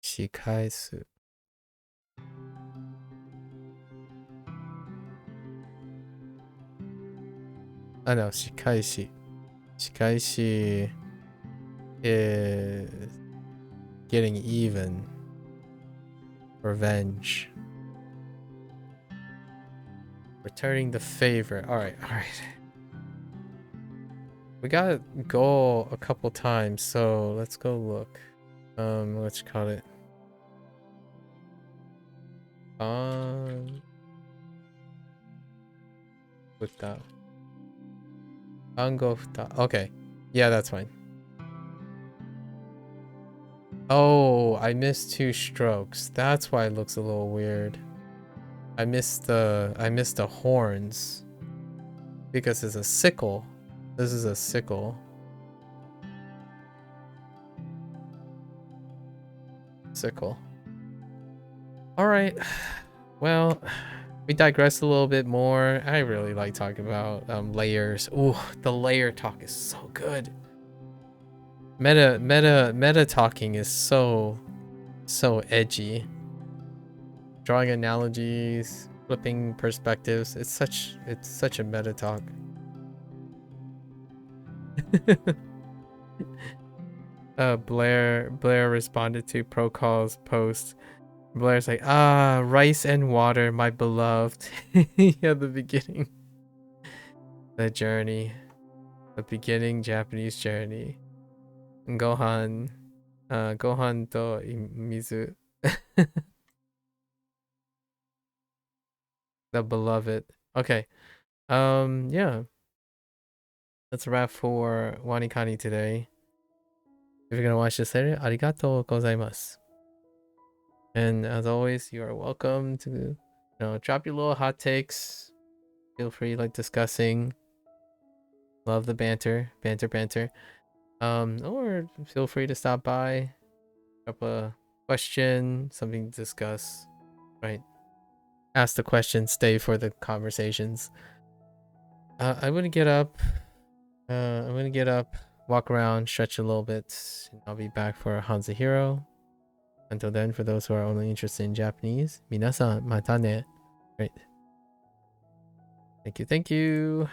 Shikaisu. Oh no, shikaishi. Shikaishi is getting even. Revenge. Returning the favor. Alright, alright. We gotta go a couple times, so let's go look. Let's call it. Futa. Ango futa. Okay. Yeah, that's fine. Oh, I missed 2 strokes. That's why it looks a little weird. I missed the horns. Because it's a sickle. This is a sickle. Sickle. Alright. Well, we digress a little bit more. I really like talking about layers. Ooh, the layer talk is so good. Meta talking is so edgy. Drawing analogies, flipping perspectives. It's such a meta talk. Blair responded to Procall's post. Blair's like, rice and water, my beloved. Yeah, the beginning. The journey. The beginning Japanese journey. Gohan. Gohan to mizu. The beloved. Okay. Yeah. That's a wrap for WaniKani today. If you're gonna watch this later, arigatou gozaimasu. And as always, you are welcome to, drop your little hot takes. Feel free, like discussing. Love the banter. Or feel free to stop by, drop a question, something to discuss. Right. Ask the question, stay for the conversations. I'm gonna get up. Walk around, stretch a little bit, and I'll be back for Hanza Hero. Until then, for those who are only interested in Japanese, minasan mata ne. Right. Thank you.